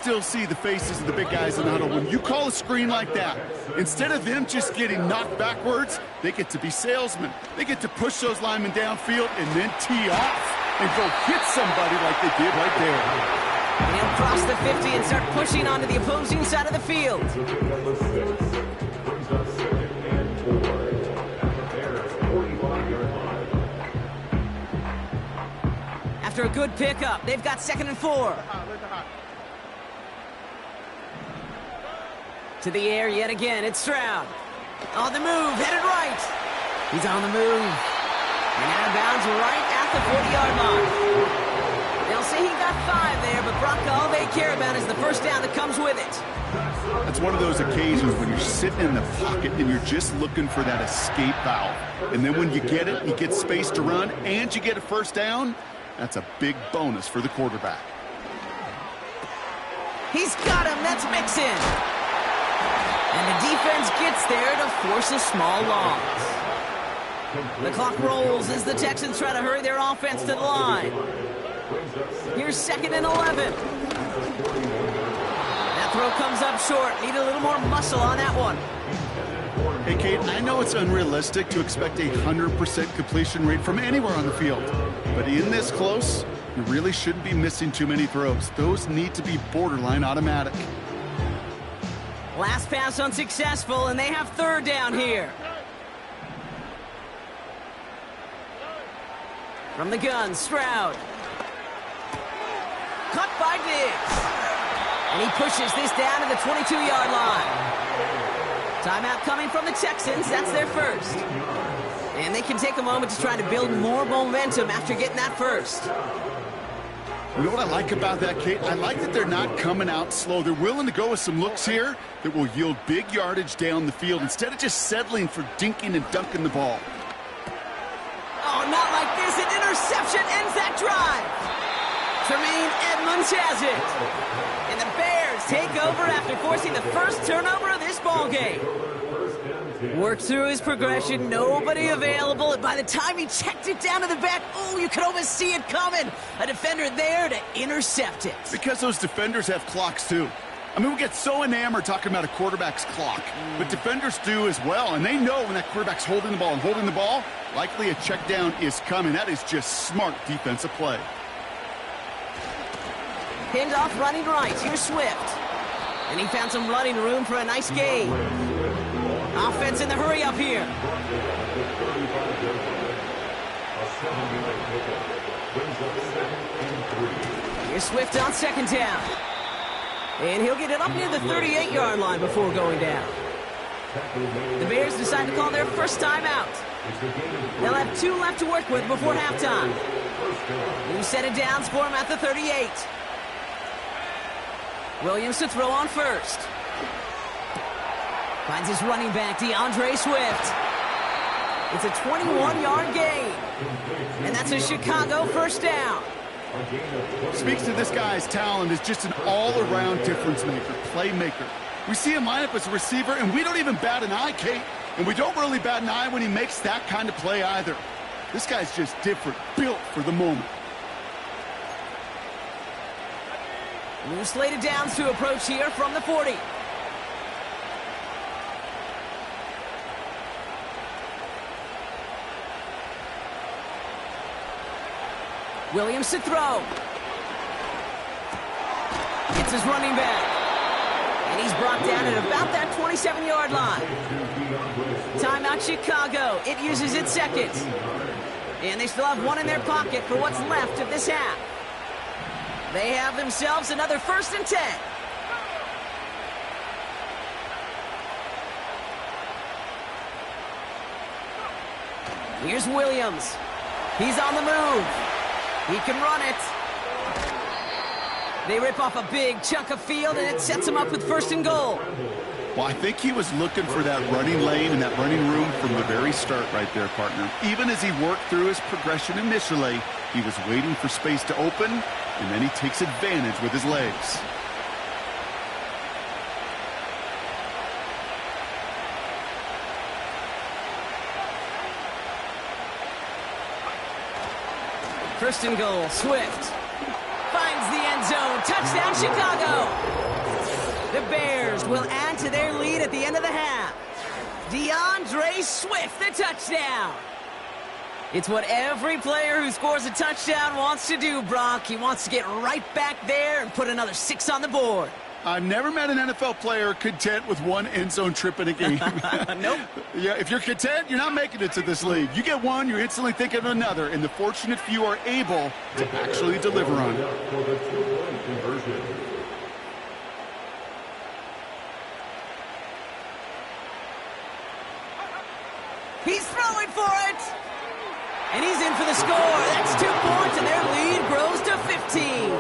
Still see the faces of the big guys in the huddle. When you call a screen like that, instead of them just getting knocked backwards, they get to be salesmen. They get to push those linemen downfield and then tee off and go hit somebody like they did right there. And he'll cross the 50 and start pushing onto the opposing side of the field. After a good pickup, they've got 2nd and 4. To the air yet again, it's Stroud. On the move, headed right. He's on the move. And out of bounds right at the 40-yard line. They'll say he got 5 there, but Brock, all they care about is the first down that comes with it. That's one of those occasions when you're sitting in the pocket and you're just looking for that escape valve. And then when you get it, you get space to run, and you get a first down, that's a big bonus for the quarterback. He's got him. That's Mixon. And the defense gets there to force a small loss. The clock rolls as the Texans try to hurry their offense to the line. Here's 2nd and 11. That throw comes up short. Need a little more muscle on that one. Hey, Kate, I know it's unrealistic to expect a 100% completion rate from anywhere on the field. But in this close, you really shouldn't be missing too many throws. Those need to be borderline automatic. Last pass unsuccessful, and they have 3rd down here. From the gun, Stroud. Cut by Diggs. And he pushes this down to the 22-yard line. Timeout coming from the Texans. That's their first. And they can take a moment to try to build more momentum after getting that first. You know what I like about that, Kate? I like that they're not coming out slow. They're willing to go with some looks here that will yield big yardage down the field instead of just settling for dinking and dunking the ball. Oh, not like this. An interception ends that drive. Tremaine Edmunds has it. And the Bears take over after forcing the first turnover of this ballgame. Worked through his progression, nobody available, and by the time he checked it down to the back, oh, you could almost see it coming. A defender there to intercept it. Because those defenders have clocks, too. I mean, we get so enamored talking about a quarterback's clock, but defenders do as well, and they know when that quarterback's holding the ball, likely a check down is coming. That is just smart defensive play. Pinned off running right. Here's Swift. And he found some running room for a nice gain. Offense in the hurry up here. Here's Swift on 2nd down. And he'll get it up near the 38-yard line before going down. The Bears decide to call their first timeout. They'll have 2 left to work with before halftime. New set of downs for him at the 38. Williams to throw on first. Finds his running back, DeAndre Swift. It's a 21-yard gain. And that's a Chicago first down. Speaks to this guy's talent as just an all-around difference maker, playmaker. We see him line up as a receiver, and we don't even bat an eye, Kate. And we don't really bat an eye when he makes that kind of play either. This guy's just different, built for the moment. New slated downs to approach here from the 40. Williams to throw. Gets his running back. And he's brought down at about that 27-yard line. Timeout Chicago. It uses its 2nd. And they still have 1 in their pocket for what's left of this half. They have themselves another 1st and 10. Here's Williams. He's on the move. He can run it. They rip off a big chunk of field, and it sets him up with 1st and goal. Well, I think he was looking for that running lane and that running room from the very start right there, partner. Even as he worked through his progression initially, he was waiting for space to open, and then he takes advantage with his legs. First and goal, Swift finds the end zone Touchdown, Chicago! The Bears will add to their lead at the end of the half. DeAndre Swift, the touchdown. It's what every player who scores a touchdown wants to do, Brock. He wants to get right back there and put another 6 on the board. I've never met an NFL player content with one end zone trip in a game. Nope. Yeah, if you're content, you're not making it to this league. You get one, you're instantly thinking of another, and the fortunate few are able to actually deliver on it. He's throwing for it! And he's in for the score. That's 2 points, and their lead grows to 15.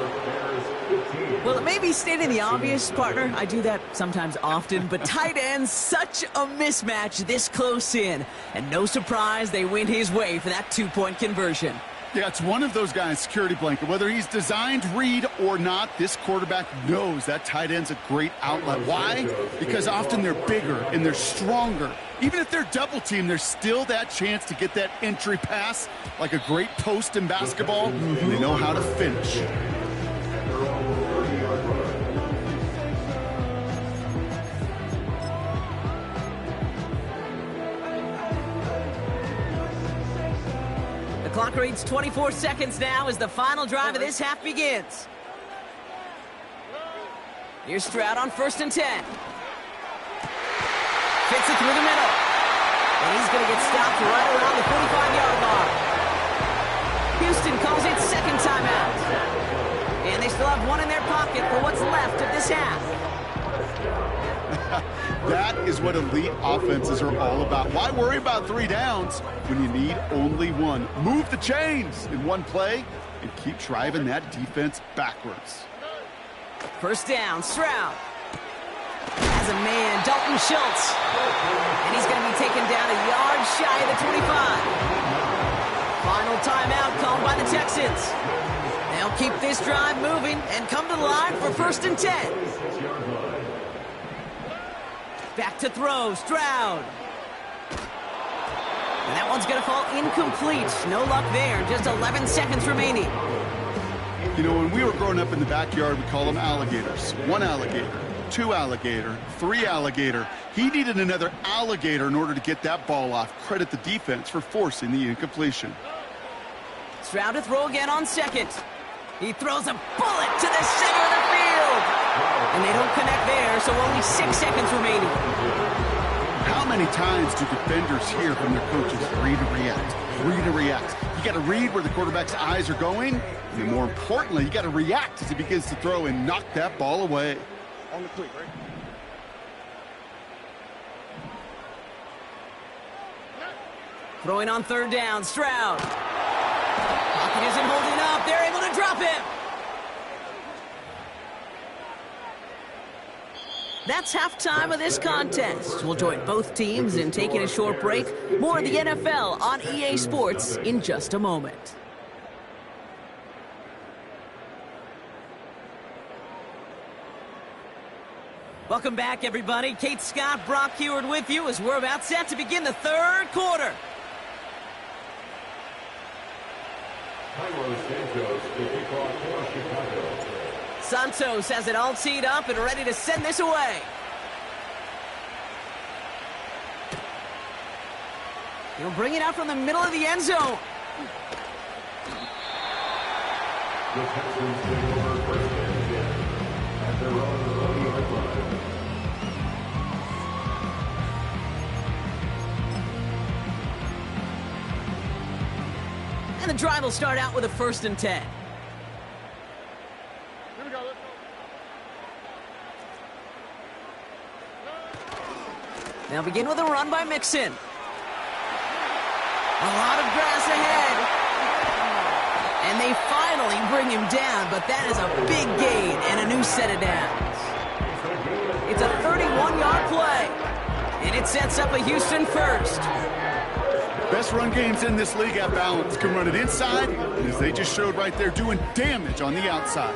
Well, it may be stating the obvious, partner. I do that sometimes often, but tight ends, such a mismatch this close in. And no surprise, they win his way for that 2-point conversion. Yeah, it's one of those guys' security blanket. Whether he's designed read or not, this quarterback knows that tight end's a great outlet. Why? Because often they're bigger and they're stronger. Even if they're double teamed, there's still that chance to get that entry pass like a great post in basketball, and they know how to finish. The clock reads 24 seconds now as the final drive of this half begins. Here's Stroud on 1st and 10. Fits it through the middle. And he's going to get stopped right around the 45-yard line. Houston calls it second timeout. And they still have one in their pocket for what's left of this half. That is what elite offenses are all about. Why worry about 3 downs when you need only one? Move the chains in one play and keep driving that defense backwards. First down, Stroud. Has a man, Dalton Schultz. And he's going to be taken down a yard shy of the 25. Final timeout called by the Texans. They'll keep this drive moving and come to the line for 1st and 10. Back to throw, Stroud. And that one's going to fall incomplete. No luck there. Just 11 seconds remaining. You know, when we were growing up in the backyard, we call them alligators. 1 alligator, 2 alligator, 3 alligator. He needed another alligator in order to get that ball off. Credit the defense for forcing the incompletion. Stroud to throw again on 2nd. He throws a bullet to the center of the field. And they don't connect there, so only 6 seconds remaining. How many times do defenders hear from their coaches, read and react, read and react? You got to read where the quarterback's eyes are going, and more importantly, you got to react as he begins to throw and knock that ball away. On the quick, right? Throwing on 3rd down, Stroud. Pocket isn't holding up. They're able to drop him. That's halftime of this contest. We'll join both teams in taking a short break. More of the NFL on EA Sports in just a moment. Welcome back, everybody. Kate Scott, Brock Huard with you as we're about set to begin the 3rd quarter. Santos has it all teed up and ready to send this away. He'll bring it out from the middle of the end zone. And the drive will start out with a 1st and 10. Here we go, let's go. They'll begin with a run by Mixon. A lot of grass ahead. And they finally bring him down, but that is a big gain and a new set of downs. It's a 31-yard play, and it sets up a Houston first. Best run games in this league at balance. Can run it inside, and as they just showed right there, doing damage on the outside.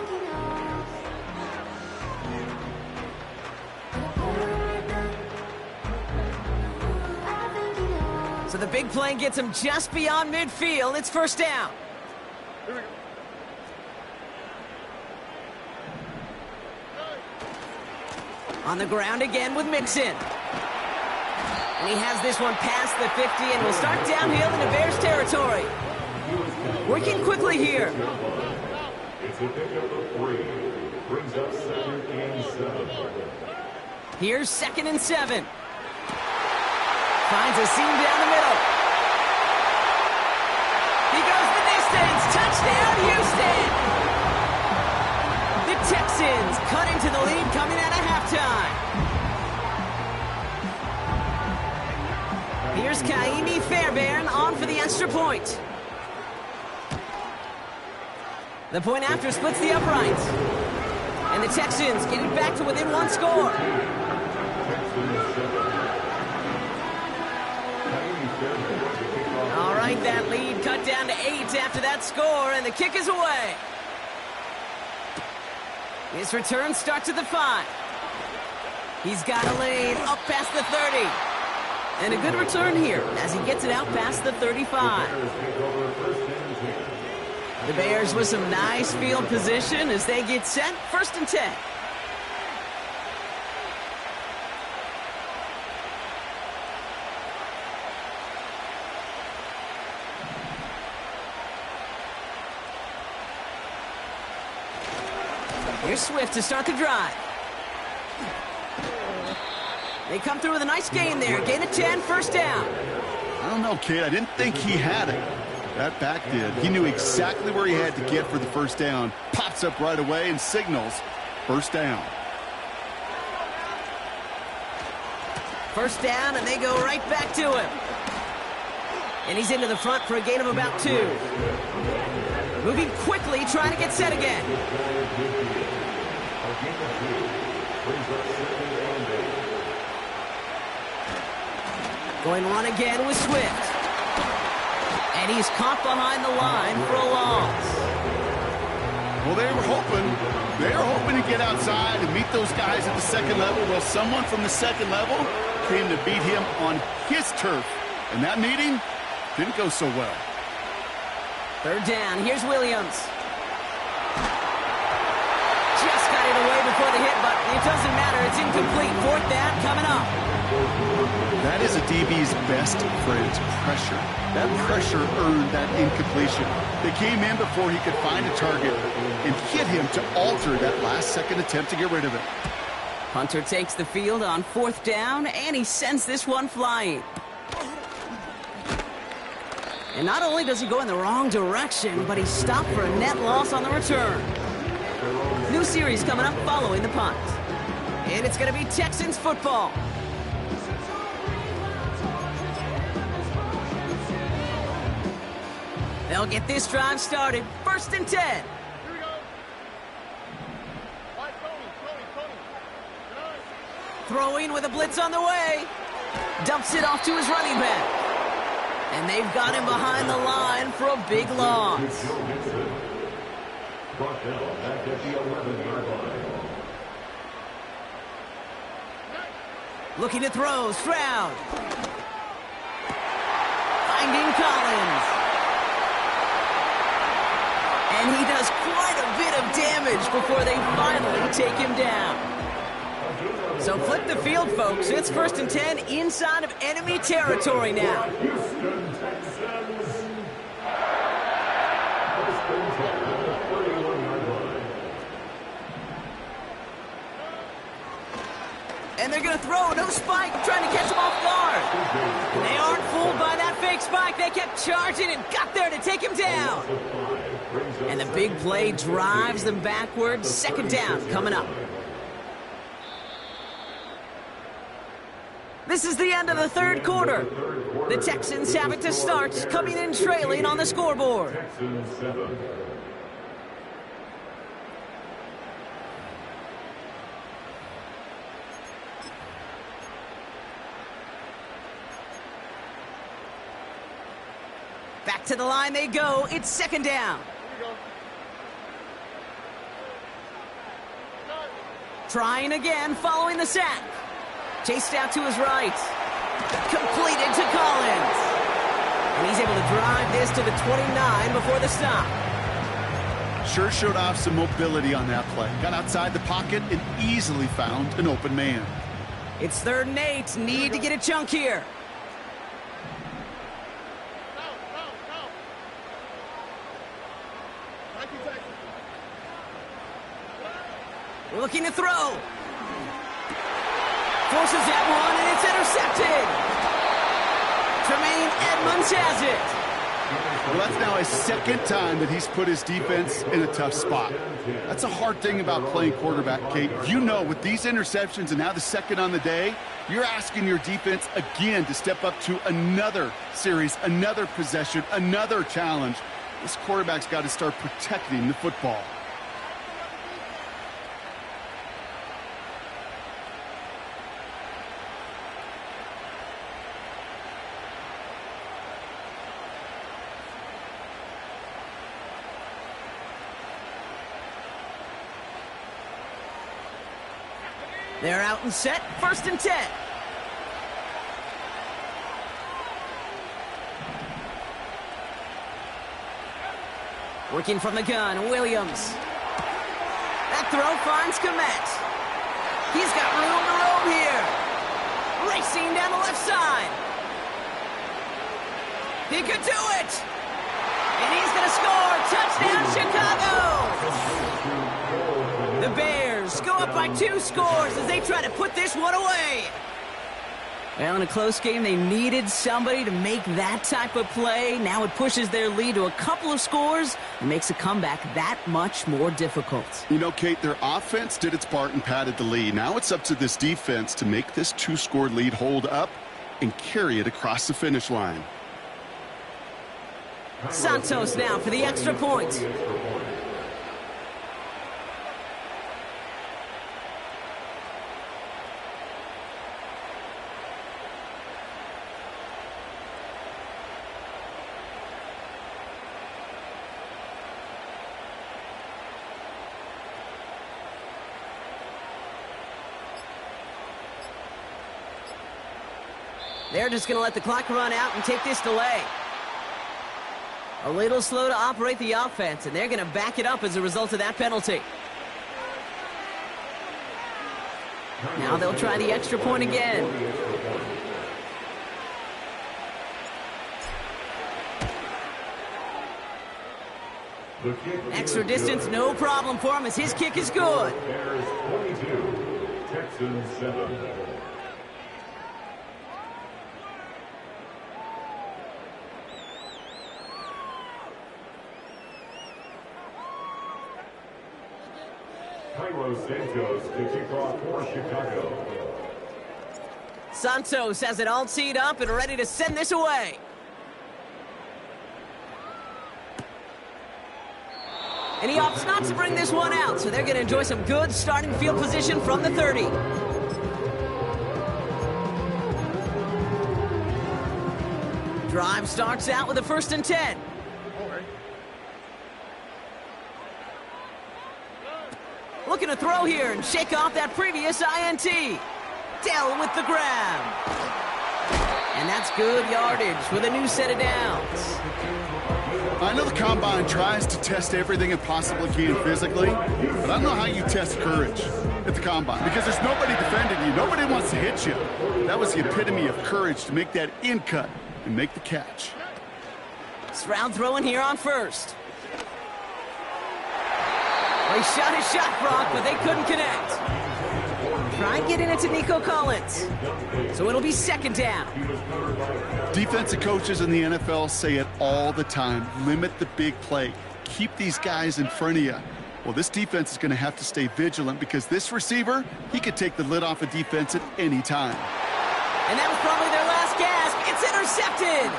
So the big play gets him just beyond midfield. It's 1st down. Here we go. On the ground again with Mixon. And he has this one past the 50 and will start downhill into Bears territory. Working quickly here. It's a pickup of 3. Brings up 2nd and 7. Here's 2nd and 7. Finds a seam down the middle. He goes the distance. Touchdown, Houston! The Texans cut into the lead coming out of halftime. Here's Kaimi Fairbairn on for the extra point. The point after splits the uprights. And the Texans get it back to within 1 score. All right, that lead cut down to 8 after that score, and the kick is away. His return starts at the 5. He's got a lane up past the 30. And a good return here as he gets it out past the 35. The Bears with some nice field position as they get set. 1st and 10. Here's Swift to start the drive. They come through with a nice gain there. Gain of 10, 1st down. I don't know, kid. I didn't think he had it. That back did. He knew exactly where he had to get for the 1st down. Pops up right away and signals 1st down. 1st down, and they go right back to him. And he's into the front for a gain of about 2. Moving quickly, trying to get set again. Going run again with Swift. And he's caught behind the line for a loss. Well, they were hoping to get outside and meet those guys at the 2nd level. Well, someone from the 2nd level came to beat him on his turf. And that meeting didn't go so well. 3rd down, here's Williams. Just got it away before the hit, but it doesn't matter. It's incomplete. 4th down coming up. That is a DB's best friend, pressure. That pressure earned that incompletion. They came in before he could find a target and hit him to alter that last-second attempt to get rid of it. Hunter takes the field on 4th down, and he sends this one flying. And not only does he go in the wrong direction, but he's stopped for a net loss on the return. New series coming up following the punt. And it's going to be Texans football. They'll get this drive started. 1st and 10. Here we go. All right, Tony. Throwing with a blitz on the way. Dumps it off to his running back. And they've got him behind the line for a big loss. Brought down back at the 11-yard line. Looking to throw, Stroud. Finding Collins. And he does quite a bit of damage before they finally take him down. So flip the field, folks. It's 1st and 10 inside of enemy territory now. And they're going to throw. No spike, trying to catch him off guard. They aren't fooled by that fake spike. They kept charging and got there to take him down. And the big play drives them backwards. 2nd down coming up. This is the end of the 3rd quarter. The Texans have it to start, coming in trailing on the scoreboard. Back to the line they go. It's 2nd down. Trying again, following the sack. Chased out to his right. Completed to Collins. And he's able to drive this to the 29 before the stop. Sure showed off some mobility on that play. Got outside the pocket and easily found an open man. It's 3rd and 8. Need to get a chunk here. Looking to throw. Forces that one, and it's intercepted. Tremaine Edmunds has it. Well, that's now his 2nd time that he's put his defense in a tough spot. That's a hard thing about playing quarterback, Kate. You know, with these interceptions and now the 2nd on the day, you're asking your defense again to step up to another series, another possession, another challenge. This quarterback's got to start protecting the football. They're out and set. 1st and 10. Working from the gun, Williams. That throw finds Kmet. He's got room to roam here. Racing down the left side. He could do it. And he's going to score. Touchdown, Chicago. The Bears go up by 2 scores as they try to put this one away. Well, in a close game, they needed somebody to make that type of play. Now it pushes their lead to a couple of scores and makes a comeback that much more difficult. You know, Kate, their offense did its part and padded the lead. Now it's up to this defense to make this 2-score lead hold up and carry it across the finish line. Santos now for the extra point. They're just going to let the clock run out and take this delay. A little slow to operate the offense, and they're going to back it up as a result of that penalty. Now they'll try the extra point again. Extra distance, no problem for him as his kick is good. Bears 22, Texans 7. Cairo Santos to kick off for Chicago. Santos has it all teed up and ready to send this away. And he opts not to bring this one out, so they're going to enjoy some good starting field position from the 30. Drive starts out with a 1st and 10. Looking to throw here and shake off that previous INT. Dell with the grab. And that's good yardage with a new set of downs. I know the Combine tries to test everything it possibly can physically, but I don't know how you test courage at the Combine because there's nobody defending you. Nobody wants to hit you. That was the epitome of courage to make that in cut and make the catch. Stroud throwing here on 1st. Well, he shot his shot, Brock, but they couldn't connect. Try getting it to Nico Collins. So it'll be 2nd down. Defensive coaches in the NFL say it all the time. Limit the big play. Keep these guys in front of you. Well, this defense is going to have to stay vigilant because this receiver, he could take the lid off a defense at any time. And that was probably their last gasp. It's intercepted.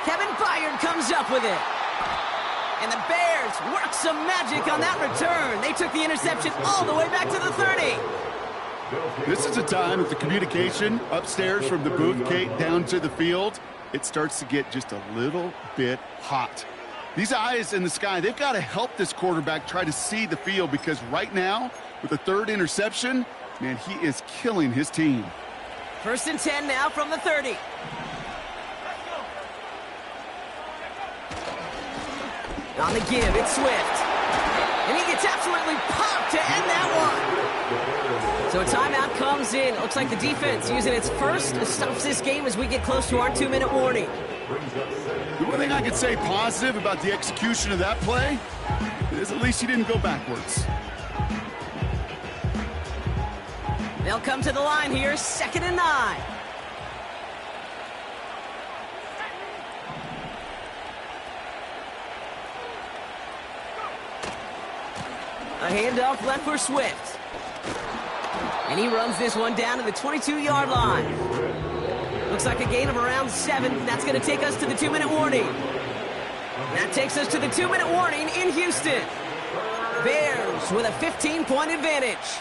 Kevin Byard comes up with it. And the Bears work some magic on that return. They took the interception all the way back to the 30. This is a time that the communication upstairs from the booth, Kate, down to the field, it starts to get just a little bit hot. These eyes in the sky, they've got to help this quarterback try to see the field because right now, with the 3rd interception, man, he is killing his team. 1st and 10 now from the 30. On the give, it's Swift. And he gets absolutely popped to end that one. So a timeout comes in. Looks like the defense using its first stops this game as we get close to our 2-minute warning. The one thing I could say positive about the execution of that play is at least he didn't go backwards. They'll come to the line here, 2nd and 9. A handoff left for Swift. And he runs this one down to the 22-yard line. Looks like a gain of around 7. That's going to take us to the 2-minute warning. That takes us to the 2-minute warning in Houston. Bears with a 15-point advantage.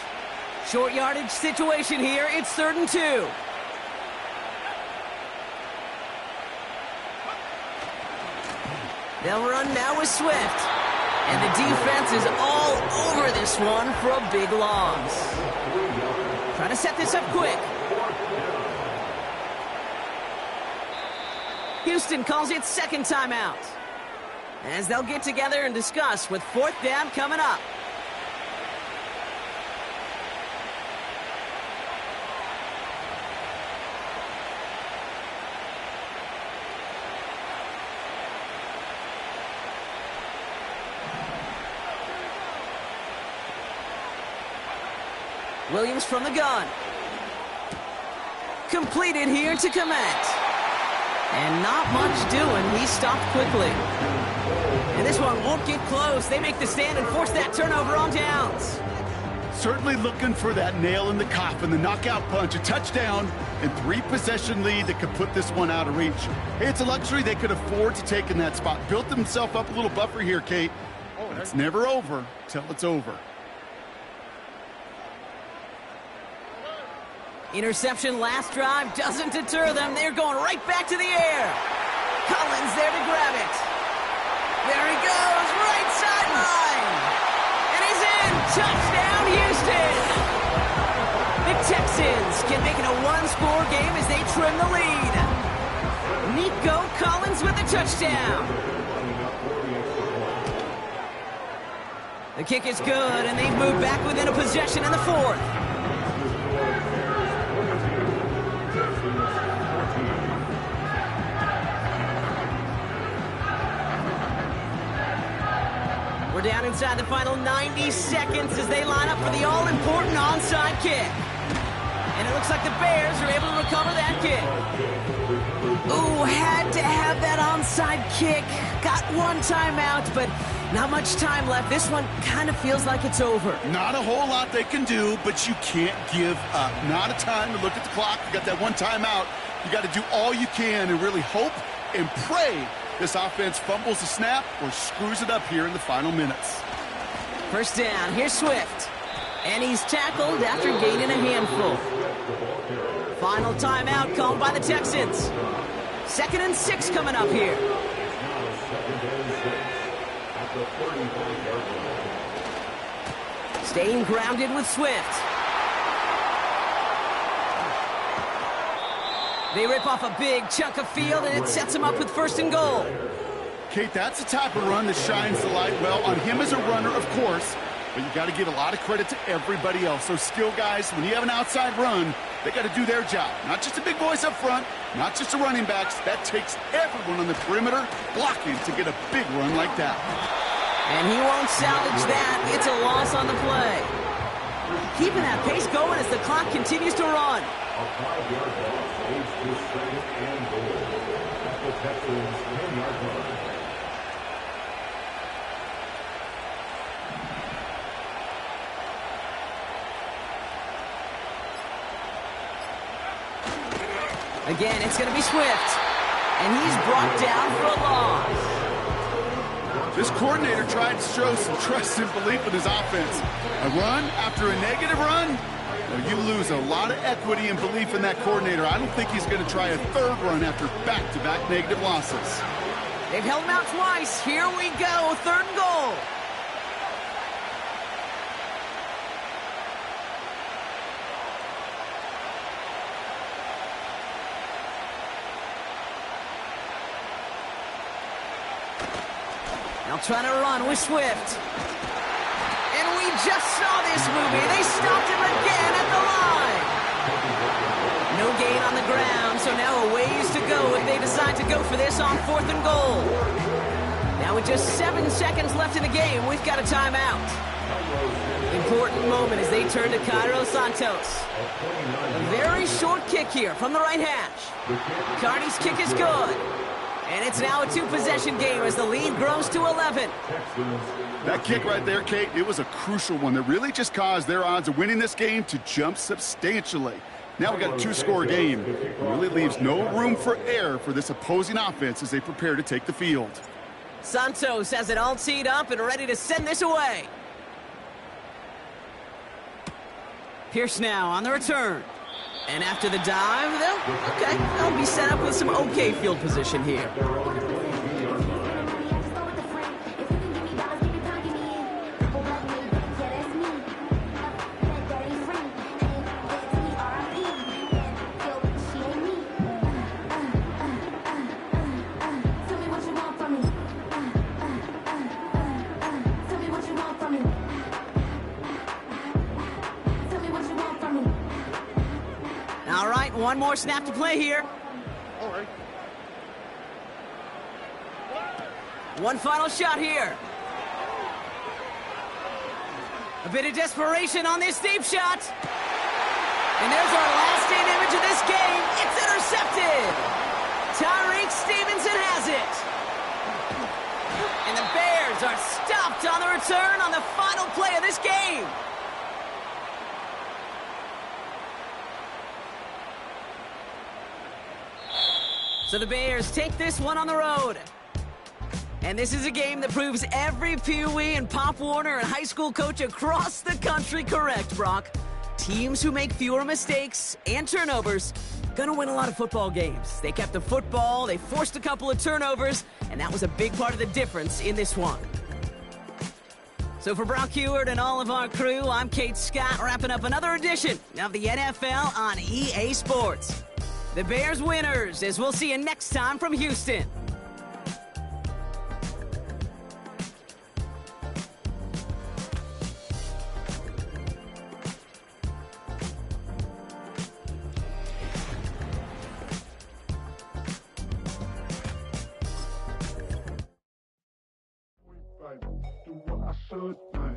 Short yardage situation here. It's 3rd and 2. They'll run now with Swift. And the defense is all over this one for a big loss. Trying to set this up quick. Houston calls it 2nd timeout, as they'll get together and discuss with 4th down coming up. Williams from the gun. Completed here to Kmet. And not much doing. He stopped quickly. And this one won't get close. They make the stand and force that turnover on downs. Certainly looking for that nail in the coffin, the knockout punch, a touchdown, and 3-possession lead that could put this one out of reach. Hey, it's a luxury they could afford to take in that spot. Built themselves up a little buffer here, Kate. But it's never over till it's over. Interception last drive doesn't deter them. They're going right back to the air. Collins there to grab it. There he goes, right sideline. And he's in. Touchdown, Houston. The Texans can make it a 1-score game as they trim the lead. Nico Collins with the touchdown. The kick is good, and they've moved back within a possession in the 4th. We're down inside the final 90 seconds as they line up for the all-important onside kick. And it looks like the Bears are able to recover that kick. Ooh, had to have that onside kick. Got one timeout, but not much time left. This one kind of feels like it's over. Not a whole lot they can do, but you can't give up. Not a time to look at the clock. You got that one timeout. You got to do all you can and really hope and pray this offense fumbles the snap or screws it up here in the final minutes. 1st down, here's Swift. And he's tackled after gaining a handful. Final timeout called by the Texans. 2nd and 6 coming up here. Staying grounded with Swift. They rip off a big chunk of field, and it sets them up with 1st and goal. Kate, that's the type of run that shines the light well on him as a runner, of course, but you got to give a lot of credit to everybody else. Those skill guys, when you have an outside run, they got to do their job. Not just the big boys up front, not just the running backs. That takes everyone on the perimeter blocking to get a big run like that. And he won't salvage that. It's a loss on the play. Keeping that pace going as the clock continues to run. A 5-yard loss leads to 2nd and goal. At the Texans' 10-yard line. Again, it's going to be Swift. And he's brought down for a loss. This coordinator tried to show some trust and belief in his offense. A run after a negative run? Well, you lose a lot of equity and belief in that coordinator. I don't think he's going to try a 3rd run after back-to-back negative losses. They've held him out twice. Here we go, 3rd and goal. Now trying to run with Swift. just saw this movie. They stopped him again at the line. No gain on the ground, so now a ways to go if they decide to go for this on 4th and goal. Now with just 7 seconds left in the game, we've got a timeout. Important moment as they turn to Cairo Santos. A very short kick here from the right hash. Carney's kick is good. And it's now a 2-possession game as the lead grows to 11. That kick right there, Kate, it was a crucial one that really just caused their odds of winning this game to jump substantially. Now we got a 2-score game. It really leaves no room for error for this opposing offense as they prepare to take the field. Santos has it all teed up and ready to send this away. Pierce now on the return. And after the dive, they'll be set up with some okay field position here. All right, one more snap to play here. All right. One final shot here. A bit of desperation on this deep shot. And there's our last-stand image of this game. It's intercepted. Tyreek Stevenson has it. And the Bears are stopped on the return on the final play of this game. So the Bears take this one on the road. And this is a game that proves every Pee Wee and Pop Warner and high school coach across the country correct, Brock. Teams who make fewer mistakes and turnovers gonna win a lot of football games. They kept the football, they forced a couple of turnovers, and that was a big part of the difference in this one. So for Brock Huard and all of our crew, I'm Kate Scott, wrapping up another edition of the NFL on EA Sports. The Bears winners, as we'll see you next time from Houston. Do what I should, man.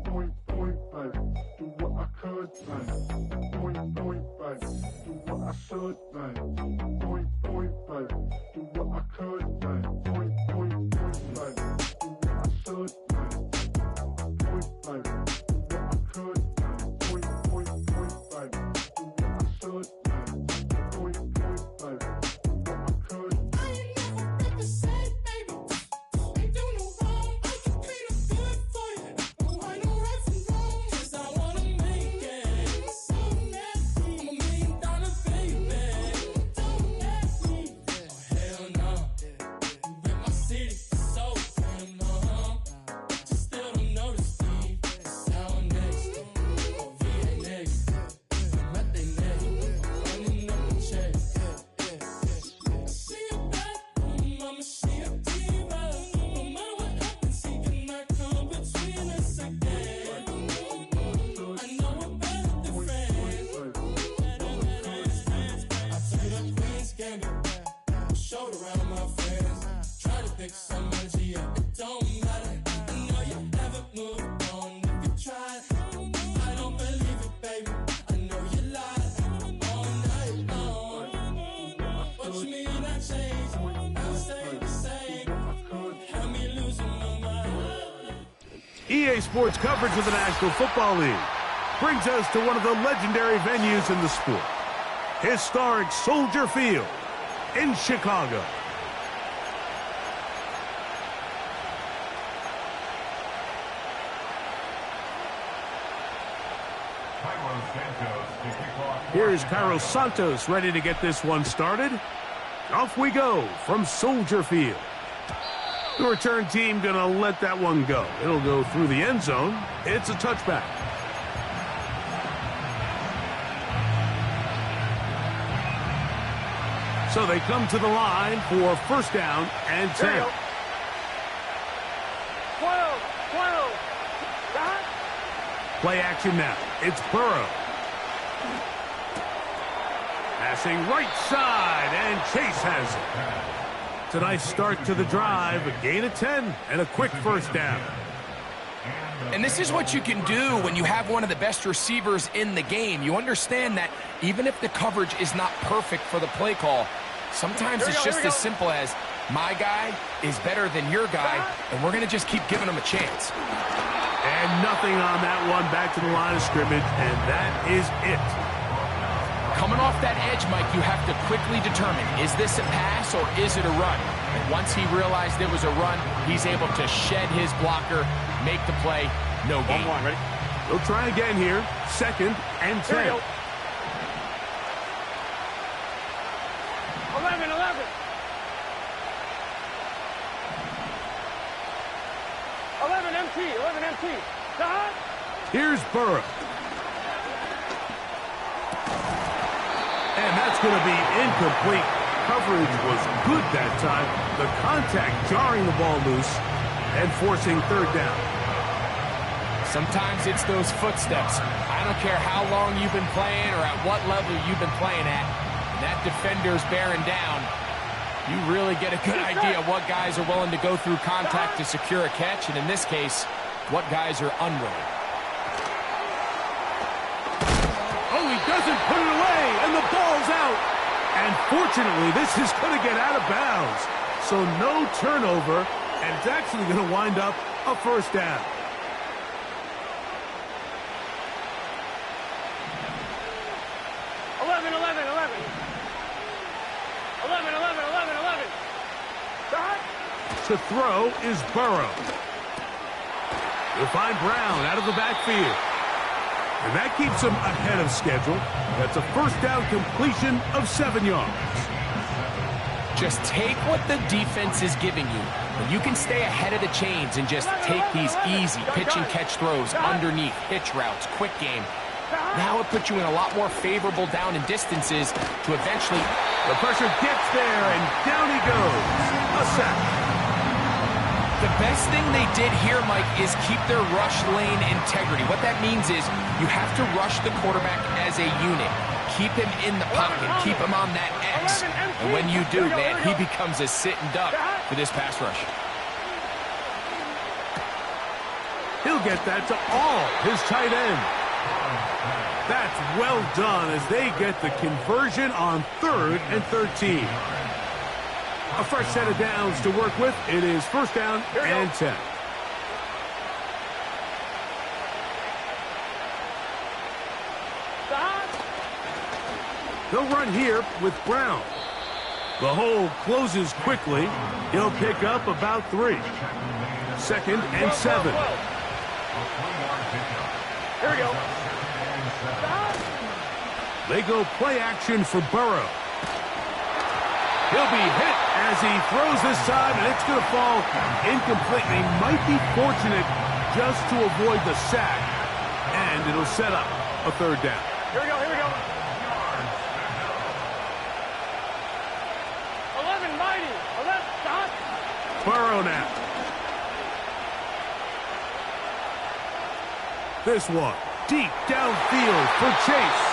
Point, baby. Do what I could, man. Point, baby. Do what I should, man. Point, baby. Do what I could, man. Point, baby. Do what I should, man. Point, baby. Do what I could, man. Point, baby. Do what I should, man. Point, baby. Do what I could. I ain't never been the same, baby. Ain't do no wrong. I can be the good for you. No, I know right from wrong. 'Cause I wanna make it. So nasty. I'm $1 million baby. Don't ask me. Oh, hell no. You rip my city so damn no. Just still don't notice me. Sound next. Oh, VA next. Met they next. Running up the check. She a bad woman, mama, she a diva. No matter what happens, he cannot come between us again. I know we're better than friends. I took up Queen's Gambit, showed around my friends. Try to pick some energy up, it don't matter. I know you never moved on if you tried. I don't believe it, baby. I know you lied all night long. What you mean I changed? I stay the same. Had me losing my mind. EA Sports coverage of the National Football League brings us to one of the legendary venues in the sport, historic Soldier Field in Chicago. Here's Cairo Santos ready to get this one started. Off we go from Soldier Field. The return team gonna let that one go. It'll go through the end zone. It's a touchback. So they come to the line for first down and 10. 12. Play action now. It's Burrow. Passing right side, and Chase has it. It's a nice start to the drive, a gain of 10, and a quick first down. And this is what you can do when you have one of the best receivers in the game. You understand that even if the coverage is not perfect for the play call, sometimes it's just as simple as, my guy is better than your guy, and we're going to just keep giving him a chance. And nothing on that one, back to the line of scrimmage, and that is it. Coming off that edge, Mike, you have to quickly determine, is this a pass or is it a run? And once he realized it was a run, he's able to shed his blocker, make the play, no gain. Ready? We'll try again here. 2nd and 10. 11. 11 MT. Stop. Here's Burrow. And that's going to be incomplete. Coverage was good that time. The contact jarring the ball loose and forcing 3rd down. Sometimes it's those footsteps. I don't care how long you've been playing or at what level you've been playing at. When that defender's bearing down, you really get a good idea of what guys are willing to go through contact to secure a catch, and in this case, what guys are unwilling. Oh, he doesn't put it away, and the ball's out. And fortunately, this is going to get out of bounds. So no turnover, and it's actually going to wind up a first down. To throw is Burrow. He'll find Brown out of the backfield. And that keeps him ahead of schedule. That's a first down completion of 7 yards. Just take what the defense is giving you. When you can stay ahead of the chains and just take these easy pitch and catch throws underneath, hitch routes, quick game. Now it puts you in a lot more favorable down and distances to eventually... The pressure gets there, and down he goes. A sack. The best thing they did here, Mike, is keep their rush lane integrity. What that means is you have to rush the quarterback as a unit. Keep him in the pocket. Keep him on that X. And when you do, man, he becomes a sitting duck for this pass rush. He'll get that to all his tight end. That's well done as they get the conversion on 3rd and 13. A fresh set of downs to work with. It is first down and 10. They'll run here with Brown. The hole closes quickly. He'll pick up about 3. 2nd and 7. Here we go. They go play action for Burrow. He'll be hit as he throws this time, and it's going to fall incomplete. He might be fortunate just to avoid the sack, and it'll set up a 3rd down. Here we go. 11 mighty. 11, stop. Burrow now. This one deep downfield for Chase,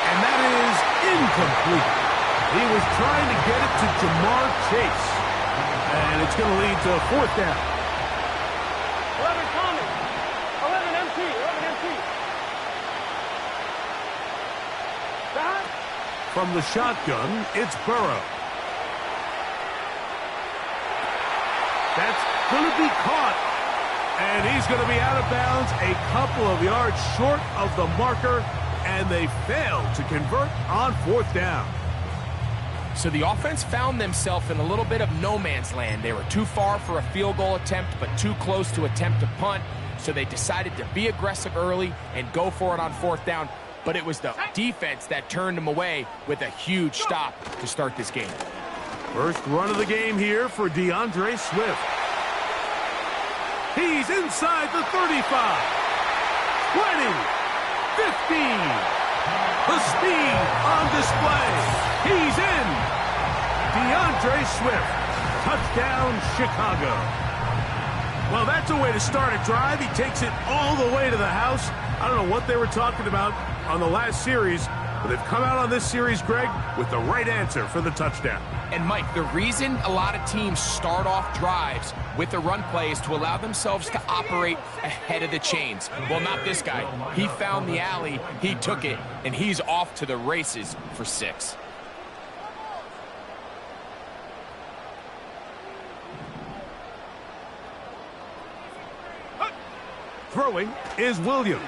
and that is incomplete. He was trying to get it to Jamar Chase. And it's going to lead to a 4th down. 11 coming. 11 MT. Stop. From the shotgun, it's Burrow. That's going to be caught. And he's going to be out of bounds a couple of yards short of the marker. And they fail to convert on 4th down. So the offense found themselves in a little bit of no man's land. They were too far for a field goal attempt, but too close to attempt a punt. So they decided to be aggressive early and go for it on 4th down. But it was the defense that turned them away with a huge stop to start this game. First run of the game here for DeAndre Swift. He's inside the 35. 20. 15. The speed on display. He's in. DeAndre Swift. Touchdown, Chicago. Well, that's a way to start a drive. He takes it all the way to the house, I don't know what they were talking about on the last series, but they've come out on this series, Greg, with the right answer for the touchdown. And, Mike, the reason a lot of teams start off drives with the run play is to allow themselves to operate ahead of the chains. Well, not this guy. He found the alley, he took it, and he's off to the races for 6. Throwing is Williams.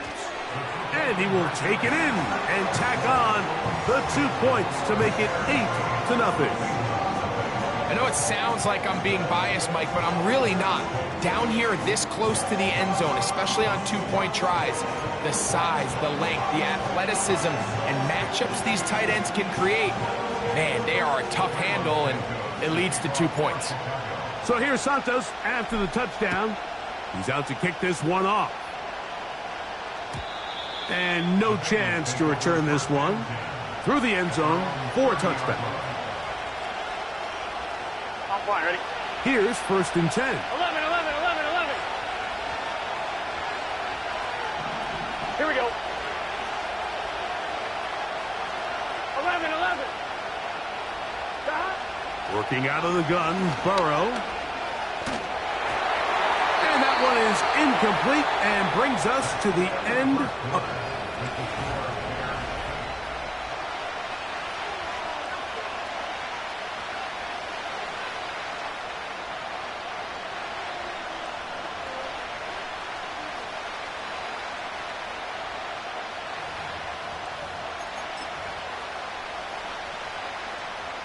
And he will take it in and tack on the 2 points to make it 8-0. I know it sounds like I'm being biased, Mike, but I'm really not. Down here this close to the end zone, especially on 2-point tries, the size, the length, the athleticism, and matchups these tight ends can create, man, they are a tough handle, and it leads to 2 points. So here's Santos after the touchdown. He's out to kick this one off. And no chance to return this one through the end zone for a touchback. I'm fine, ready? Here's 1st and 10. 11, 11, 11, 11. Here we go. 11, 11. Stop. Working out of the gun, Burrow. And that one is incomplete and brings us to the end of...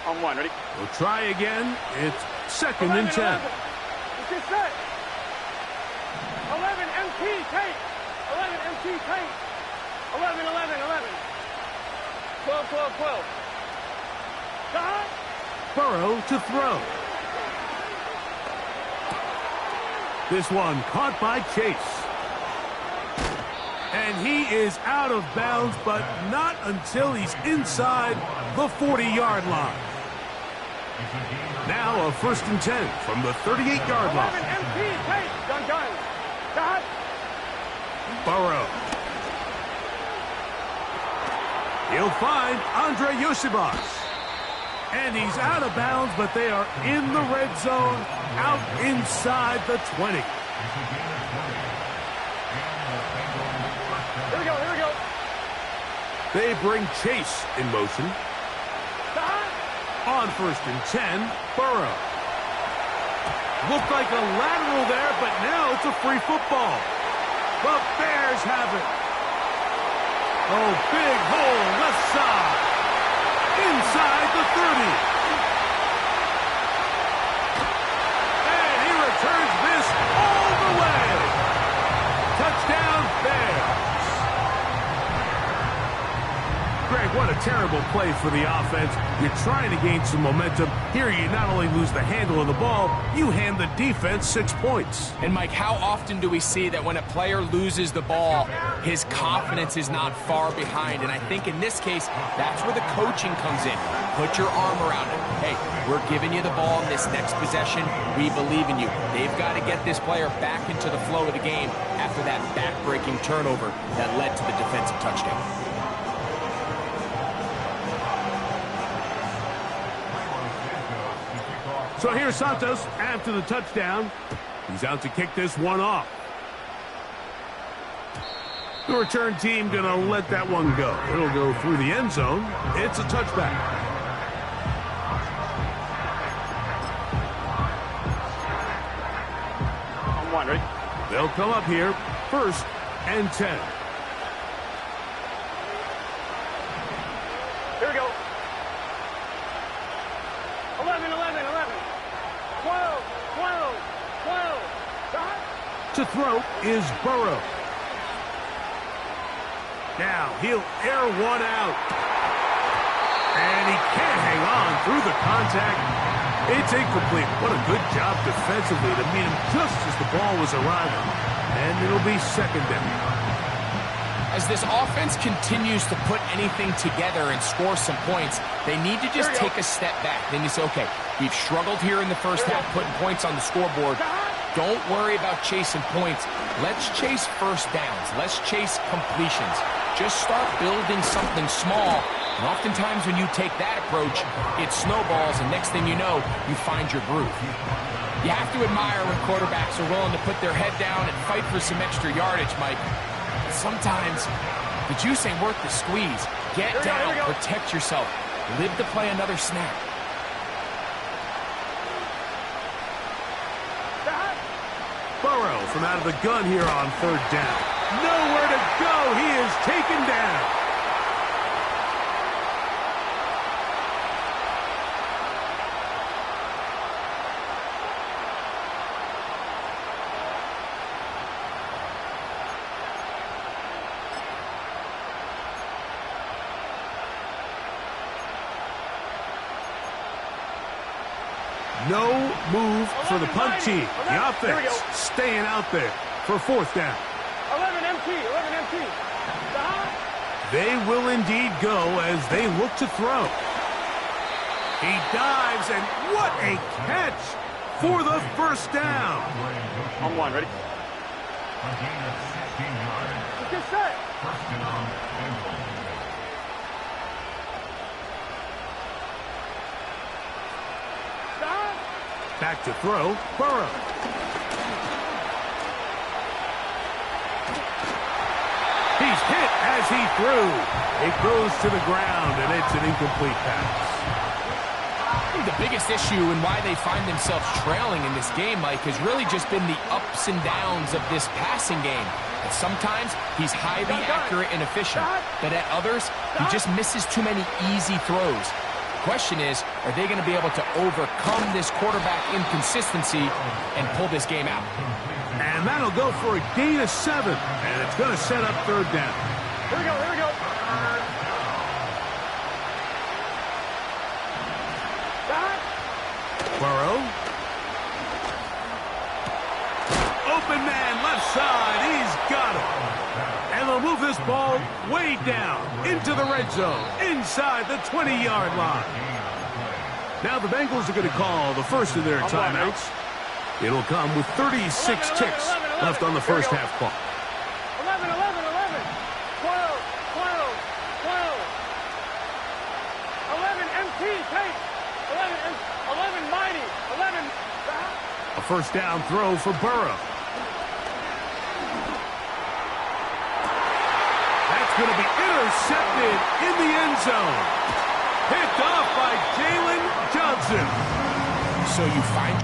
On 1, ready? We'll try again. It's 2nd and 10. It's just set. 11 MT tape. 11 MT tape. 11, 11, 11. 12, 12, 12. Stop. Burrow to throw. This one caught by Chase. And he is out of bounds, but not until he's inside the 40-yard line. Now a 1st and 10 from the 38-yard line. 11 MT tape. Done, done. Stop. Burrow. He'll find Andre Yosibas. And he's out of bounds, but they are in the red zone, out inside the 20. Here we go, here we go. They bring Chase in motion. Stop. On 1st and 10, Burrow. Looked like a lateral there, but now it's a free football. The Bears have it. Oh, big hole left side. Inside the 30. And he returns this all the way. Touchdown, Bears. Greg, what a terrible play for the offense. You're trying to gain some momentum. Here you not only lose the handle of the ball, you hand the defense 6 points. And, Mike, how often do we see that when a player loses the ball, his confidence is not far behind? And I think in this case, that's where the coaching comes in. Put your arm around him. Hey, we're giving you the ball in this next possession. We believe in you. They've got to get this player back into the flow of the game after that back-breaking turnover that led to the defensive touchdown. So here's Santos after the touchdown. He's out to kick this one off. The return team going to let that one go. It'll go through the end zone. It's a touchback. On 1, ready? They'll come up here, 1st and 10. Here we go. 11, 11, 11. 12, 12, 12. Stop. To throw is Burrow. Now he'll air one out. And he can't hang on through the contact. It's incomplete. What a good job defensively to meet him just as the ball was arriving. And it'll be 2nd down. As this offense continues to put anything together and score some points, they need to just take a step back. Then you say, okay, we've struggled here in the first half putting points on the scoreboard. Don't worry about chasing points. Let's chase first downs. Let's chase completions. Just start building something small. And oftentimes when you take that approach, it snowballs, and next thing you know, you find your groove. You have to admire when quarterbacks are willing to put their head down and fight for some extra yardage, Mike. But sometimes the juice ain't worth the squeeze. Get down, protect yourself, live to play another snap. Burrow from out of the gun here on third down. Nowhere to go. He is taken down. No move for the punt team. The offense staying out there for fourth down. 11 MT, 11 MT. They will indeed go as they look to throw. He dives, and what a catch for the first down. On one, ready? Get set. Back to throw, Burrow. He's hit as he threw. It goes to the ground, and it's an incomplete pass. The biggest issue and why they find themselves trailing in this game, Mike, has really just been the ups and downs of this passing game. And sometimes he's highly accurate and efficient, but at others, he just misses too many easy throws. The question is, are they going to be able to overcome this quarterback inconsistency and pull this game out? And that'll go for a gain of 7, and it's going to set up third down. Here we go, here we go. Burrow. Open man, left side. He's got it. And they'll move this ball way down into the red zone, inside the 20-yard line. Now the Bengals are going to call the first of their timeouts. It'll come with 36 ticks left on the first half clock. 11, 11, 11. 12, 12, 12. 11 MT, take. 11 mighty. 11. A first down throw for Burrow. That's going to be intercepted in the end zone. Picked off by Jalen Johnson. So you find...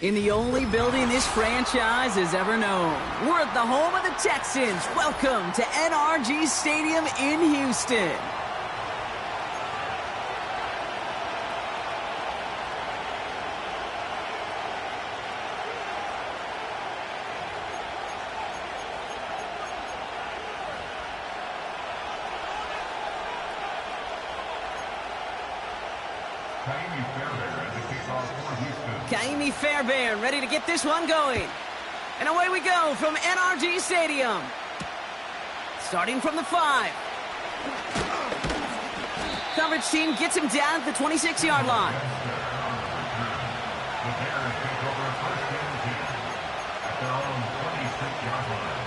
In the only building this franchise has ever known. We're at the home of the Texans. Welcome to NRG Stadium in Houston. Kaimi Fairbairn ready to get this one going. And away we go from NRG Stadium. Starting from the 5. Coverage team gets him down at the 26-yard line. The Bears take over first and 10 at their own 26-yard line.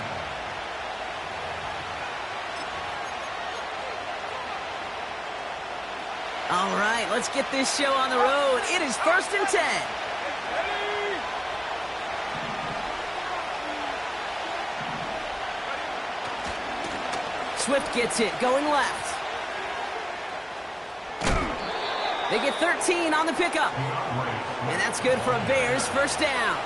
All right, let's get this show on the road. It is 1st and 10. Swift gets it, going left. They get 13 on the pickup. And that's good for a Bears first down.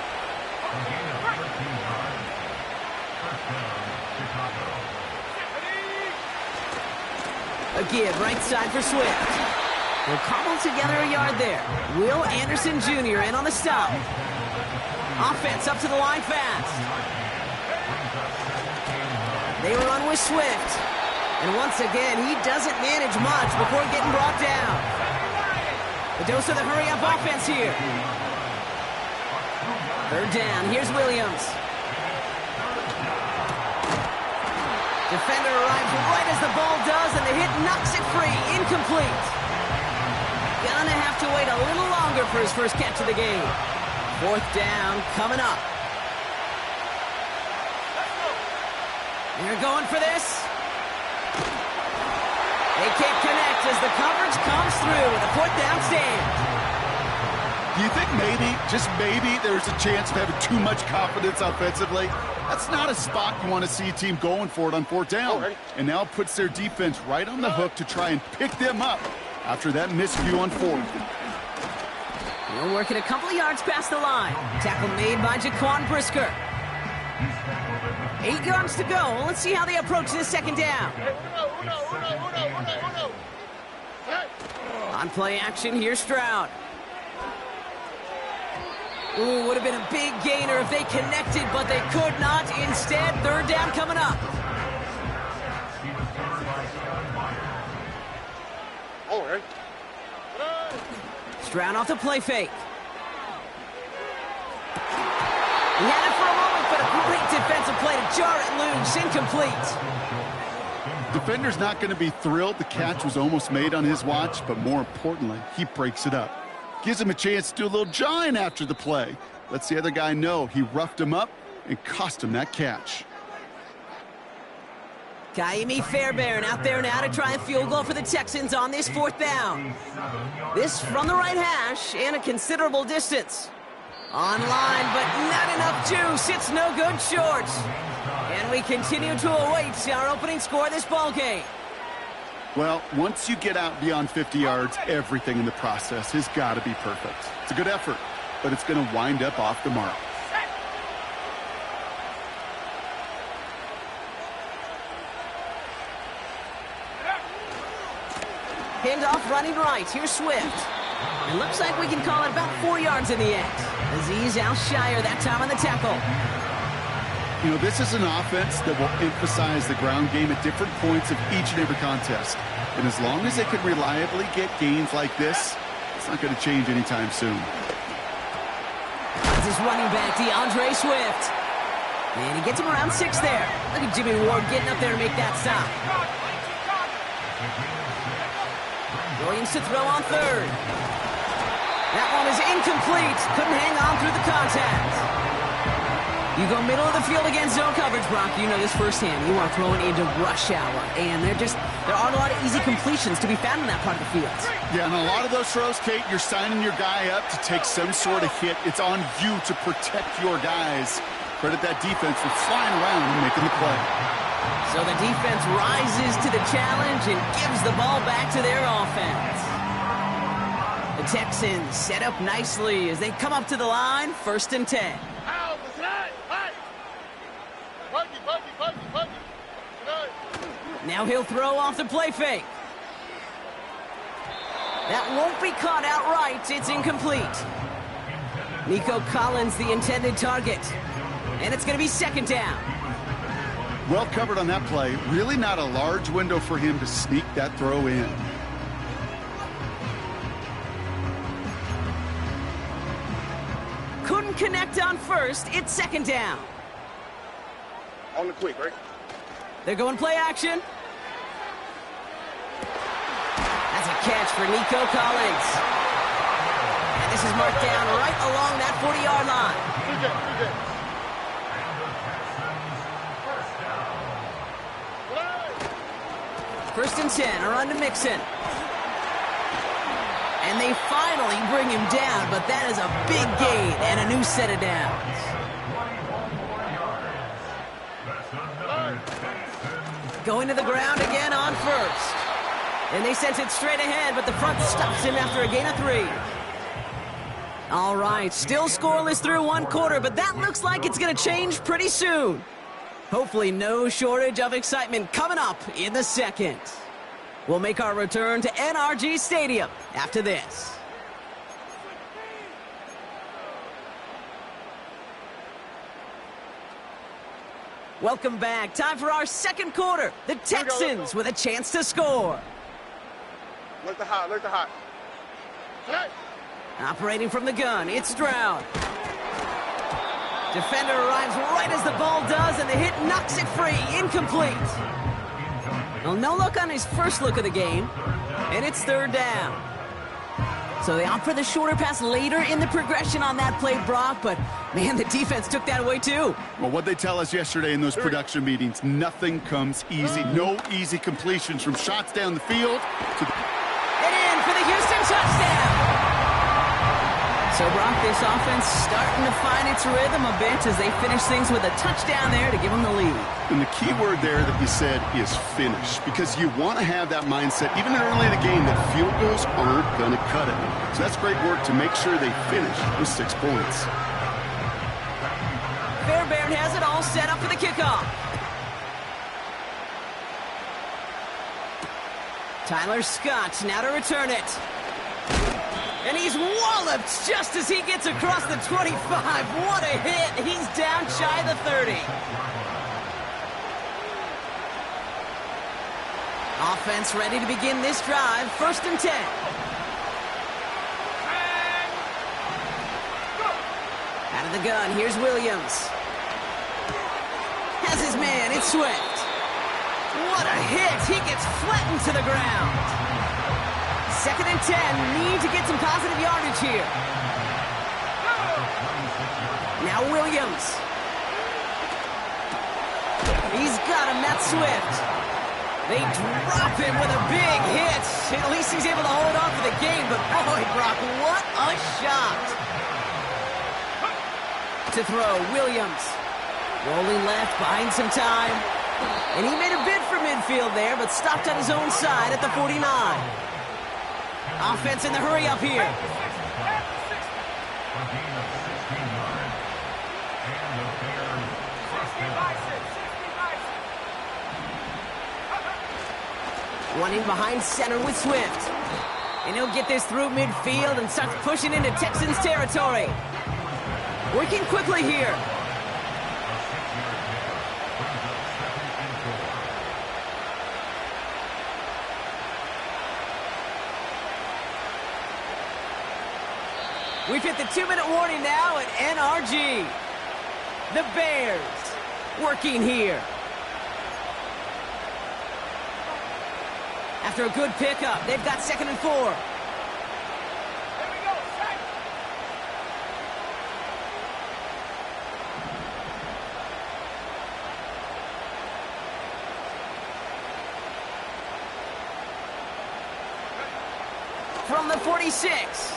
A give, right side for Swift. They'll cobble together a yard there. Will Anderson Jr. in on the stop. Offense up to the line fast. They run with Swift. And once again, he doesn't manage much before getting brought down. A dose of the hurry-up offense here. 3rd down, here's Williams. Defender arrives right as the ball does, and the hit knocks it free. Incomplete. Gonna have to wait a little longer for his first catch of the game. 4th down coming up. They're going for this. They can't connect as the coverage comes through with a 4th down stand. Do you think maybe, just maybe, there's a chance of having too much confidence offensively? That's not a spot you want to see a team going for it on 4th down. And now it puts their defense right on the hook to try and pick them up after that miscue on 4th. He'll work it a couple of yards past the line. Tackle made by Jaquan Brisker. 8 yards to go. Let's see how they approach this 2nd down. On play action, here's Stroud. Ooh, would have been a big gainer if they connected, but they could not. Instead, 3rd down coming up. Stroud off the play fake. He had it for a moment, but a great defensive play to jar it loose. Incomplete. Defender's not going to be thrilled the catch was almost made on his watch, but more importantly, he breaks it up. Gives him a chance to do a little jawing after the play. Lets the other guy know he roughed him up and cost him that catch. Kaimi Fairbairn out there now to try a field goal for the Texans on this 4th down. This from the right hash and a considerable distance. Online, but not enough juice. It's no good short. And we continue to await our opening score of this ball game. Well, once you get out beyond 50 yards, everything in the process has got to be perfect. It's a good effort, but it's going to wind up off the mark. Handoff running right. Here's Swift. It looks like we can call it about 4 yards in the end. Azeez Al-Shire that time on the tackle. You know, this is an offense that will emphasize the ground game at different points of each and every contest. And as long as they can reliably get gains like this, it's not going to change anytime soon. This is running back DeAndre Swift. And he gets him around 6 there. Look at Jimmy Ward getting up there to make that stop. Williams to throw on 3rd. That one is incomplete. Couldn't hang on through the contact. You go middle of the field against zone coverage, Brock. You know this firsthand. You are throwing into rush hour. And there aren't a lot of easy completions to be found in that part of the field. Yeah, and a lot of those throws, Kate, you're signing your guy up to take some sort of hit. It's on you to protect your guys. Credit that defense for flying around and making the play. So the defense rises to the challenge and gives the ball back to their offense. The Texans set up nicely as they come up to the line, 1st and 10. Now he'll throw off the play fake. That won't be caught outright. It's incomplete. Nico Collins, the intended target. And it's going to be 2nd down. Well covered on that play. Really not a large window for him to sneak that throw in. connect on first. It's second down. On the quick, right? They're going play action. That's a catch for Nico Collins. And this is marked down right along that 40-yard line. First and 10, a run to Mixon. And they finally bring him down, but that is a big gain and a new set of downs. Going to the ground again on first. And they sent it straight ahead, but the front stops him after a gain of 3. All right, still scoreless through one quarter, but that looks like it's going to change pretty soon. Hopefully no shortage of excitement coming up in the second. We'll make our return to NRG Stadium after this. Welcome back. Time for our second quarter. The Texans with a chance to score. Look the hot, look the hot. Operating from the gun, it's Stroud. Defender arrives right as the ball does, and the hit knocks it free. Incomplete. Well, no look on his first look of the game, and it's third down. So they opt for the shorter pass later in the progression on that play, Brock, but, man, the defense took that away, too. Well, what they tell us yesterday in those production meetings, nothing comes easy. No easy completions from shots down the field to the... And in for the Houston touchdown. So, Brock, this offense starting to find its rhythm a bit as they finish things with a touchdown there to give them the lead. And the key word there that you said is finish, because you want to have that mindset, even early in the game, that field goals aren't going to cut it. So that's great work to make sure they finish with 6 points. Fairbairn has it all set up for the kickoff. Tyler Scott now to return it. And he's walloped just as he gets across the 25. What a hit. He's down shy of the 30. Offense ready to begin this drive. First and 10. Out of the gun, here's Williams. Has his man, it's Swift. What a hit. He gets flattened to the ground. Second and 10, need to get some positive yardage here. Now Williams. He's got him, that's Swift. They drop him with a big hit. At least he's able to hold on for the game, but boy, Brock, what a shot. To throw, Williams. Rolling left, buying some time. And he made a bid for midfield there, but stopped on his own side at the 49. Offense in the hurry up here. One in behind center with Swift. And he'll get this through midfield and starts pushing into Texans territory. Working quickly here. We've hit the 2-minute warning now at NRG. The Bears working here. After a good pickup, they've got second and 4. Here we go, set. From the 46.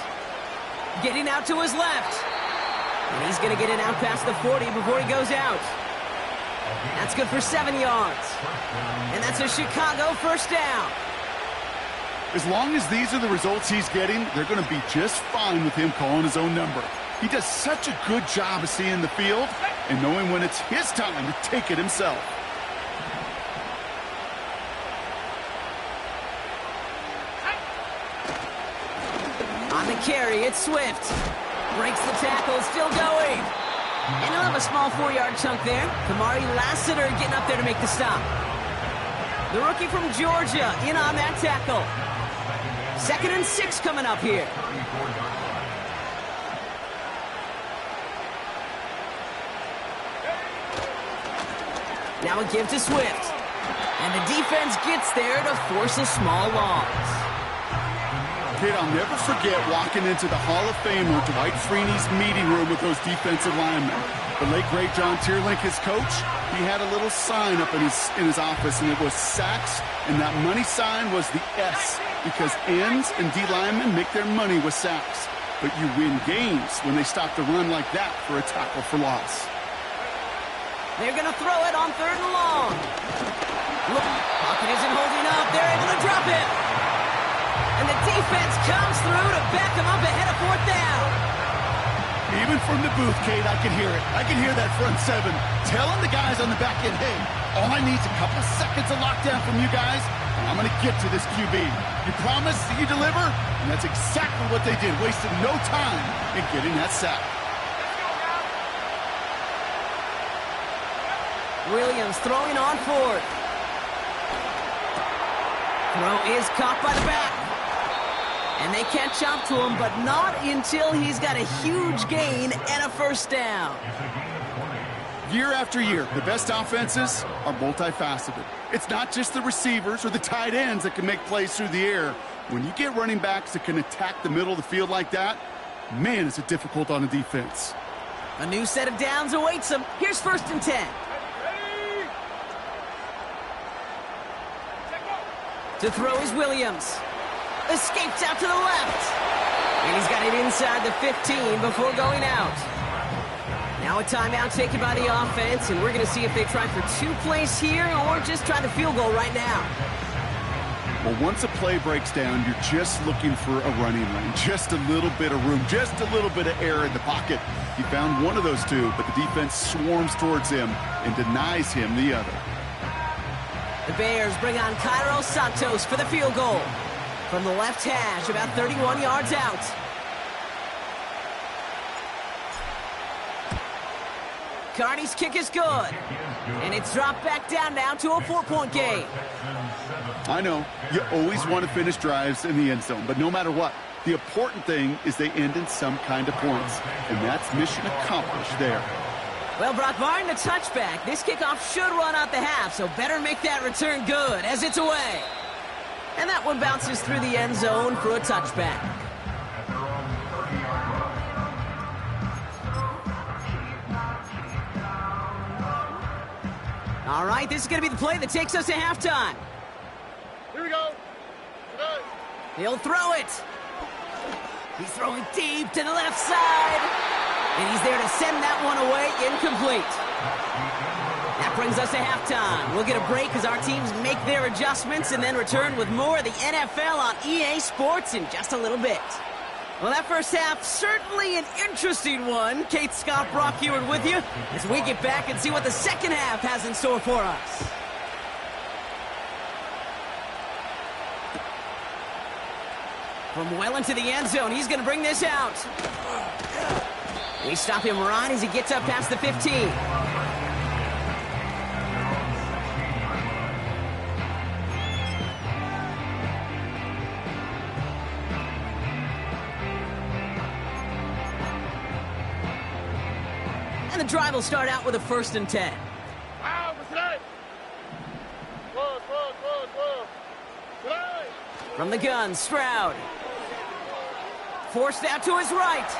Getting out to his left. And he's going to get it out past the 40 before he goes out. That's good for 7 yards. And that's a Chicago first down. As long as these are the results he's getting, they're going to be just fine with him calling his own number. He does such a good job of seeing the field and knowing when it's his time to take it himself. On the carry, it's Swift. Breaks the tackle, still going. And he'll have a small 4-yard chunk there. Kamari Lassiter getting up there to make the stop. The rookie from Georgia in on that tackle. Second and 6 coming up here. Now a give to Swift. And the defense gets there to force a small loss. Kid, I'll never forget walking into the Hall of Famer Dwight Freeney's meeting room with those defensive linemen. The late, great John Tierlink, his coach, he had a little sign up in his office, and it was sacks, and that money sign was the S, because ends and D linemen make their money with sacks. But you win games when they stop the run like that for a tackle for loss. They're going to throw it on 3rd and long. Look, Pocket isn't holding up. They're able to drop it. And the defense comes through to back them up ahead of 4th down. Even from the booth, Kate, I can hear it. I can hear that front 7 telling the guys on the back end, hey, all I need is a couple seconds of lockdown from you guys, and I'm going to get to this QB. You promise that you deliver? And that's exactly what they did, wasted no time in getting that sack. Williams throwing on 4th. Throw is caught by the back. And they catch up to him, but not until he's got a huge gain and a 1st down. Year after year, the best offenses are multifaceted. It's not just the receivers or the tight ends that can make plays through the air. When you get running backs that can attack the middle of the field like that, man, is it difficult on a defense. A new set of downs awaits him. Here's 1st and 10. To throw is Williams. Escapes out to the left. And he's got it inside the 15 before going out. Now a timeout taken by the offense, and we're going to see if they try for 2 plays here or just try the field goal right now. Well, once a play breaks down, you're just looking for a running lane. Just a little bit of room, just a little bit of air in the pocket. He found one of those 2, but the defense swarms towards him and denies him the other. The Bears bring on Cairo Santos for the field goal. From the left hash, about 31 yards out. Carney's kick is good. And it's dropped back down now to a 4-point game. I know, you always want to finish drives in the end zone, but no matter what, the important thing is they end in some kind of points. And that's mission accomplished there. Well, Brock, barring the touchback, this kickoff should run out the half, so better make that return good as it's away. And that one bounces through the end zone for a touchback. All right, this is going to be the play that takes us to halftime. Here we go. He'll throw it. He's throwing deep to the left side. And he's there to send that one away, incomplete. That brings us to halftime. We'll get a break as our teams make their adjustments and then return with more of the NFL on EA Sports in just a little bit. Well, that first half, certainly an interesting one. Kate, Scott, Brock Heward with you as we get back and see what the second half has in store for us. From well into the end zone, he's going to bring this out. We stop him right as he gets up past the 15. And the drive will start out with a 1st and 10. From the gun, Stroud. Forced out to his right.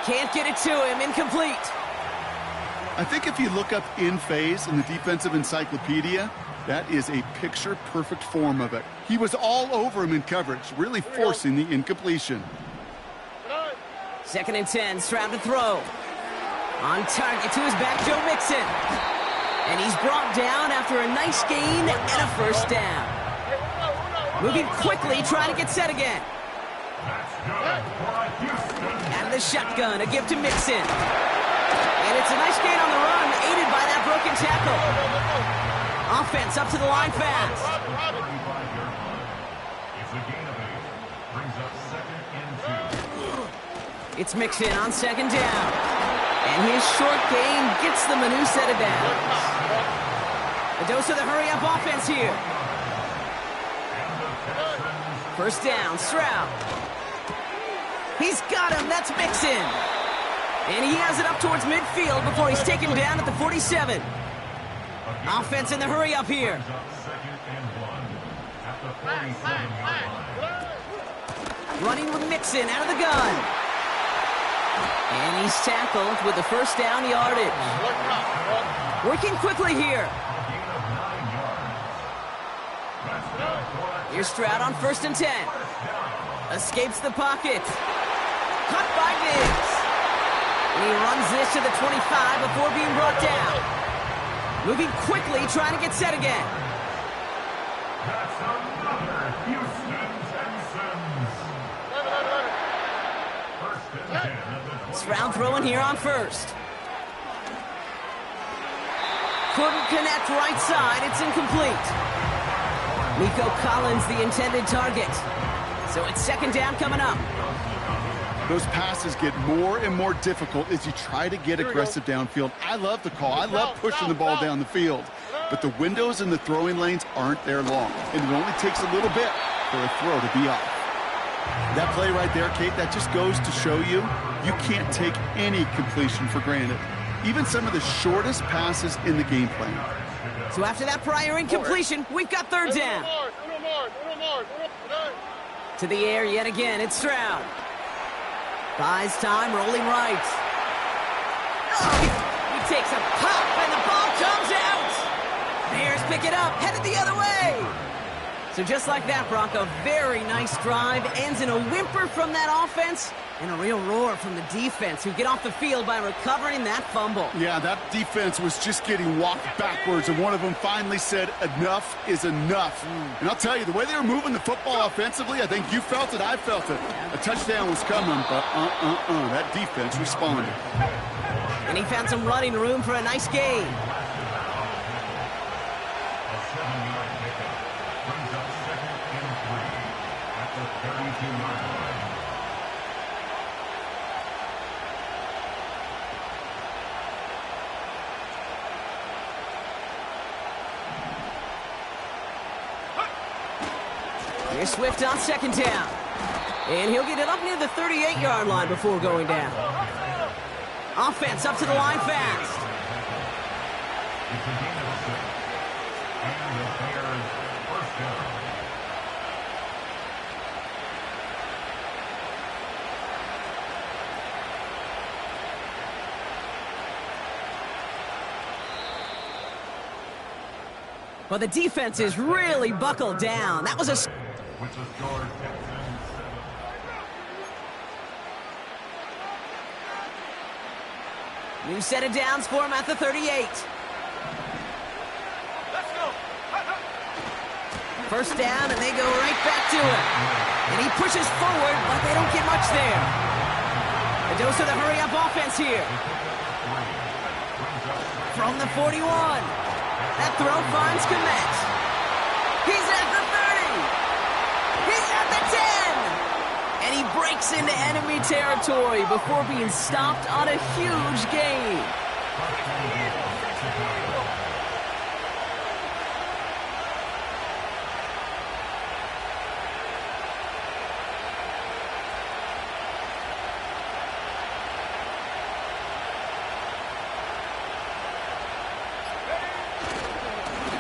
Can't get it to him, incomplete. I think if you look up in phase in the defensive encyclopedia, that is a picture-perfect form of it. He was all over him in coverage, really forcing the incompletion. 2nd and 10, Stroud to throw. On target to his back, Joe Mixon. And he's brought down after a nice gain and a 1st down. Moving quickly, trying to get set again. Out of the shotgun, a give to Mixon. And it's a nice gain on the run, aided by that broken tackle. Offense up to the line fast. It's Mixon on 2nd down. And his short gain gets them a new set of downs. A dose of the hurry-up offense here. 1st down, Stroud. He's got him, that's Mixon. And he has it up towards midfield before he's taken down at the 47. Offense in the hurry up here. Second and 1 at the 47-yard line. Running with Mixon out of the gun. And he's tackled with the first down yardage. Working quickly here. Here's Stroud on 1st and 10. Escapes the pocket. Caught by Diggs. And he runs this to the 25 before being brought down. Moving quickly, trying to get set again. That's another Houston Texans. First and 10 at the Stroud throwing here on 1st. Couldn't connect right side. It's incomplete. Nico Collins, the intended target. So it's 2nd down coming up. Those passes get more and more difficult as you try to get aggressive downfield. I love the call. I love pushing the ball down the field. But the windows in the throwing lanes aren't there long. And it only takes a little bit for a throw to be off. That play right there, Kate, that just goes to show you can't take any completion for granted. Even some of the shortest passes in the game plan. So after that prior incompletion, we've got 3rd down. To the air yet again, it's Stroud. Buys time, rolling right. Oh, he takes a pop, and the ball comes out. Bears pick it up, headed the other way. So just like that, Brock, a very nice drive ends in a whimper from that offense and a real roar from the defense, who get off the field by recovering that fumble. Yeah, that defense was just getting walked backwards, and one of them finally said, enough is enough. And I'll tell you, the way they were moving the football offensively, I think you felt it, I felt it. A touchdown was coming, but that defense responded. And he found some running room for a nice gain. A 7-yard pickup brings up 2nd and 3 at the 32-yard line. Here's Swift on 2nd down. And he'll get it up near the 38-yard line before going down. Offense up to the line fast. It's a gain of 6. And the Bears first down. Well, the defense is really buckled down. That was a... With the score, Texans 7. New set of downs for him at the 38. First down, and they go right back to him. And he pushes forward, but they don't get much there. A dose of the hurry-up offense here. From the 41. That throw finds Kmet. He's at the 30. He's at the 10. And he breaks into enemy territory before being stopped on a huge gain.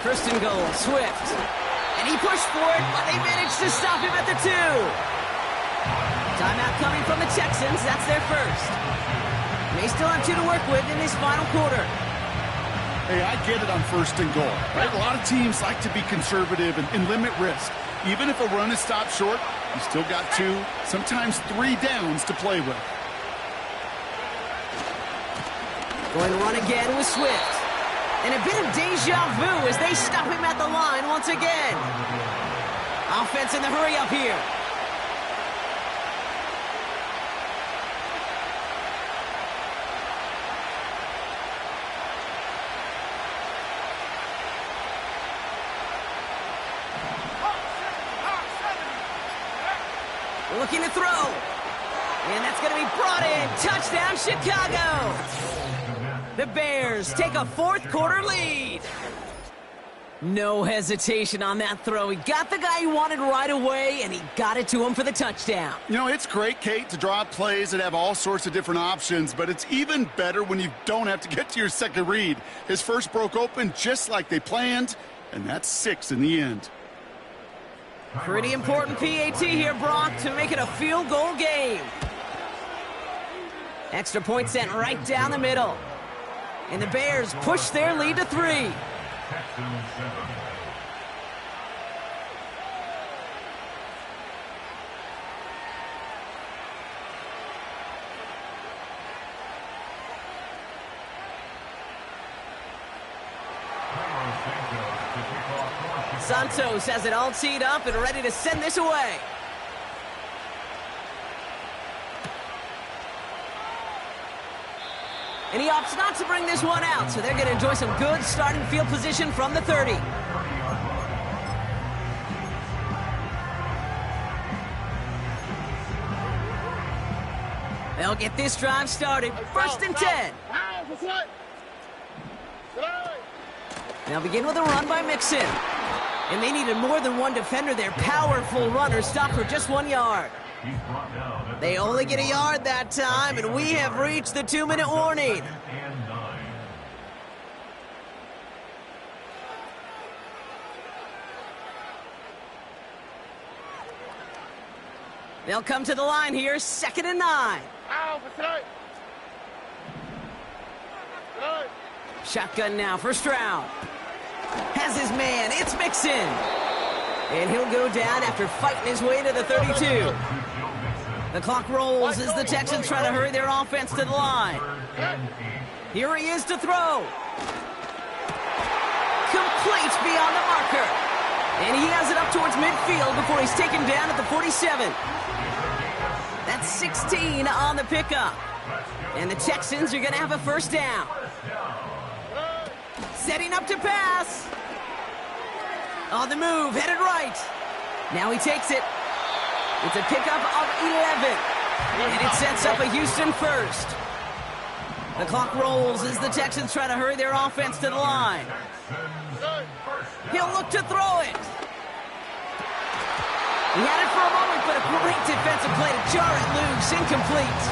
First and goal, Swift. And he pushed for it, but they managed to stop him at the 2. Timeout coming from the Texans. That's their first. They still have 2 to work with in this final quarter. Hey, I get it on 1st and goal, right? A lot of teams like to be conservative and limit risk. Even if a run is stopped short, you still got 2, sometimes 3 downs to play with. Going to run again with Swift. And a bit of deja vu as they stop him at the line once again. Offense in the hurry up here. Looking to throw. And that's going to be brought in. Touchdown, Chicago. The Bears take a 4th quarter lead. No hesitation on that throw. He got the guy he wanted right away, and he got it to him for the touchdown. You know, it's great, Kate, to draw up plays that have all sorts of different options, but it's even better when you don't have to get to your second read. His first broke open just like they planned, and that's 6 in the end. Pretty important PAT here, Brock, to make it a field goal game. Extra point sent right down the middle. And the Bears push their lead to 3. Texans 7. Santos has it all teed up and ready to send this away. And he opts not to bring this one out, so they're going to enjoy some good starting field position from the 30. They'll get this drive started. 1st and 10. They'll begin with a run by Mixon. And they needed more than one defender. Their powerful runner stopped for just 1 yard. They only get a yard that time, and we have reached the 2-minute warning. They'll come to the line here, 2nd and 9. Shotgun now for Stroud. Has his man, it's Mixon. And he'll go down after fighting his way to the 32. The clock rolls as the Texans try to hurry their offense to the line. Here he is to throw. Complete beyond the marker. And he has it up towards midfield before he's taken down at the 47. That's 16 on the pickup. And the Texans are going to have a 1st down. Setting up to pass. On the move, headed right. Now he takes it. It's a pickup of 11. And it sets up a Houston 1st. The clock rolls as the Texans try to hurry their offense to the line. He'll look to throw it. He had it for a moment, but a great defensive play to jar it loose. Incomplete.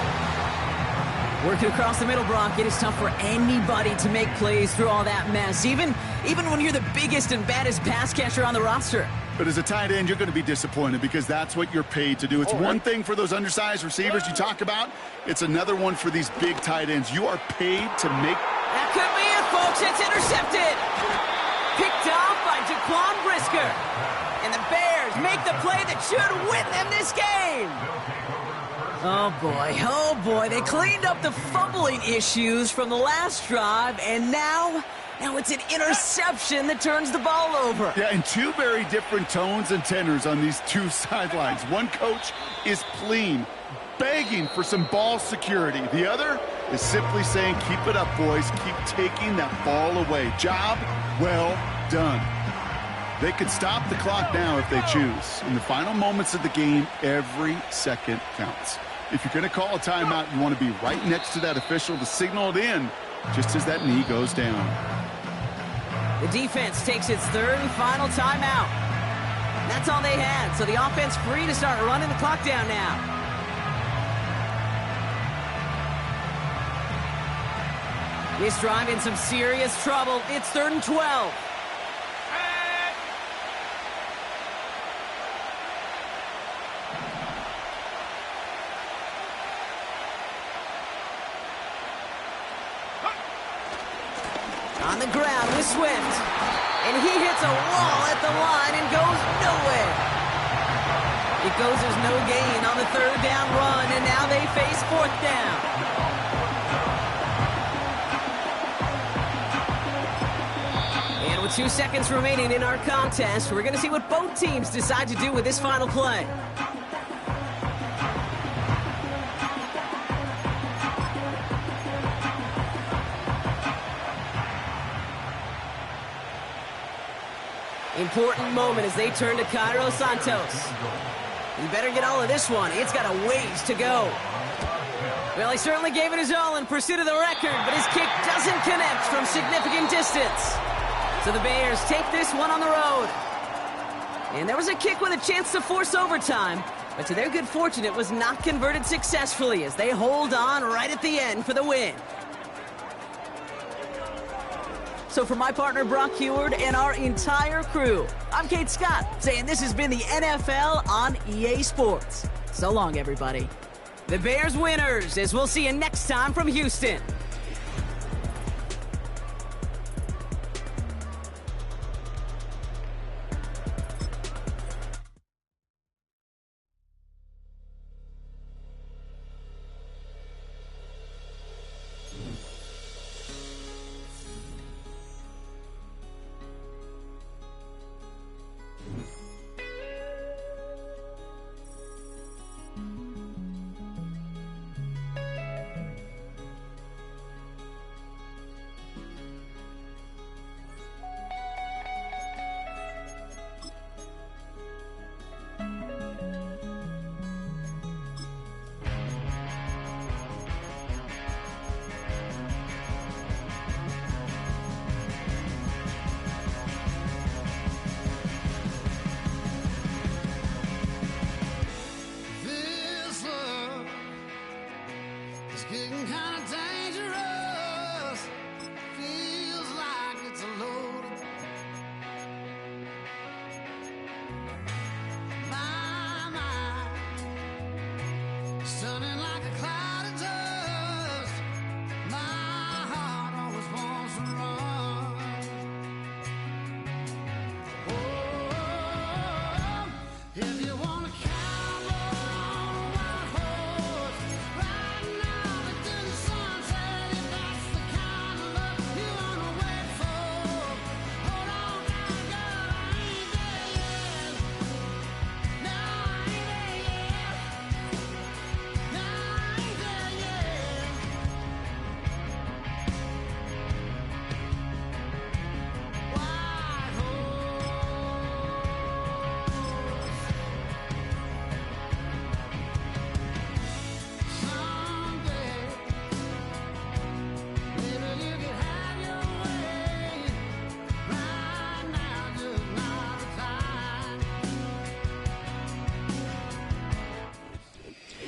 Working across the middle, Brock, it is tough for anybody to make plays through all that mess, even when you're the biggest and baddest pass catcher on the roster. But as a tight end, you're going to be disappointed because that's what you're paid to do. It's one thing for those undersized receivers you talk about. It's another one for these big tight ends. You are paid to make... That could be it, folks. It's intercepted. Picked off by Jaquan Brisker. And the Bears make the play that should win them this game. Oh boy, they cleaned up the fumbling issues from the last drive, and now it's an interception that turns the ball over. Yeah, and 2 very different tones and tenors on these 2 sidelines. One coach is pleading, begging for some ball security. The other is simply saying, keep it up, boys. Keep taking that ball away. Job well done. They could stop the clock now if they choose. In the final moments of the game, every second counts. If you're going to call a timeout, you want to be right next to that official to signal it in just as that knee goes down. The defense takes its 3rd and final timeout. That's all they had, so the offense free to start running the clock down now. This drive in some serious trouble. It's 3rd and 12. On the ground with Swift. And he hits a wall at the line and goes nowhere. It goes as no gain on the 3rd down run, and now they face 4th down. And with 2 seconds remaining in our contest, we're going to see what both teams decide to do with this final play. Important moment as they turn to Cairo Santos. He better get all of this one. It's got a ways to go. Well, he certainly gave it his all in pursuit of the record, but his kick doesn't connect from significant distance. So the Bears take this one on the road. And there was a kick with a chance to force overtime, but to their good fortune, it was not converted successfully as they hold on right at the end for the win. So for my partner, Brock Heward, and our entire crew, I'm Kate Scott, saying this has been the NFL on EA Sports. So long, everybody. The Bears winners, as we'll see you next time from Houston. Getting kind of dangerous. Feels like it's a load. My mind stunning like a cloud of dust. My heart always wants to run. Oh, if you want to count on a wild horse right now.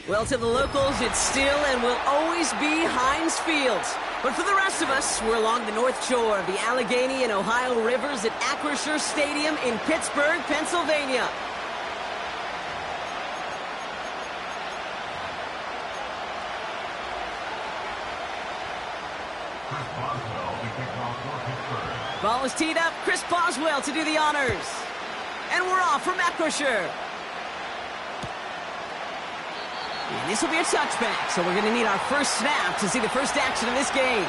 Well, to the locals, it's still and will always be Heinz Field. But for the rest of us, we're along the north shore of the Allegheny and Ohio rivers at Acrisure Stadium in Pittsburgh, Pennsylvania. Chris Boswell to kick off for Pittsburgh. Ball is teed up. Chris Boswell to do the honors. And we're off from Acrisure. And this will be a touchback, so we're going to need our first snap to see the first action of this game.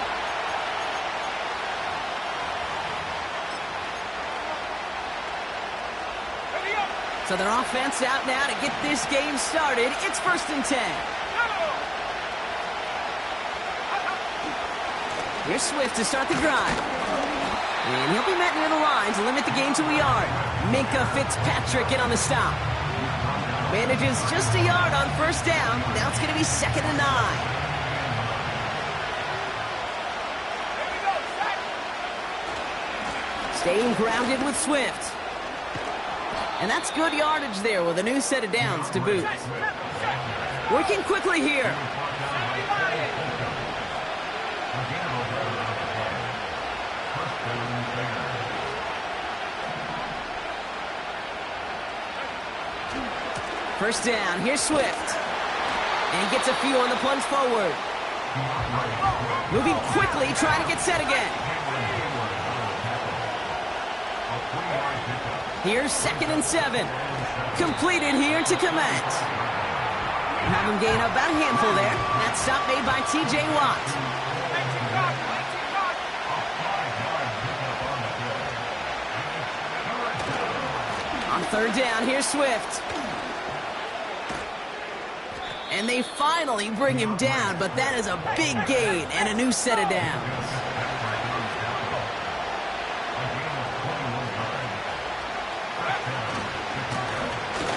So their offense out now to get this game started. It's 1st and 10. Here's Swift to start the drive. And he'll be met near the line to limit the game to a yard. Minkah Fitzpatrick in on the stop. Manages just a yard on 1st down. Now it's going to be 2nd and 9. Staying grounded with Swift. And that's good yardage there with a new set of downs to boot. Working quickly here. First down, here's Swift. And he gets a few on the plunge forward. Moving quickly, trying to get set again. Here's 2nd and 7. Completed here to Kmet. Have him gain about a handful there. That stop made by T.J. Watt. On 3rd down, here's Swift. And they finally bring him down, but that is a big gain and a new set of downs.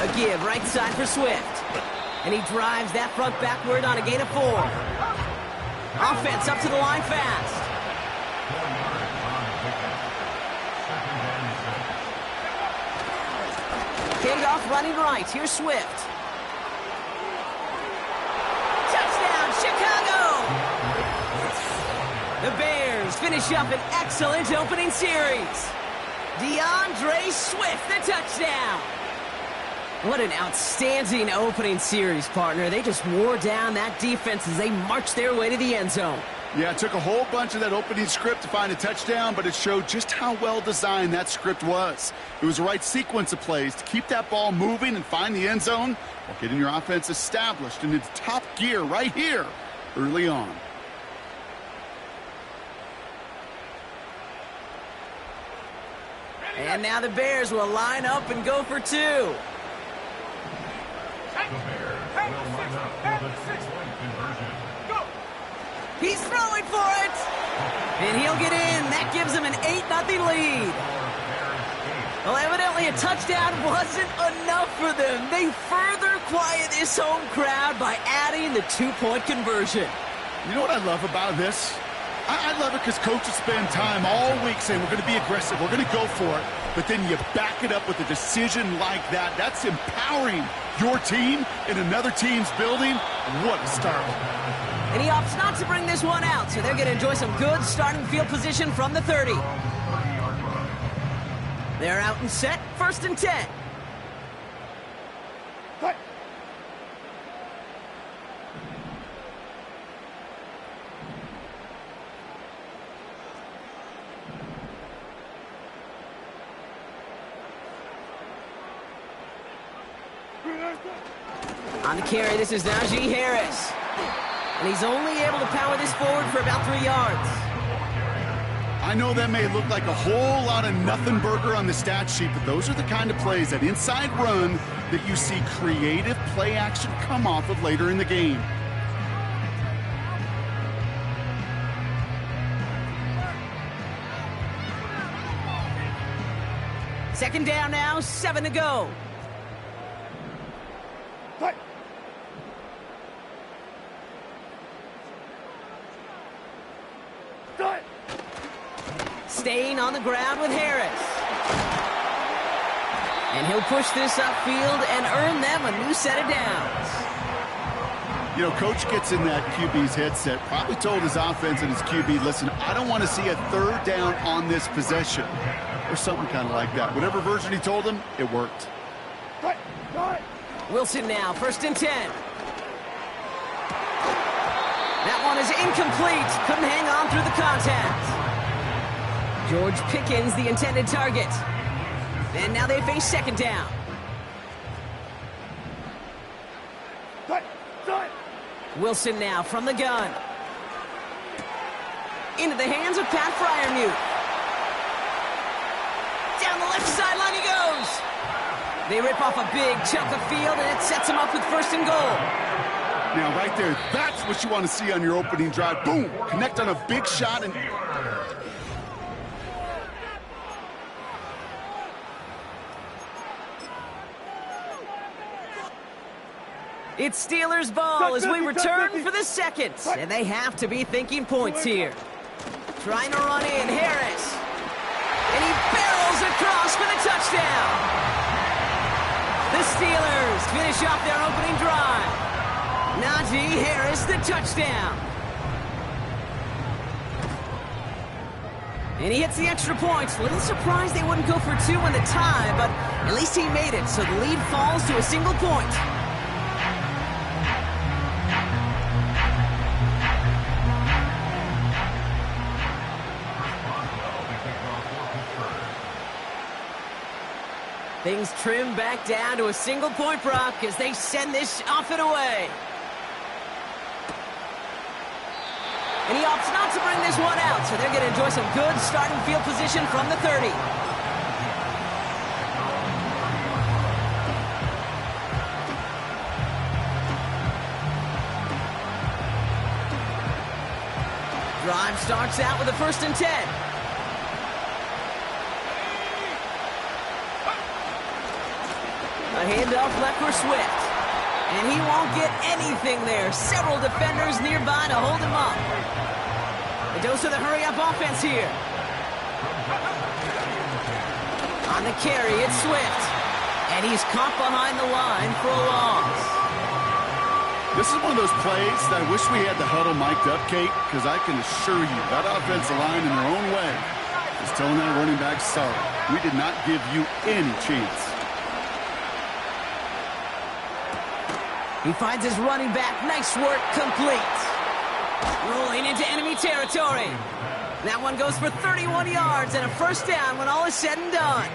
A give right side for Swift. And he drives that front backward on a gain of 4. Offense up to the line fast. Paid off running right. Here's Swift. Touchdown, Chicago! The Bears finish up an excellent opening series. DeAndre Swift, the touchdown. What an outstanding opening series, partner. They just wore down that defense as they marched their way to the end zone. Yeah, it took a whole bunch of that opening script to find a touchdown, but it showed just how well designed that script was. It was the right sequence of plays to keep that ball moving and find the end zone while getting your offense established in its top gear right here early on. And now the Bears will line up and go for two. The Bears will line up for the two-point conversion. He's throwing for it. And he'll get in. That gives him an 8-0 lead. Well, evidently a touchdown wasn't enough for them. They further quiet this home crowd by adding the two-point conversion. You know what I love about this? I love it because coaches spend time all week saying we're going to be aggressive, we're going to go for it, but then you back it up with a decision like that. That's empowering your team in another team's building. What a start. And he opts not to bring this one out, so they're going to enjoy some good starting field position from the 30. They're out and set, 1st and 10. On the carry, this is Najee Harris. And he's only able to power this forward for about 3 yards. I know that may look like a whole lot of nothing burger on the stat sheet, but those are the kind of plays, that inside run, that you see creative play action come off of later in the game. Second down now, 7 to go. Staying on the ground with Harris. And he'll push this upfield and earn them a new set of downs. You know, coach gets in that QB's headset, probably told his offense and his QB, listen, I don't want to see a 3rd down on this possession, or something kind of like that. Whatever version he told him, it worked. Wilson now, 1st and 10. That one is incomplete. Couldn't hang on through the contact. George Pickens, the intended target. And now they face 2nd down. Wilson now from the gun. Into the hands of Pat Freiermuth. Down the left sideline he goes. They rip off a big chunk of field, and it sets him up with 1st and goal. Now, right there, that's what you want to see on your opening drive. Boom! Connect on a big shot and... It's Steelers ball as we return for the 2nd. And they have to be thinking points here. Trying to run in, Harris. And he barrels across for the touchdown. The Steelers finish off their opening drive. Najee Harris, the touchdown. And he hits the extra points. A little surprised they wouldn't go for 2 in the tie, but at least he made it, so the lead falls to a single point. Things trim back down to a single point, Brock, as they send this off and away. And he opts not to bring this one out, so they're going to enjoy some good starting field position from the 30. Drive starts out with a 1st and 10. A handoff left for Swift. And he won't get anything there. Several defenders nearby to hold him up. A dose of the hurry-up offense here. On the carry, it's Swift. And he's caught behind the line for a loss. This is one of those plays that I wish we had the huddle mic'd up, Kate, because I can assure you that offensive line in their own way is telling that running back, sorry, we did not give you any chance. He finds his running back. Nice work, complete. Rolling into enemy territory. That one goes for 31 yards and a first down when all is said and done.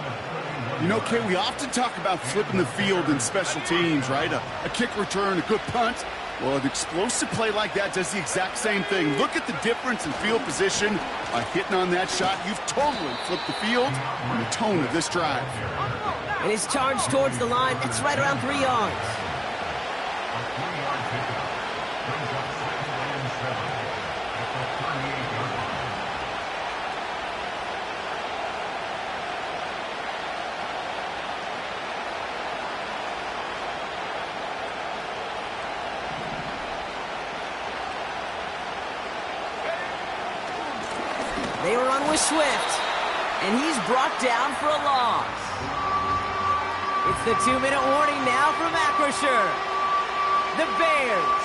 You know, Kay, we often talk about flipping the field in special teams, right? A kick return, a good punt. Well, an explosive play like that does the exact same thing. Look at the difference in field position. By hitting on that shot, you've totally flipped the field and the tone of this drive. And his charge towards the line, it's right around 3 yards. A 3-yard pickup brings up 2nd and 7 at the 38-yard line. They run with Swift, and he's brought down for a loss. It's the 2-minute warning now from Acrisure. The Bears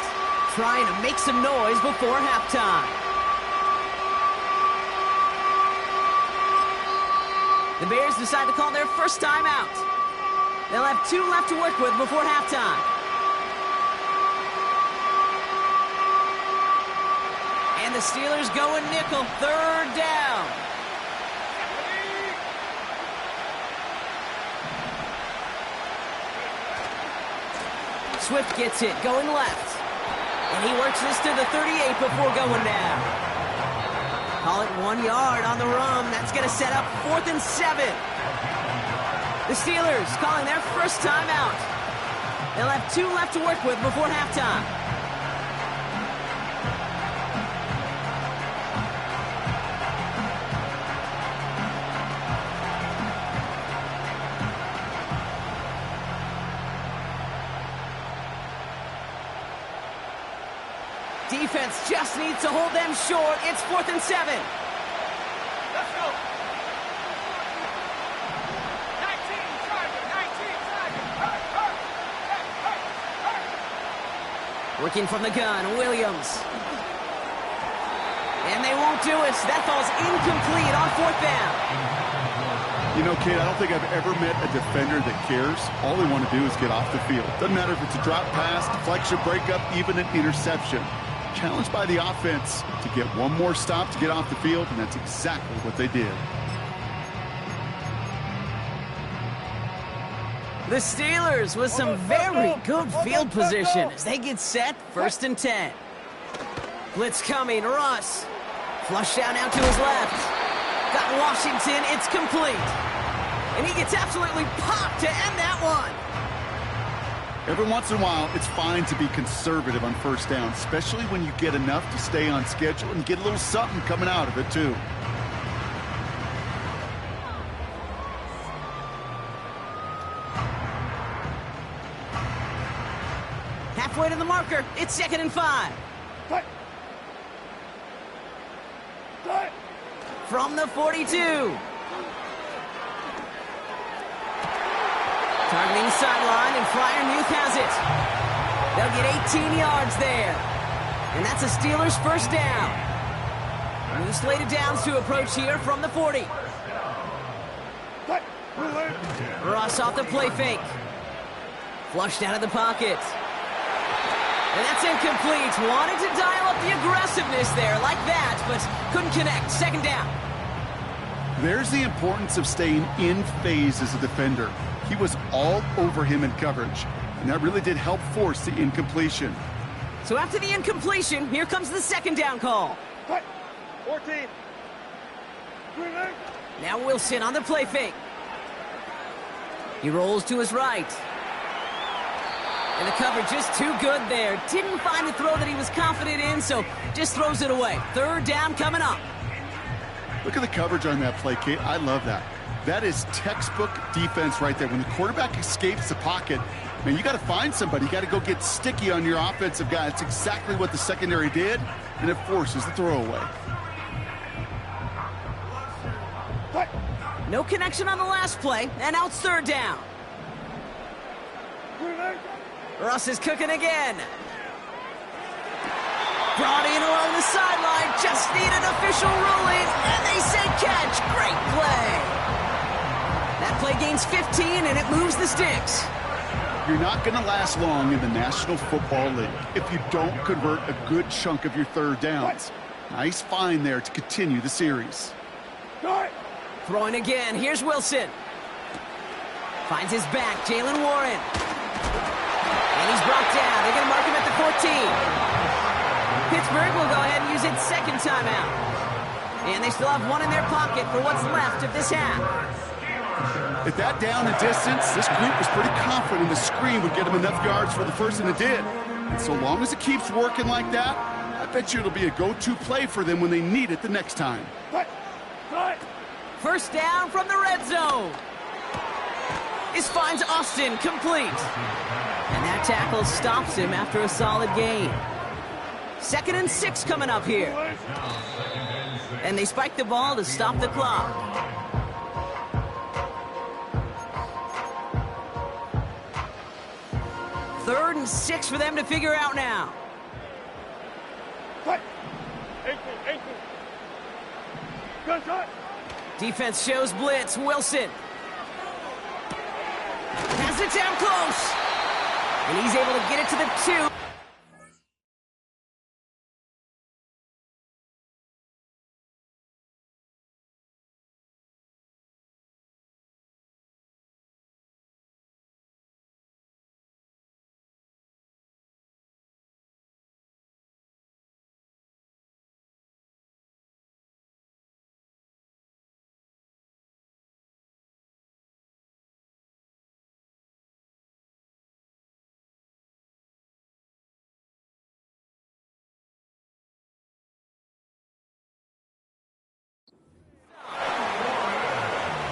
trying to make some noise before halftime. The Bears decide to call their first timeout. They'll have 2 left to work with before halftime. And the Steelers go in nickel, 3rd down. Swift gets it, going left. And he works this to the 38 before going down. Call it 1 yard on the run. That's going to set up 4th and 7. The Steelers calling their first timeout. They'll have 2 left to work with before halftime. Defense just needs to hold them short. It's 4th and 7. Let's go. 19, Charger, 19, Charger. Working from the gun, Williams. And they won't do it. That fall's incomplete on 4th down. You know, Kate, I don't think I've ever met a defender that cares. All they want to do is get off the field. Doesn't matter if it's a drop pass, deflection, breakup, even an interception. Challenged by the offense to get one more stop to get off the field, and that's exactly what they did. The Steelers with some very good field position as they get set, 1st and 10. Blitz coming, Russ. Flush down out to his left. Got Washington, it's complete. And he gets absolutely popped to end that one. Every once in a while, it's fine to be conservative on 1st down, especially when you get enough to stay on schedule and get a little something coming out of it, too. Halfway to the marker, it's 2nd and 5. Cut. Cut. From the 42. Targeting sideline, and Freiermuth has it. They'll get 18 yards there. And that's a Steelers first down. New slated downs to approach here from the 40. Cut. Ross off the play fake. Flushed out of the pocket. And that's incomplete. Wanted to dial up the aggressiveness there like that, but couldn't connect. 2nd down. There's the importance of staying in phase as a defender. He was all over him in coverage, and that really did help force the incompletion. So after the incompletion, here comes the 2nd down call. Cut. 14. Now Wilson on the play fake. He rolls to his right. And the coverage is too good there. Didn't find the throw that he was confident in, so just throws it away. 3rd down coming up. Look at the coverage on that play, Kate. I love that. That is textbook defense right there. When the quarterback escapes the pocket, man, you got to find somebody. You got to go get sticky on your offensive guy. It's exactly what the secondary did, and it forces the throwaway. No connection on the last play, and now it's 3rd down. Russ is cooking again. Brought in along the sideline. Just need an official ruling. And they say catch. Great play. That play gains 15, and it moves the sticks. You're not going to last long in the National Football League if you don't convert a good chunk of your third downs. Nice find there to continue the series. Throwing again. Here's Wilson. Finds his back. Jalen Warren. And he's brought down. They're going to mark him at the 14. Pittsburgh will go ahead and use its second timeout. And they still have one in their pocket for what's left of this half. At that down and distance, this group was pretty confident the screen would get them enough yards for the first, and it did. And so long as it keeps working like that, I bet you it'll be a go-to play for them when they need it the next time. First down from the red zone. This finds Austin complete. And that tackle stops him after a solid gain. 2nd and 6 coming up here. And they spike the ball to stop the clock. Third and 6 for them to figure out now. 18. Good shot. Defense shows blitz. Wilson has it down close. And he's able to get it to the 2.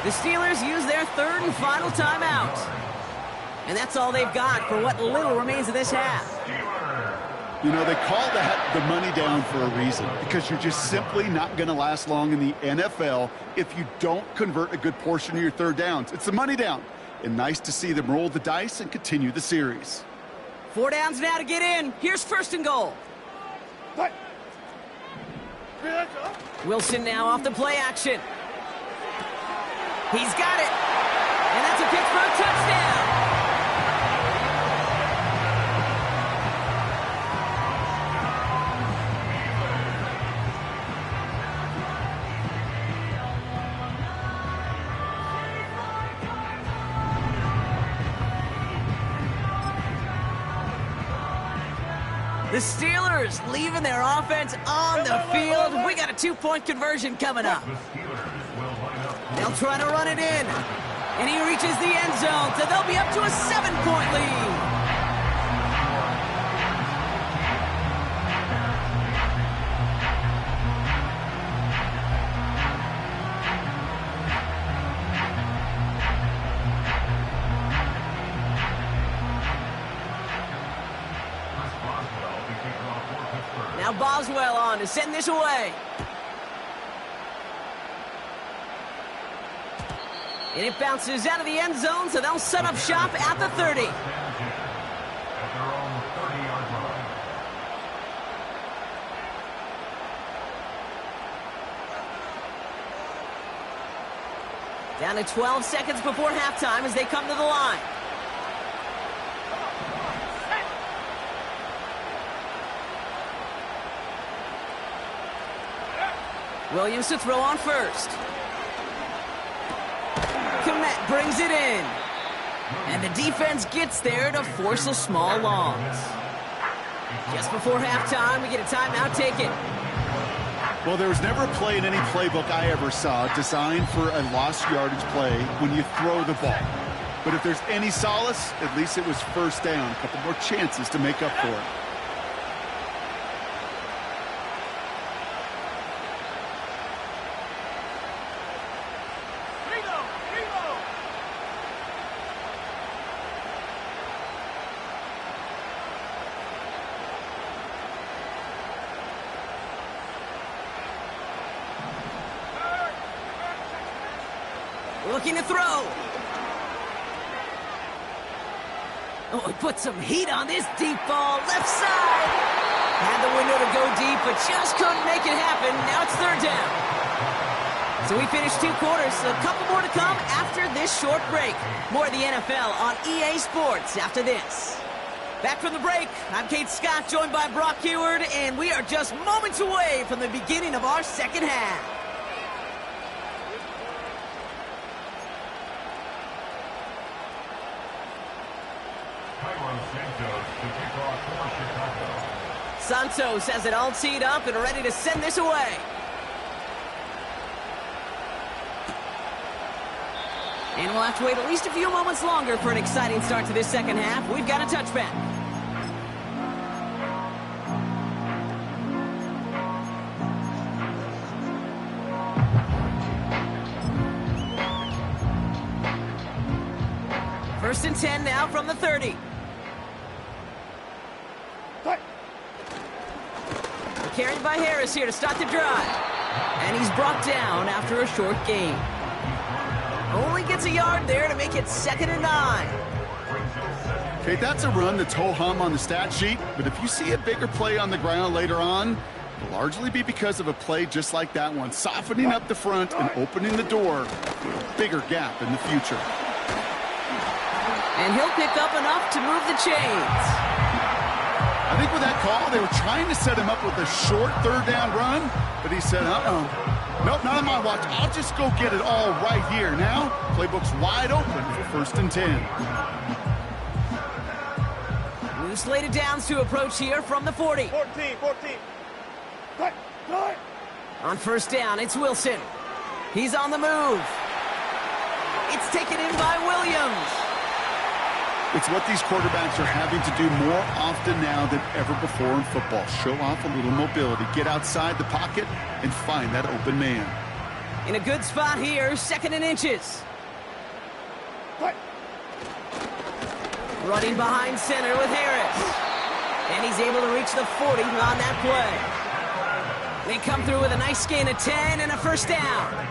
The Steelers use their third and final timeout. And that's all they've got for what little remains of this half. You know, they call that the money down for a reason, because you're just simply not going to last long in the NFL if you don't convert a good portion of your third downs. It's the money down. And nice to see them roll the dice and continue the series. 4 downs now to get in. Here's 1st and goal. Wilson now off the play action. He's got it. And that's a Pittsburgh touchdown. The Steelers leaving their offense on the field. We got a 2-point conversion coming up. They'll try to run it in. And he reaches the end zone, so they'll be up to a 7-point lead. Now Boswell on to send this away. And it bounces out of the end zone, so they'll set up shop at the 30. Down to 12 seconds before halftime as they come to the line. Williams to throw on first. Kmet brings it in. And the defense gets there to force a small loss. Just before halftime, we get a timeout taken. Well, there was never a play in any playbook I ever saw designed for a lost yardage play when you throw the ball. But if there's any solace, at least it was first down. A couple more chances to make up for it. Looking to throw. Oh, he put some heat on this deep ball. Left side. Had the window to go deep, but just couldn't make it happen. Now it's third down. So we finished 2 quarters. A couple more to come after this short break. More of the NFL on EA Sports after this. Back from the break, I'm Kate Scott, joined by Brock Heward, and we are just moments away from the beginning of our second half. Santos has it all teed up and ready to send this away. And we'll have to wait at least a few moments longer for an exciting start to this second half. We've got a touchback. First and 10 now from the 30. Carried by Harris here to start the drive. And he's brought down after a short gain. Only gets a yard there to make it 2nd and 9. Okay, that's a run that's ho-hum on the stat sheet, but if you see a bigger play on the ground later on, it'll largely be because of a play just like that one, softening up the front and opening the door for a bigger gap in the future. And he'll pick up enough to move the chains. I think with that call, they were trying to set him up with a short third down run, but he said, nope, not on my watch. I'll just go get it all right here. Now, playbook's wide open for 1st and 10. New slated downs to approach here from the 40. 14. On first down, it's Wilson. He's on the move. It's taken in by Williams. It's what these quarterbacks are having to do more often now than ever before in football. Show off a little mobility, get outside the pocket, and find that open man. In a good spot here, 2nd and inches. Running behind center with Harris. And he's able to reach the 40 on that play. They come through with a nice gain of 10 and a first down.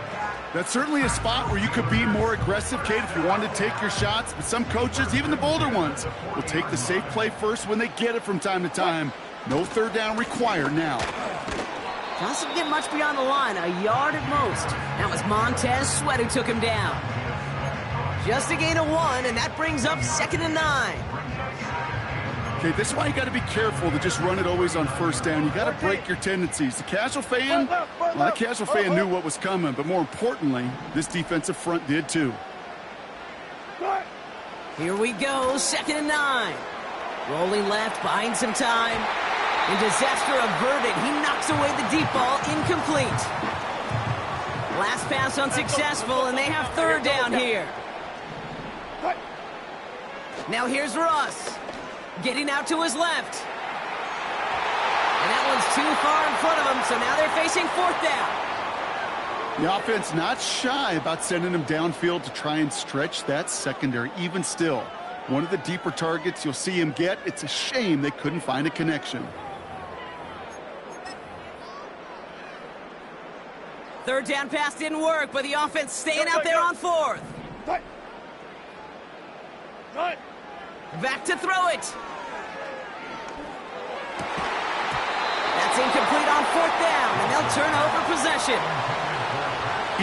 That's certainly a spot where you could be more aggressive, Kate, if you wanted to take your shots. But some coaches, even the bolder ones, will take the safe play first when they get it from time to time. No third down required now. Doesn't get much beyond the line, a yard at most. That was Montez Sweat who took him down. Just a gain of 1, and that brings up 2nd and 9. Okay, this is why you got to be careful to just run it always on first down. You got to break your tendencies. The casual fan, the casual fan knew what was coming, but more importantly, this defensive front did too. Here we go, 2nd and 9. Rolling left, buying some time. And disaster averted. He knocks away the deep ball, incomplete. Last pass unsuccessful, and they have third down here. Now here's Russ. Getting out to his left. And that one's too far in front of him, so now they're facing 4th down. The offense not shy about sending him downfield to try and stretch that secondary. Even still, one of the deeper targets you'll see him get. It's a shame they couldn't find a connection. Third down pass didn't work, but the offense staying out there on 4th. Back to throw it. That's incomplete on 4th down, and they'll turn over possession.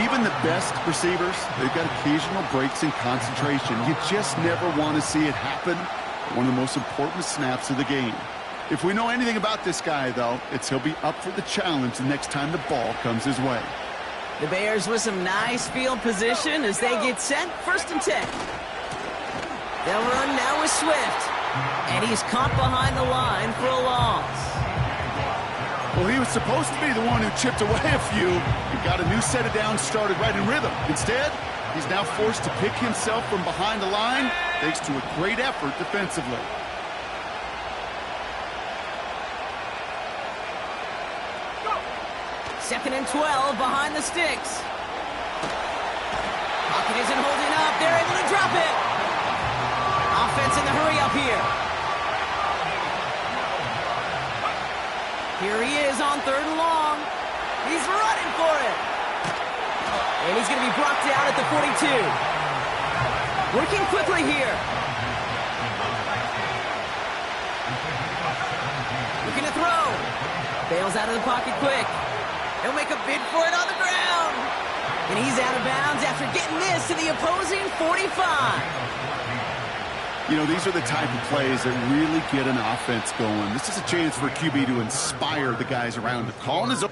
Even the best receivers, they've got occasional breaks in concentration. You just never want to see it happen. One of the most important snaps of the game. If we know anything about this guy, though, it's he'll be up for the challenge the next time the ball comes his way. The Bears with some nice field position as they get set. 1st and 10. They'll run now with Swift. And he's caught behind the line for a loss. Well, he was supposed to be the one who chipped away a few and got a new set of downs started right in rhythm. Instead, he's now forced to pick himself from behind the line thanks to a great effort defensively. Second and 12 behind the sticks. Pocket isn't holding up. They're able to drop it. Offense in the hurry up here. Here he is on 3rd and long. He's running for it. And he's going to be brought down at the 42. Working quickly here. Bails out of the pocket quick. He'll make a bid for it on the ground. And he's out of bounds after getting this to the opposing 45. You know, these are the type of plays that really get an offense going. This is a chance for QB to inspire the guys around him. Calling his own.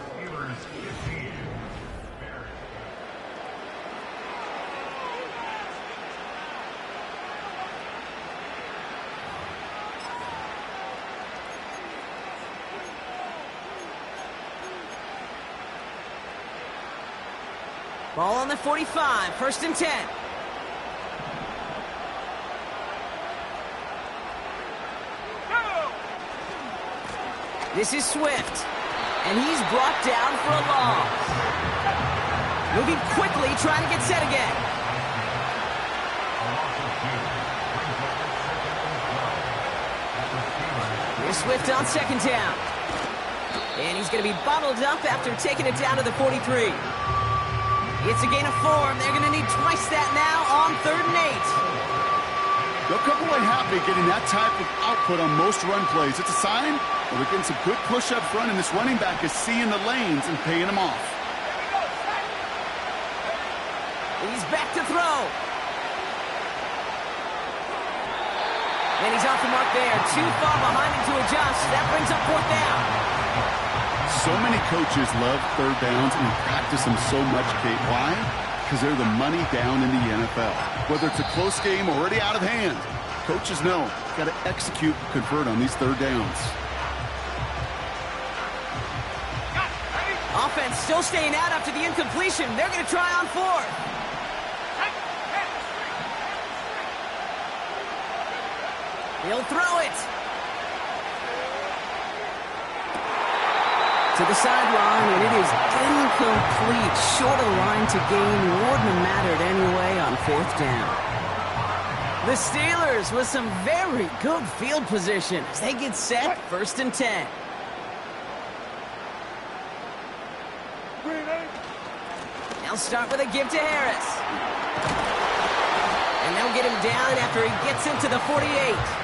Ball on the 45, 1st and 10. This is Swift, and he's brought down for a loss. Moving quickly, trying to get set again. Here's Swift on 2nd down. And he's going to be bottled up after taking it down to the 43. It's a gain of 4, and they're going to need twice that now on 3rd and 8. They'll come away happy getting that type of output on most run plays. It's a sign that we're getting some good push up front, and this running back is seeing the lanes and paying them off. He's back to throw. And he's off the mark there. Too far behind him to adjust. That brings up 4th down. So many coaches love 3rd downs and practice them so much, Kate. Why? Because they're the money down in the NFL. Whether it's a close game already out of hand, coaches know got to execute, convert on these 3rd downs. Offense still staying out after the incompletion. They're going to try on 4th. He'll throw it. To the sideline, and it is incomplete. Short of the line to gain. Wouldn't have mattered anyway on 4th down. The Steelers with some very good field position as they get set, 1st and 10. They'll start with a give to Harris. And they'll get him down after he gets into the 48.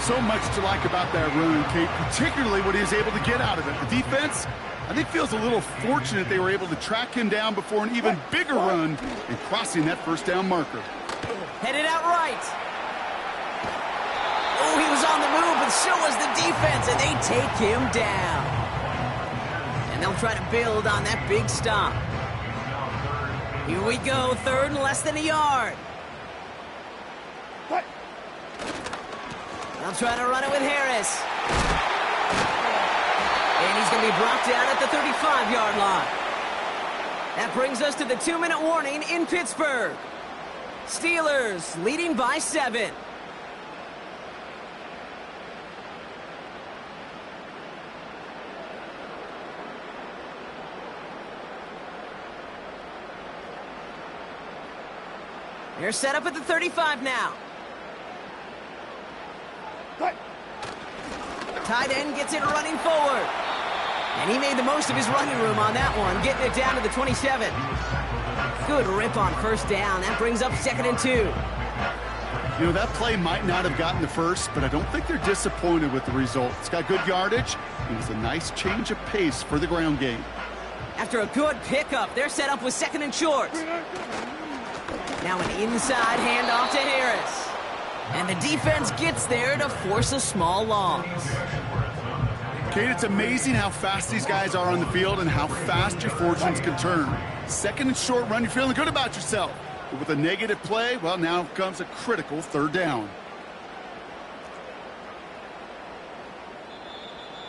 So much to like about that run, Kate, particularly what he was able to get out of it. The defense, I think, feels a little fortunate they were able to track him down before an even bigger run and crossing that 1st down marker. Headed out right. Oh, he was on the move, but so was the defense, and they take him down. And they'll try to build on that big stop. Here we go, 3rd and less than a yard. They'll try to run it with Harris. And he's going to be brought down at the 35-yard line. That brings us to the 2-minute warning in Pittsburgh. Steelers leading by 7. They're set up at the 35 now. Tight end gets it running forward. And he made the most of his running room on that one, getting it down to the 27. Good rip on 1st down. That brings up 2nd and 2. You know, that play might not have gotten the first, but I don't think they're disappointed with the result. It's got good yardage. It was a nice change of pace for the ground game. After a good pickup, they're set up with 2nd and short. Now an inside handoff to Harris. And the defense gets there to force a small loss. Kate, it's amazing how fast these guys are on the field and how fast your fortunes can turn. 2nd and short run, you're feeling good about yourself. But with a negative play, well, now comes a critical 3rd down.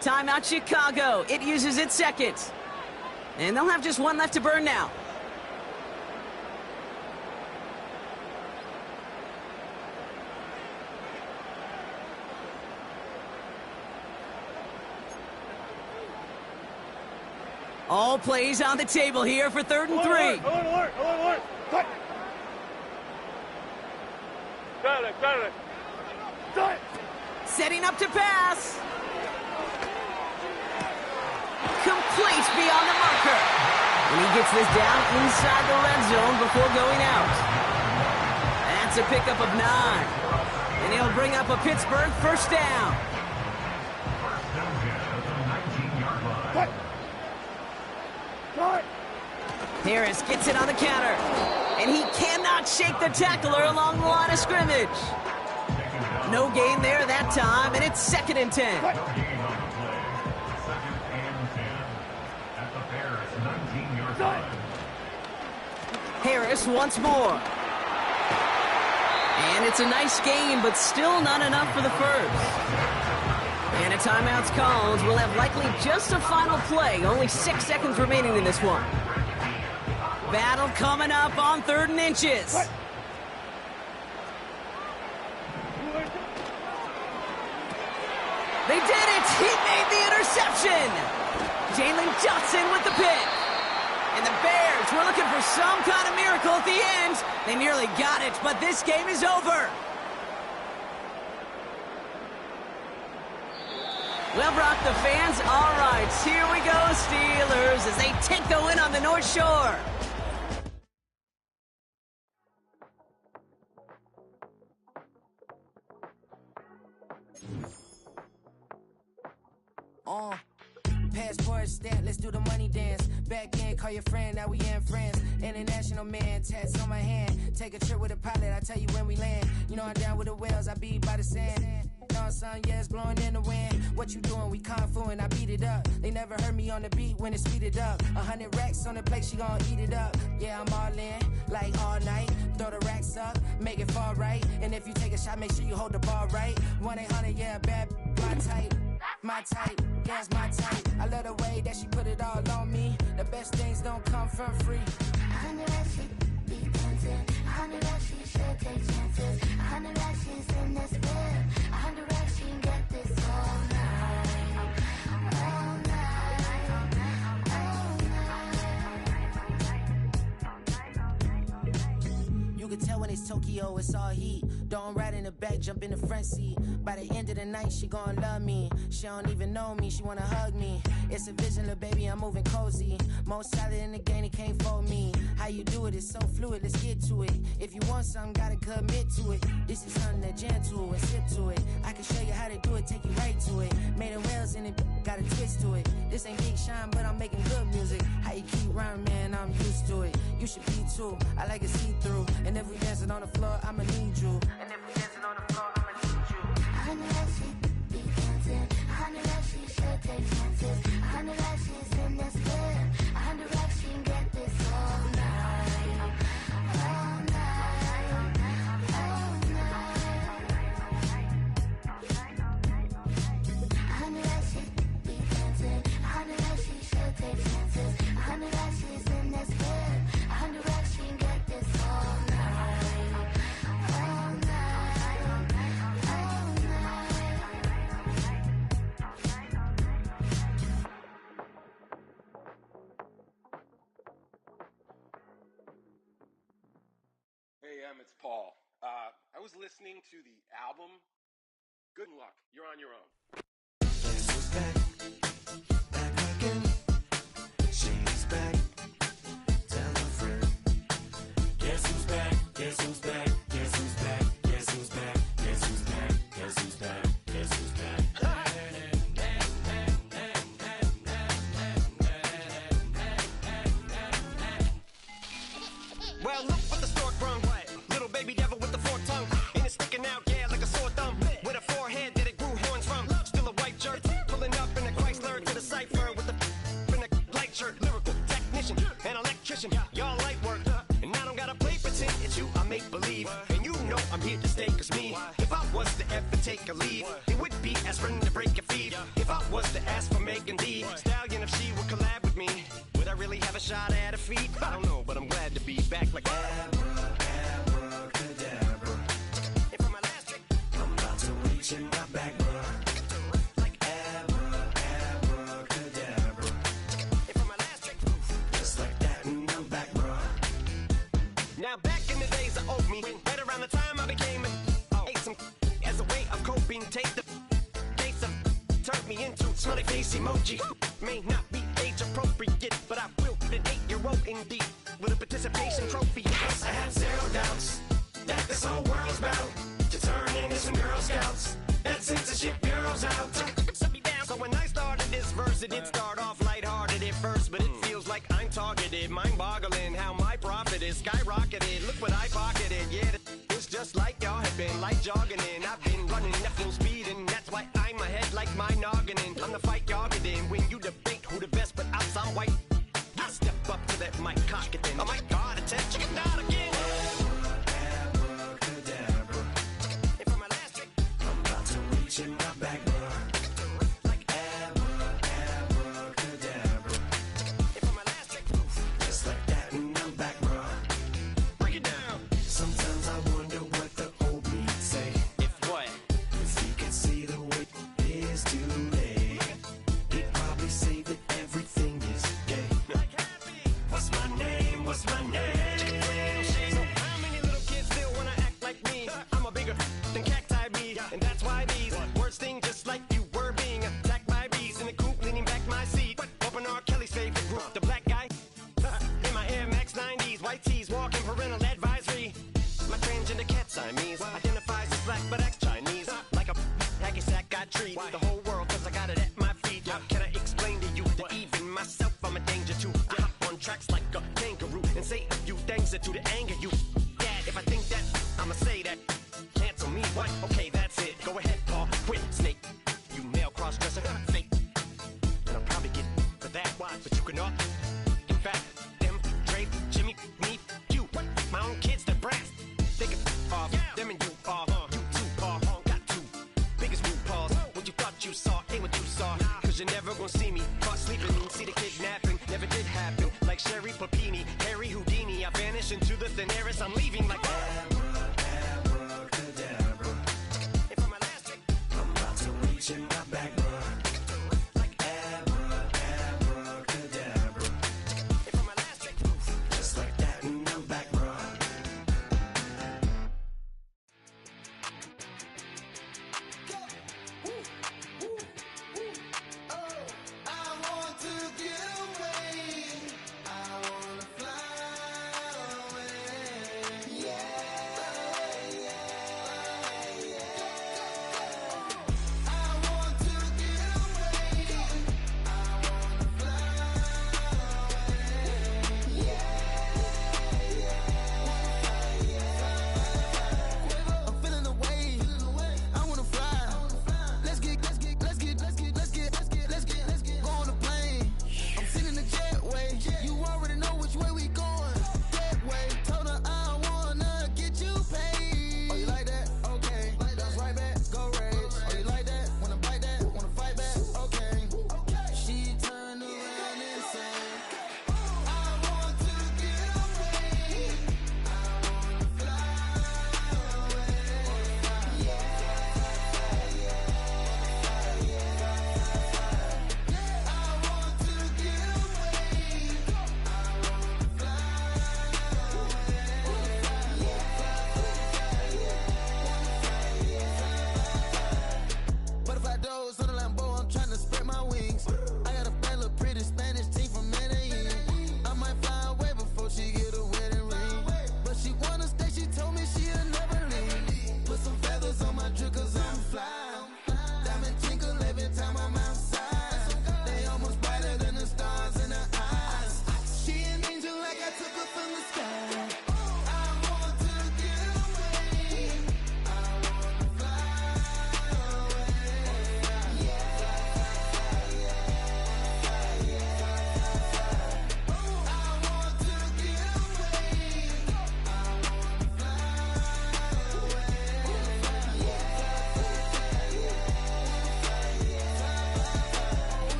Timeout Chicago. It uses its 2nd. And they'll have just 1 left to burn now. All plays on the table here for 3rd and 3. Alert. Got it. Setting up to pass. Complete beyond the marker. And he gets this down inside the red zone before going out. That's a pickup of 9. And he'll bring up a Pittsburgh 1st down. Harris gets it on the counter. And he cannot shake the tackler along the line of scrimmage. No gain there that time, and it's 2nd and 10. No gain on the play. 2nd and 10 at the Bears' 19-yard line. Harris once more. And it's a nice gain, but still not enough for the first. And a timeout's called. We'll have likely just a final play. Only 6 seconds remaining in this one. Battle coming up on 3rd and inches. They did it! He made the interception! Jalen Johnson with the pick. And the Bears were looking for some kind of miracle at the end. They nearly got it, but this game is over. Well, Brock, the fans, all right, here we go, Steelers, as they take the win on the North Shore. Passport stamp, let's do the money dance. Back in, call your friend, now we in France. International man, tats on my hand. Take a trip with a pilot, I tell you when we land. You know I'm down with the whales, I be by the sand. On sun, yeah, it's blowing in the wind. What you doing? We kung fu and I beat it up. They never heard me on the beat when it's speeded up. 100 racks on the plate, she gon' eat it up. Yeah, I'm all in, like all night. Throw the racks up, make it fall right. And if you take a shot, make sure you hold the ball right. 1-800, yeah, bad, my type. My type, yeah, it's my type. I love the way that she put it all on me. The best things don't come from free. 100 racks, she be tempted. 100 racks, she should take chances. 100 racks, she's in this bed. 100 racks, she can get this all night. All night. All night. You can tell when it's Tokyo, it's all heat. Don't ride in the back, jump in the front seat. By the end of the night, she gon' love me. She don't even know me, she wanna hug me. It's a vision, little baby, I'm moving cozy. Most solid in the game, it can't fold me. How you do it, it's so fluid, let's get to it. If you want something, gotta commit to it. This is something that jam to and sip to it. I can show you how to do it, take you right to it. Made the rails in it, got a twist to it. This ain't Big Sean, but I'm making good music. How you keep rhyming, man, I'm used to it. You should be too, I like it see-through. And if we dancing on the floor, I'ma need you. And if we dancing on the floor, I'ma need you. 100 racks, she be tempted. 100 racks, she should take chances. 100 racks, she's in this bed. 100 racks, she can get this all night. All night. All night. 100 racks, she be tempted. 100 racks, she should take chances. 100 racks, she's in this bed. 100 racks, she can get this all night. All night. All Hey, it's Paul. I was listening to the album. Good luck. You're on your own. Guess who's back? Back again. She's back. Tell a friend. Guess who's back? Guess who's back? Guess who's back? Guess who's back? Guess who's back? Guess who's back? Guess who's back? Well, look what the stork brung. Little baby devil with the forked tongue. And it's sticking out, yeah, like a sore thumb. With a forehead that it grew horns from. Still a white jerk. Pulling up in a Chrysler to the cypher with a in a light shirt. Lyrical technician, an electrician. Y'all light work. And I don't gotta play pretend. It's you, I make believe. And you know I'm here to stay, cause me, if I was to ever take a leave, it would be aspirin to break your feet. If I was to ask for Megan D Stallion, if she would collab with me, would I really have a shot at her feet? I don't know, but I'm glad to be back like Abracadabra. And for my last trick, I'm about to reach in my back, bro. like Abracadabra. and for my last trick. Just like that, and I'm back, bro. Now back in the days of old me, right around the time I became ate some as a way of coping. Take the case of turned me into smiley face emoji. May not be age appropriate, but I will put an 8-year-old indeed with a participation trophy. Yes, I have zero doubts that this whole world's bound to turn into some Girl Scouts. That censorship bureau's out. Shut me down. So when I started this verse, it did start off like rocketed. Look what I pocketed. Yeah, it's just like y'all have been like jogging in. I've been running at full speed, and that's why I'm ahead like my noggin. I'm the fight y'all get in when you debate who the best, but I'm some white. I step up to that mic, cock it in. Oh my God, it's that chicken out again. Abracadabra. And for my last trick, I'm about to reach in my back, bro. Like abracadabra. And for my last trick, just like that, and I'm back, bro. Break it down. Sometimes I wonder what the old me say. If what? If he could see the way it is today, he'd probably say that everything is gay. What's my name? What's my name? So how many little kids still wanna act like me? I'm a bigger than cacti bee, and that's why these words sting just like you were being attacked by bees in the coop, leaning back my seat. Open R. Kelly's favorite group, the black guy. In my Air Max 90s, white tees, walking parental advisory. My transgender cat Siamese identifies as black but acts Chinese. Like a hacky sack, I treat the whole world cause I got it at my feet. How can I explain to you that even myself I'm a danger to? I hop on tracks like a kangaroo and say a few things that do to anger you. Dad, if I think that, I'ma say that. Cancel me, what? Okay, that's it. Go ahead, Paul. Quit, snake. You male cross-dresser, fake. And I'll probably get for that, but you can not. In fact, them, Dre, Jimmy, me, you. My own kids, they're brass. They can off, them and you off. You too, Paul, got two biggest RuPauls. What you thought you saw ain't what you saw. Cause you're never gonna see me caught sleeping. See the kidnapping, never did happen. Like Sherry Papini, Harry Houdini. I vanish into the thin air as I'm leaving like abracadabra. And for my last trick, I'm about to reach in my back, bro. Like abracadabra. And for my last trick, just like that, and I'm back, bro.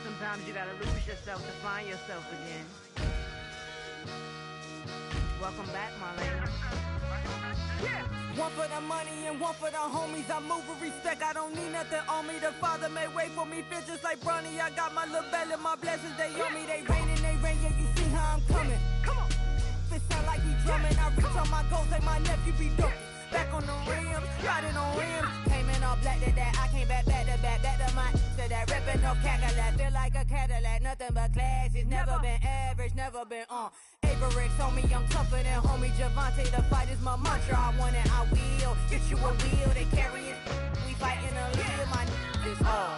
Sometimes you gotta lose yourself to find yourself again. Welcome back, Marlena. One for the money and one for the homies. I move with respect, I don't need nothing on me. The Father may wait for me, feel just like Bronny. I got my little belly, my blessings, they on me. They rain, yeah, you see how I'm coming. Come on. It sound like he drumming. I reach on my goals like my nephew be dope. Back on the rims, riding on rims. Came in all black to that, I came back to my to that ripping no Cadillac. Feel like a Cadillac, nothing but class. It's never been average, never been on. Average told me I'm tougher than homie Javante. The fight is my mantra, I want it, I will. Get you a wheel, they carry it. We fighting a lead, my is all.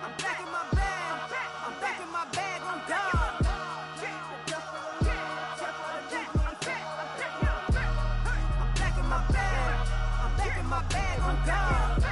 I'm back in my bag, I'm back in my bag on God. My bag on God.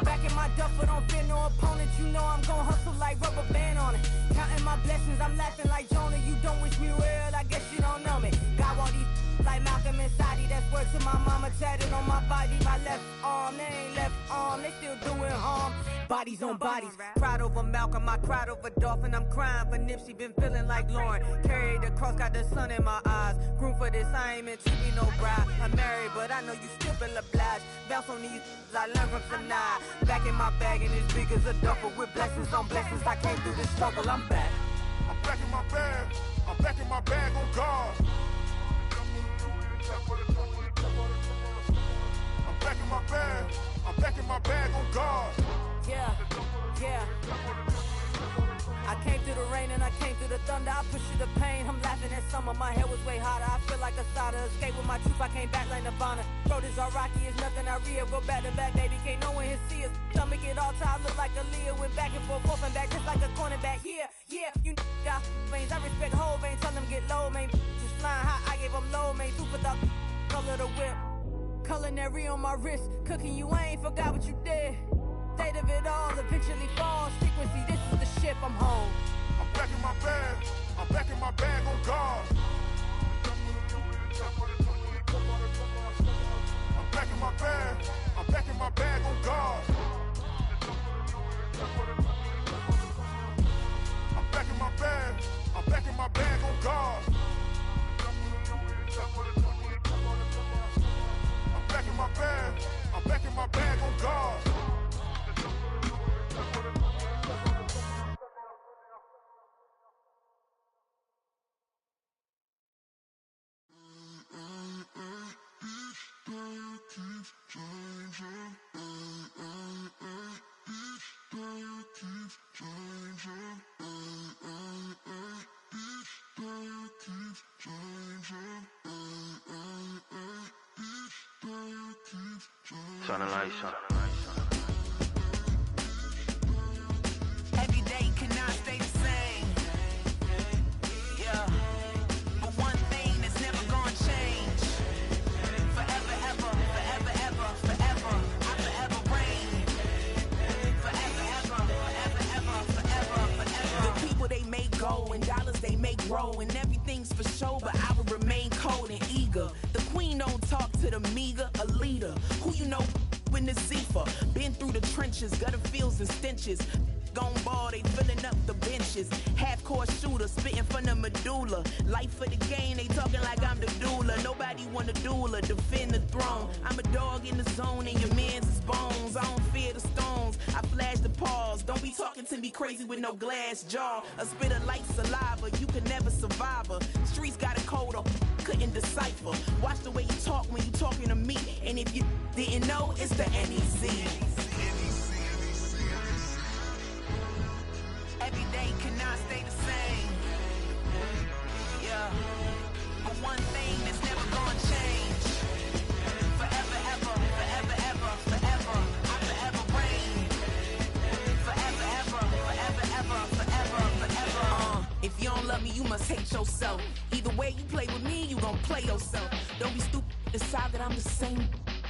Back in my duffel, don't fear no opponent. You know I'm gon' hustle like rubber band on it. Counting my blessings, I'm laughing like Jonah. You don't wish me well, I guess you don't know me. Got all these like Malcolm and Sadie. That's words to my mama tatted on my body. My left arm, they ain't left arm, they still doing harm. Bodies on bodies, cried over Malcolm, I cried over Dolphin. I'm crying for Nipsey, been feeling like Lauren. Carried the cross, got the sun in my eyes. Groom for this, I ain't meant to be no bride. I'm married, but I know you still feel obliged. Bounce on these, I learned from Sanaa. Back in my bag, and it's big as a duffel. With blessings on blessings, I came through this struggle, I'm back. I'm back in my bag, I'm back in my bag on God. I'm back in my bag, I'm back in my bag on God. Yeah, yeah. I came through the rain and I came through the thunder. I pushed through the pain, I'm laughing at summer. My head was way hotter, I feel like a starter. Escape with my truth, I came back like Nirvana. Throat is all rocky, it's nothing I real. Go back to back, baby, can't no one here see us. Stomach it all tied, look like a Leah. Went back and forth and back, just like a cornerback. Yeah, yeah, you got veins, I respect whole veins. Tell them get low, man. Just flying high, I gave them low, man. Super the color of the whip. Culinary on my wrist, cooking you, I ain't forgot what you did. State of it all, eventually falls. Frequency, this is the ship, I'm home. I'm back in my bag, I'm back in my bag on God. I'm back in my bag, I'm back in my bag on God. I'm back in my bag, I'm back in my bag on God. I'm back in my bag, I'm back in my bag on God. Turn the lights on. Every day cannot stay the same. Yeah. But one thing that's never gonna change. Forever, ever, forever, ever, forever. I forever reign. Forever, ever, forever, ever, forever, forever. The people they make go and dollars they make grow. And everything's for show, but I will remain cold and eager. The queen don't talk to the meager, a leader. Who you know in the Zephyr? Been through the trenches, gutter fields and stenches. Gone ball, they filling up the benches. Half-court shooter, spitting from the medulla. Life for the game, they talking like I'm the doula. Nobody want a doula, defend the throne. I'm a dog in the zone and your man's is bones. I don't fear the stones, I flash the paws. Don't be talking to me crazy with no glass jaw. A spit of light saliva, you can never survive her. Streets got a code up, couldn't decipher. Watch the way you talk when you talking to me. And if you didn't know, it's the NEC. Every day cannot stay the same. Yeah. But one thing that's never gonna change. Forever, ever, forever, ever, forever. I forever reign. Forever, ever, forever, ever, forever, forever. If you don't love me, you must hate yourself. Either way you play with me, you gon' play yourself. Don't be stupid, decide that I'm the same.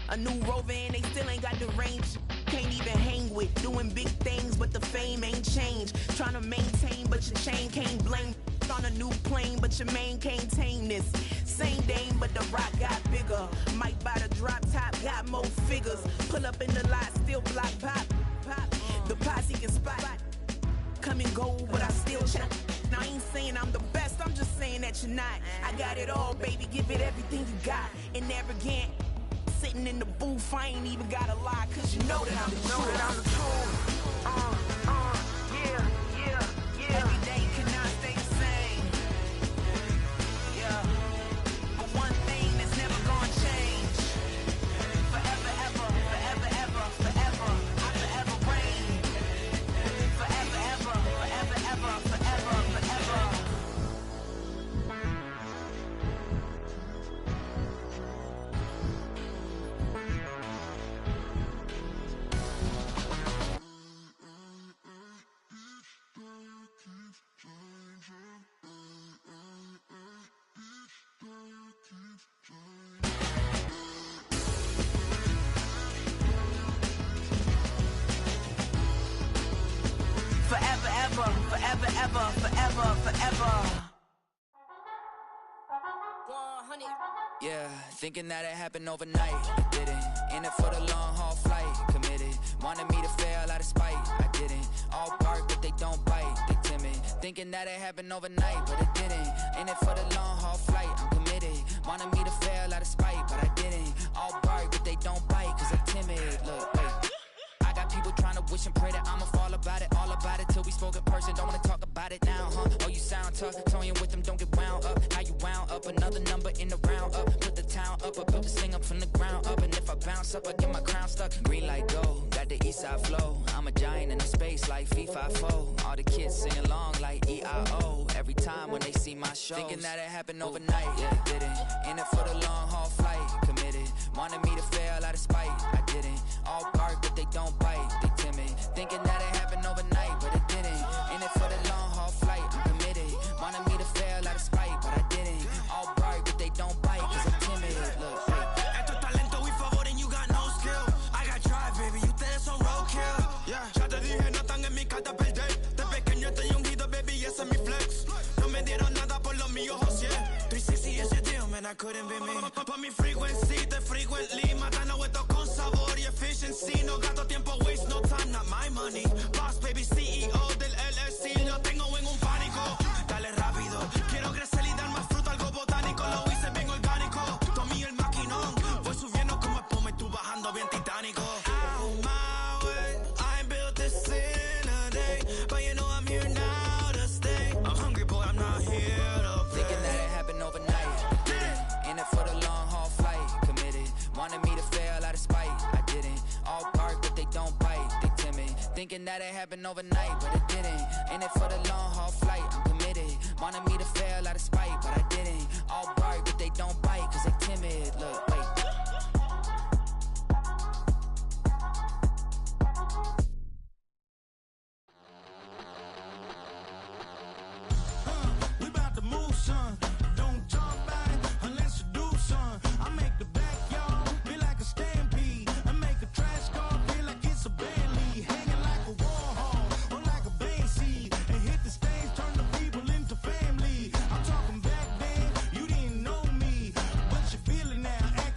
A new rover and they still ain't got the range. Can't even hang with, doing big things, but the fame ain't changed. Trying to maintain, but your chain can't blame. On a new plane, but your main can't tame this. Same dame, but the rock got bigger. Might buy the drop top, got more figures. Pull up in the lot, still block pop. The posse can spot. Come and go, but I still check. Now I ain't saying I'm the best, I'm just saying that you're not. I got it all, baby, give it everything you got. And arrogant, sitting in the booth, I ain't even gotta lie, cause you know that I'm the truth. Yeah. Every day cannot stay the same. Yeah. But one thing that's never gonna change. Forever, ever, forever, ever, forever. I forever reign. Forever, ever, forever, ever, forever, forever. Forever, ever, forever, ever, forever, forever. Yeah, thinking that it happened overnight, I didn't. In it for the long haul flight, committed. Wanted me to fail out of spite, I didn't. All bark, but they don't bite, they timid. Thinking that it happened overnight, but it didn't. In it for the long haul flight, I'm committed. Wanted me to fail out of spite, but I didn't. All bark, but they don't bite, cause I'm timid. Look, wait. I got people trying to wish and pray that I'ma fall about it, all about it till we spoke in person. Don't wanna talk about it now, huh? Oh, you sound tough, toying with them, don't get wound up. How you wound up? Another number in the round up. Put the town up, I built this thing up from the ground up. And if I bounce up, I get my crown stuck. Green light go, got the east side flow. I'm a giant in the space like FIFA4. All the kids sing along like EIO. Every time when they see my show, thinking that it happened overnight, yeah, it didn't. In it for the long haul flight, committed. Wanted me to fail out of spite, I didn't. All bark, but they don't bite, they timid. Thinking that it happened overnight, but it didn't. In it for the long haul flight, I'm committed. Wanted me to fail out of spite, but I didn't. All bark, but they don't bite, cause I'm timid. Look, Esto es talento y favor and you got no skill. I got drive, baby, ustedes son roadkill. Yeah, ya te dije, no están en mi carta perder. De pequeño estoy ungido, baby, ese es mi flex. No me dieron nada por los míos, José. 360 is your deal, man, I couldn't be me. Pa' mi frequency, te frequently. Matando esto con sabor y efficiency. No gasto tiempo, waste no time, not my money. Boss, baby, CEO del LLC. Lo tengo en un pánico. Dale rápido, quiero crecer y dar más fruto, algo botánico. Lo hice bien orgánico. Tomé el maquinón. Voy subiendo como espuma y tú bajando bien titánico. Out my way, I ain't built this in a day. But you know I'm here now to stay. I'm hungry, boy, I'm not here to play. thinking that it happened overnight, I didn't. In it for the long haul flight, committed. Wanted me to fail out of spite, I didn't. All bark, but they don't bite, they timid. Thinking that it happened overnight, but it didn't. In it for the long haul flight, I'm committed. Wanted me to fail out of spite, but I didn't. All bark, but they don't bite, cause they timid. Look, wait. We about to move, son. Don't talk about it unless you do, son. I make the backyard feel like a stampede. I make a trash car feel like it's a Bentley. Hanging like a Warhol or like a Banksy. And hit the stage, turn the people into family. I'm talking back then, you didn't know me. But you feel it now, act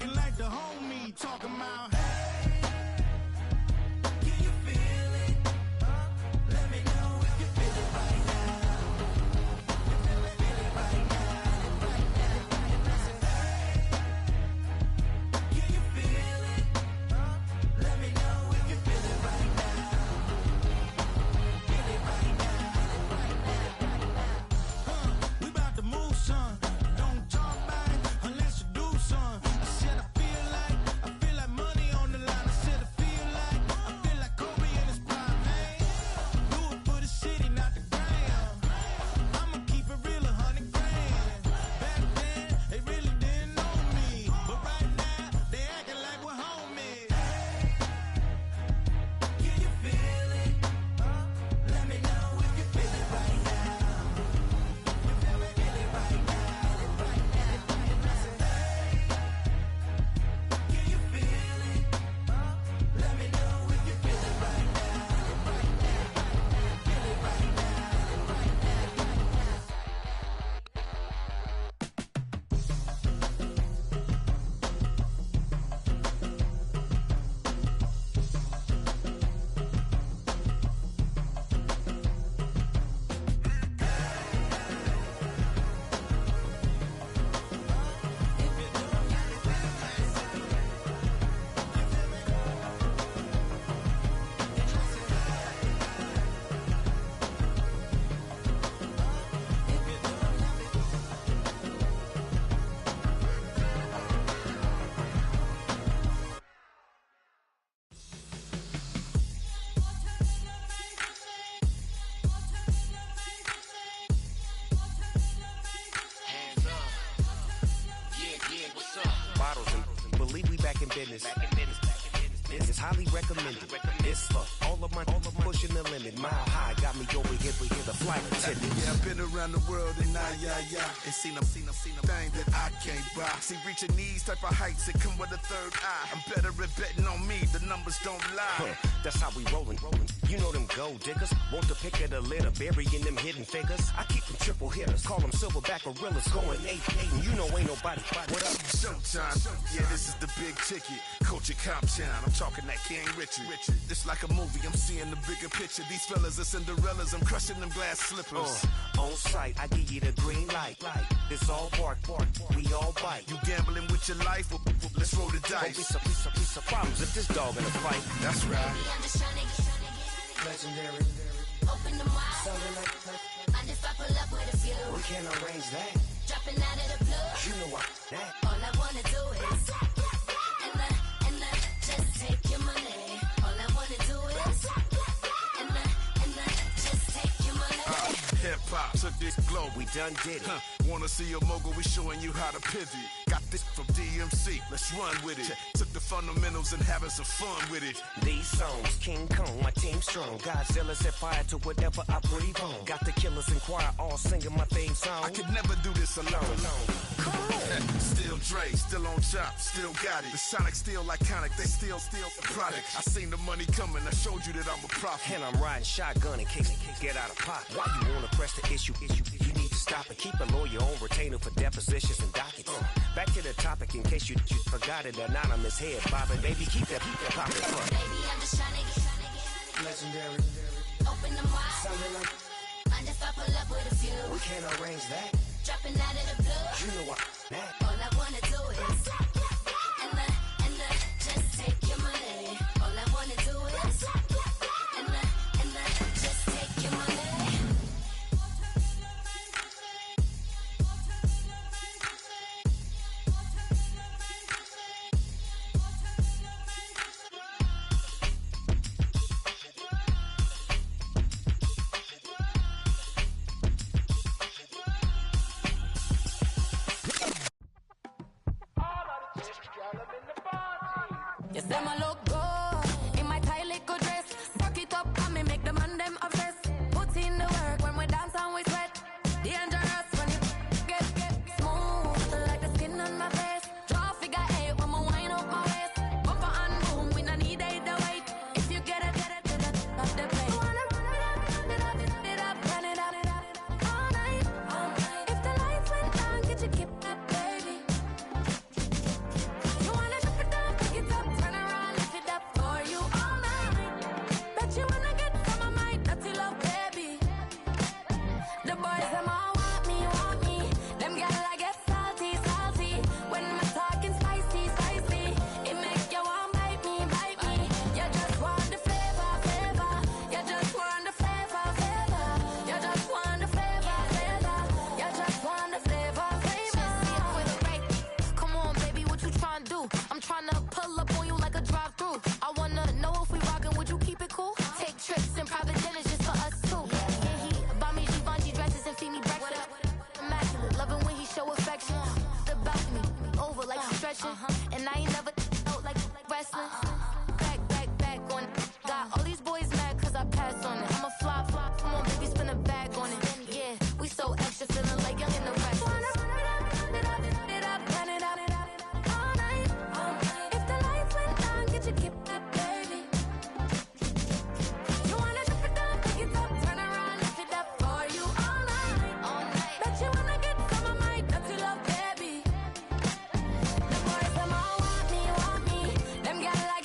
business. This is highly recommended. This for all of my pushing the limit. Mile high got me over here with the flight attendant. Yeah, I've been around the world and and seen them thing that I can't buy. See, reaching these type of heights that come with a third eye. I'm better at betting on me. The numbers don't lie. That's how we rollin'. You know them gold diggers. Want the pick of the litter, burying them hidden figures. I keep them triple hitters. Call them silverback gorillas. Going 8-8, and you know ain't nobody. What up? Showtime. Yeah, this is the big ticket. Culture Cop Town. I'm talking that King Richard. It's like a movie. I'm seeing the bigger picture. These fellas are Cinderellas. I'm crushing them glass slippers. On sight, I give you the green light. It's all bark. We all bite. You gambling with your life? Let's roll the dice. Don't be some problems if this dog in a fight. That's right. Baby, I'm just tryna get Legendary. open the wide. Something like And if I pull up with a few, we can't arrange that. dropping out of the blue. You know what? That. All I wanna do is and just take your money. All I wanna do is and just take your money. Hip hop took this globe. We done did it. Wanna see a mogul? We showing you how to pivot. Got this from DMC. Let's run with it. Took the fundamentals and having some fun with it. These songs, King Kong, my team strong. Godzilla set fire to whatever I breathe on. Got the killers in choir all singing my theme song. I could never do this alone. Still Dre, still on top, still got it. The Sonic still iconic, they still the product. I seen the money coming, I showed you that I'm a prophet. And I'm riding shotgun in case get out of pocket. Why you wanna press the issue? You need to stop it. Keep a lawyer on retainer for depositions and dockets. Back to the topic in case you forgot it. Anonymous head bobbing, baby, keep that popping. Baby, I'm just tryna get Legendary. open the wide. Something like And if I pull up with a few, we can't arrange that. dropping out of the blue. You know what? That. All I wanna do is and just take your money. All I wanna do is and just take your money. You say my look good in my tight little dress. Rock it up and me make the man them obsessed. Put in the work when we dance and we sweat. Dangerous when you get smooth like the skin on my face. Draw figure 8 when me wind up my waist. Bumper and boom, we no need either wait. If you get it, off the plate. Wanna run it up, run it up, all night. If the lights went down, get you keep that baby. You wanna drop it down, pick it up, turn around, lift it up for you all night. Bet you wanna get some of my dirty love, baby. The boys them all want me. Them gyal I get salty. When my talking spicy. It make you want bite me. You just want the flavor. You just want the flavor. You just want the flavor. You just want the flavor. With a right. Come on, baby, what you tryna do? I'm tryna pull up on you like a drive-through. I wanna know if we rockin', would you keep it cool? Take trips and private dinners just for us two. Yeah, he buy me Givenchy dresses and feed me breakfast. Immaculate, loving when he show affection. The balcony, over like stretching. And I ain't never out like wrestling. Back on it. Got all these boys mad cause I passed on it. I'm a flop. Come on, baby, spin a bag on it. Yeah, we so extra, feeling like young in the rest. Run it up, all night. If the lights went down, get you keep that baby. You wanna drop it down, pick it up, turn around, lift it up for you all night. Bet you wanna get some of my dirty love, baby. The boys them all want me. Them gyal I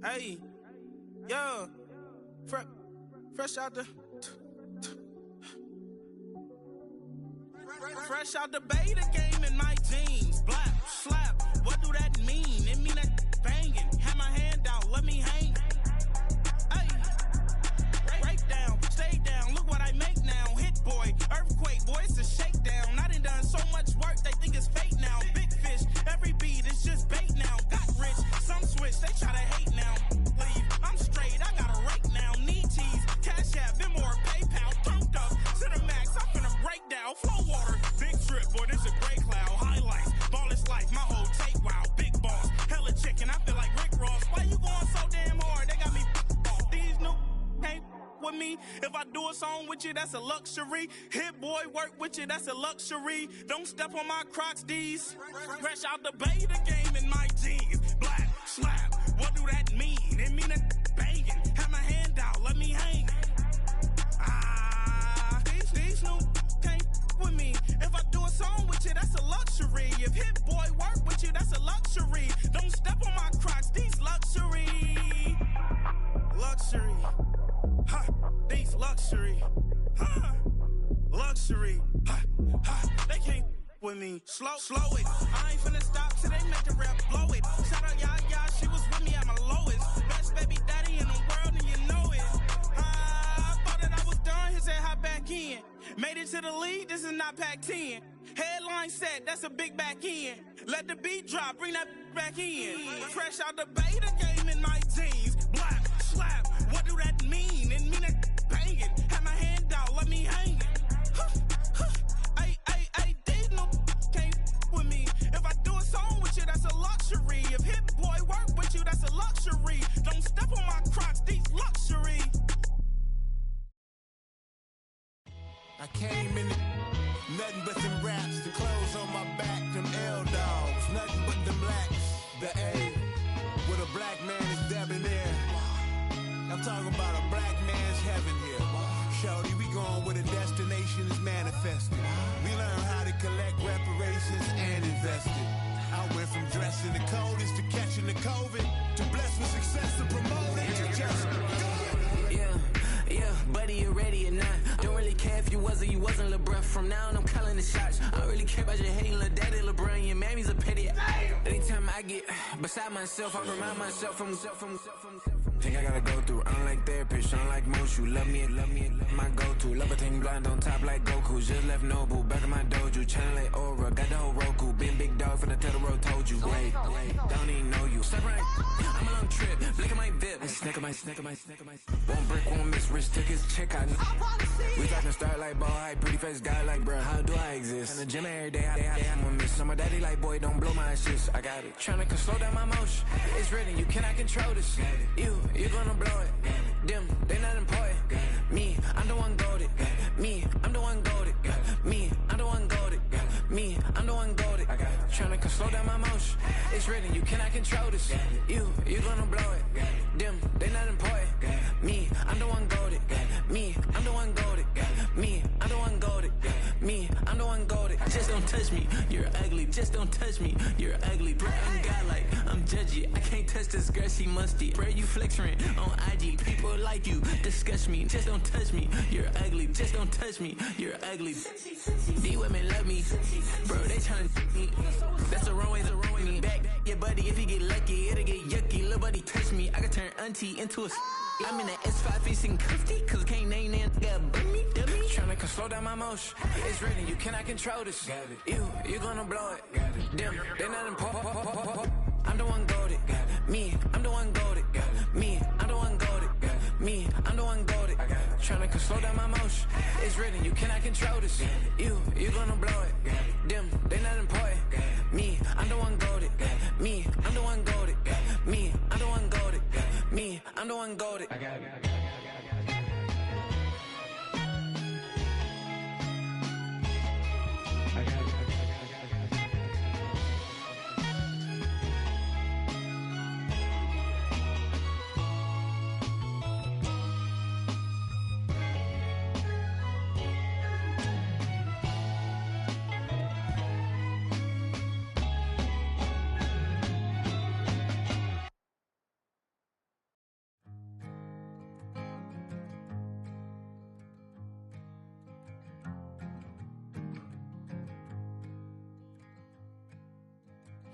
Hey, yo, fresh out the fresh out the beta game in my jeans. Blap, slap, what do that mean? It mean that banging. Have my hand out, let me hang. Hey, break down, stay down. Look what I make now. Hit boy, earthquake, boy, it's a shakedown. I done so much work, they think it's fake now. Big fish, every beat is just bait now. Got rich, some switch, they try to hate now. Leave, I'm straight, I got a rake now. Need cheese, cash app, Venmo or PayPal. Turned up to the max, I'm finna break down. Flow water, big trip, boy, this a gray cloud. Highlights, ball is life, my whole tape, wow. Big boss, hella chicken, I feel like Rick Ross. Why you going so damn hard? They got me off. These new can't with me. If I do a song with you, that's a luxury. Hit boy, work with you, that's a luxury. Don't step on my Crocs, D's. Fresh out the beta game in my jeans. Black, slap, what do that mean? It mean that banging. Have my hand out, let me hang. These new can't with me. If I do a song with you, that's a luxury. If Hit Boy work with you, that's a luxury. Don't step on my Crocs, these luxury. Luxury. Ha, these luxury. Ha, luxury. Ha, ha, they can't with me. Slow it. I ain't finna stop till they make the rap blow it. Shout out Yaya, she was with me at my lowest. Best baby daddy in the world and you know it. I thought that I was done, he said hop back in. Made it to the league, this is not Pac-10. Headline set, that's a big back end. Let the beat drop, bring that back in. Fresh out the beta game in my jeans. Black, slap, what do that mean? It mean that banging. Have my hand out, let me hang it. Ay, these no can't with me. If I do a song with you, that's a luxury. If Hit Boy work with you, that's a luxury. Don't step on my Crocs, these luxury. I came in nothing but them raps, the clothes on my back, them L-dogs, nothing but them blacks, the A, with a black man is debonair. I'm talking about a black man's heaven here. Shorty, we going where the destination is manifested. We learn how to collect reparations and invest it. I went from dressing the coldest to catching the COVID, to blessed with success to promote it, to just go. Yeah, buddy, you ready or not? Don't really care if you was or you wasn't LeBron. From now on, I'm calling the shots. I don't really care about your hating little daddy LeBron. Your mammy's a pity. Anytime I get beside myself, I remind myself from. Think I gotta go through. I don't like therapists, I don't like most. You love me, my go-to. Love a thing blind on top like Goku. Just left Nobu, back in my dojo. Channel like Aura, got the whole Roku. Been big dog from the tell the road, told you. Wait, don't even know you. Step right, I'm a long trip. Blick at my VIP. Snack of my. One brick, one miss. Rich took his check out. We talking start like ball hype. Pretty face guy like, bruh, how do I exist? In the gym every day, I'm gonna miss. So my daddy like, boy, don't blow my assist. I got it. Tryna slow down my motion. It's written, you cannot control this. You gonna blow it. Them, they not important. Me, I'm the one golded. Me, I'm the one golded. Me, I'm the one golded. Me, I'm the one golded. Tryna slow down my motion. It's written, you cannot control this. You gonna blow it. Them, they not important. Me, I'm the one golded. Me, I'm the one golded. Me, I'm the one golded. Me, I'm the one golded. Just don't touch me, you're ugly. Just don't touch me, you're ugly. Bro, I'm godlike, I'm judgy. I can't touch this girl, she musty. Bro, you flexing on IG. People like you disgust me. Just don't touch me, you're ugly. Just don't touch me, you're ugly. These women love me, bro, they tryna me. That's the wrong way, me. Back your buddy, if he get lucky, it'll get yucky. Little buddy touch me, I can turn auntie into a. I'm in the S5 facing cuffy, cause can't name that got me. Tryna slow down my motion. It's written, you cannot control this. You gonna blow it. Them, they not important. I'm the one golded. Me, I'm the one golded. Me, I'm the one golded. Me, I'm the one golded. Tryna slow down my motion. It's written, you cannot control this. You gonna blow it. Them, they not important. Me, I'm the one golded. Me, I'm the one golded. Me, I'm the one golded. Me, I'm the one golded. I got it.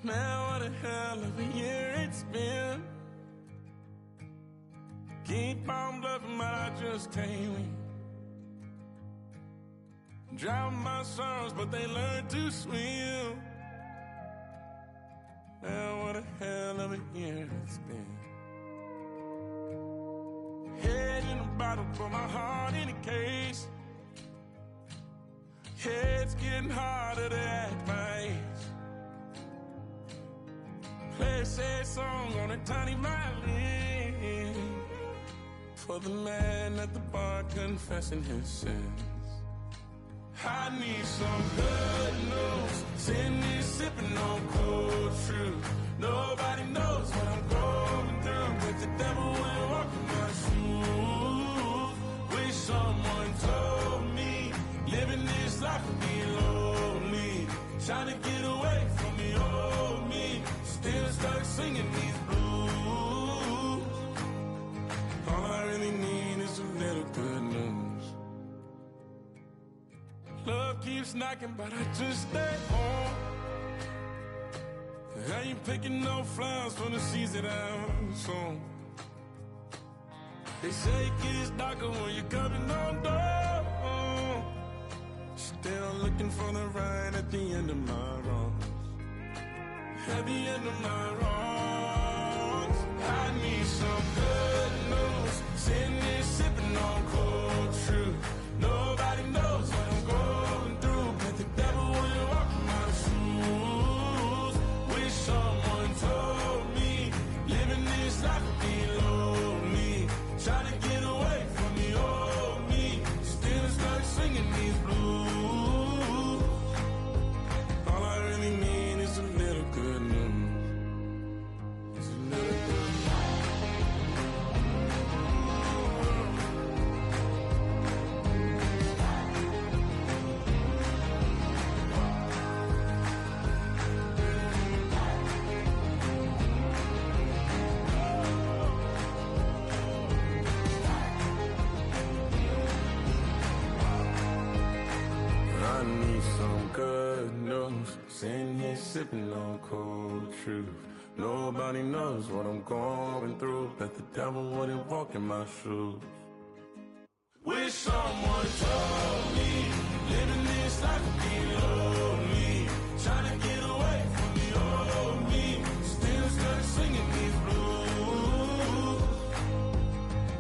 Man, what a hell of a year it's been. Keep on bluffing, but I just can't win. Drown my sorrows, but they learn to swim. Man, what a hell of a year it's been. Head in a bottle, put my heart in a case. Head's getting harder to act my age. Play a sad song on a tiny violin for the man at the bar confessing his sins. I need some good news. Sitting here sipping on cold truth. Nobody knows what I'm going through, but the devil will walk in my shoes. Wish someone told me living this life would be lonely. Trying to get away from the old me. Still stuck singing these blues. All I really need is a little good news. Love keeps knocking, but I just stay home. I ain't picking no flowers for the seeds that I'm sown. They say it gets darker when you're coming on door. Still looking for the right at the end of my wrongs. At the end of my wrongs, I need some good news. Sitting here sipping on cold truth. Nobody knows what I'm going through, but the devil will walk in my shoes. Wish someone told me living this life would be lonely. Trying to get away from the old me. Still stuck singing these blues. All I really need is a little good news. It's a little good I need some good news. Sitting here sipping on cold truth. Nobody knows what I'm going through, but the devil wouldn't walk in my shoes. Wish someone told me living this life would be lonely. Trying to get away from the old me. Still stuck singing these blues.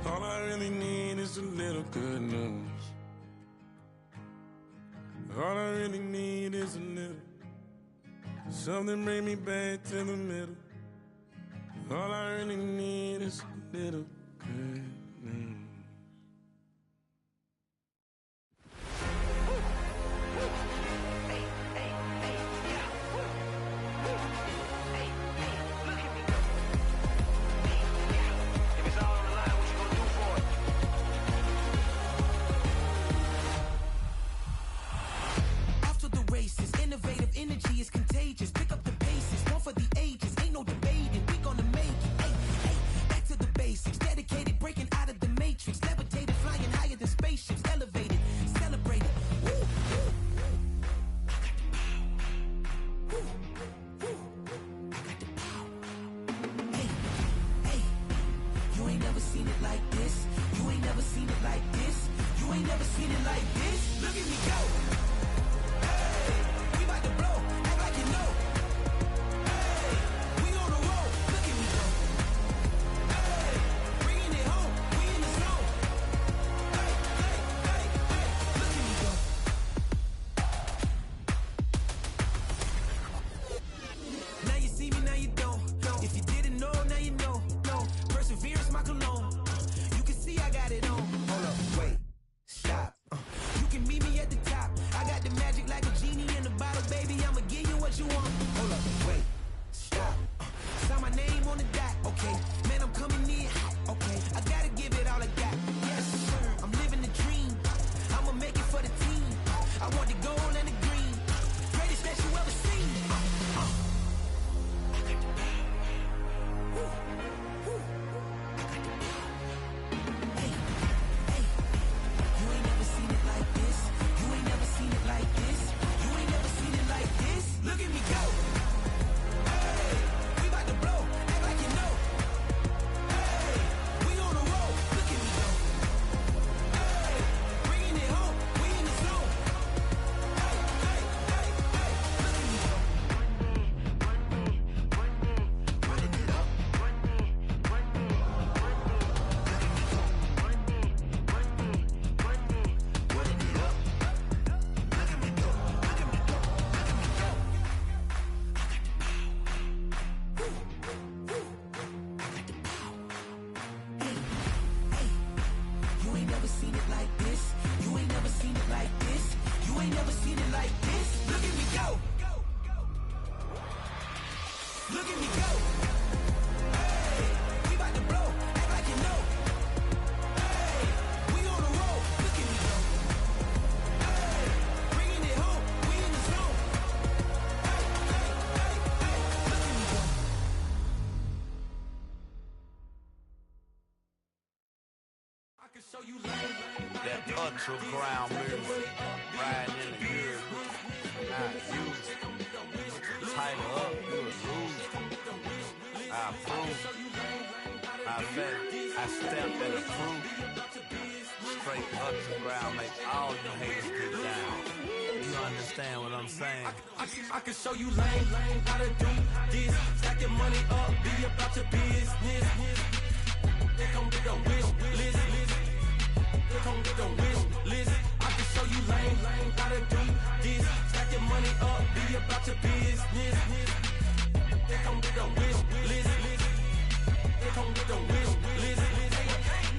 All I really need is a little good news. All I really need is a little. Something bring me back to the middle. All I really need is a little good news. After the races, innovative energy is contagious. Pick up the paces, one for the ages. Ain't no debating, we gonna make it. Hey, hey, back to the basics. Dedicated, breaking out of the matrix. Levitated, flying higher than spaceships. Elevated, celebrated. Woo, woo. I got the power. Woo, woo. I got the power. Hey, hey, you ain't never seen it like this. You ain't never seen it like this. You ain't never seen it like this. Look at me go. We about to blow, act like you know. Hey, we on the road, look at me go. Hey, bringing it home, we in the zone. Hey, hey, hey, hey, look at me go. Now you see me, now you don't. If you didn't know, now you know. No, perseverance, my cologne. You can see I got it on. Hold up, wait, stop. You Look at me go. Hey, we about to blow. Act like you know. Hey, we on the road. Look at me go. Hey, bringing it home. We in the zone. Hey, look at me go. I can show you lane. That ultra ground music, riding in the years, not used. Tighten up, you a loser. I approve. I bet, I stamped and approved. Straight ultra ground, make all you haters get down. You understand what I'm saying? I can show you lane, how to do this. Stack your money up, be about your business. They come with a wish list. They come with a wish list. I can show you lane, how to do this. Stack your money up, be about your business. They come with a wish list. They come with a wish list.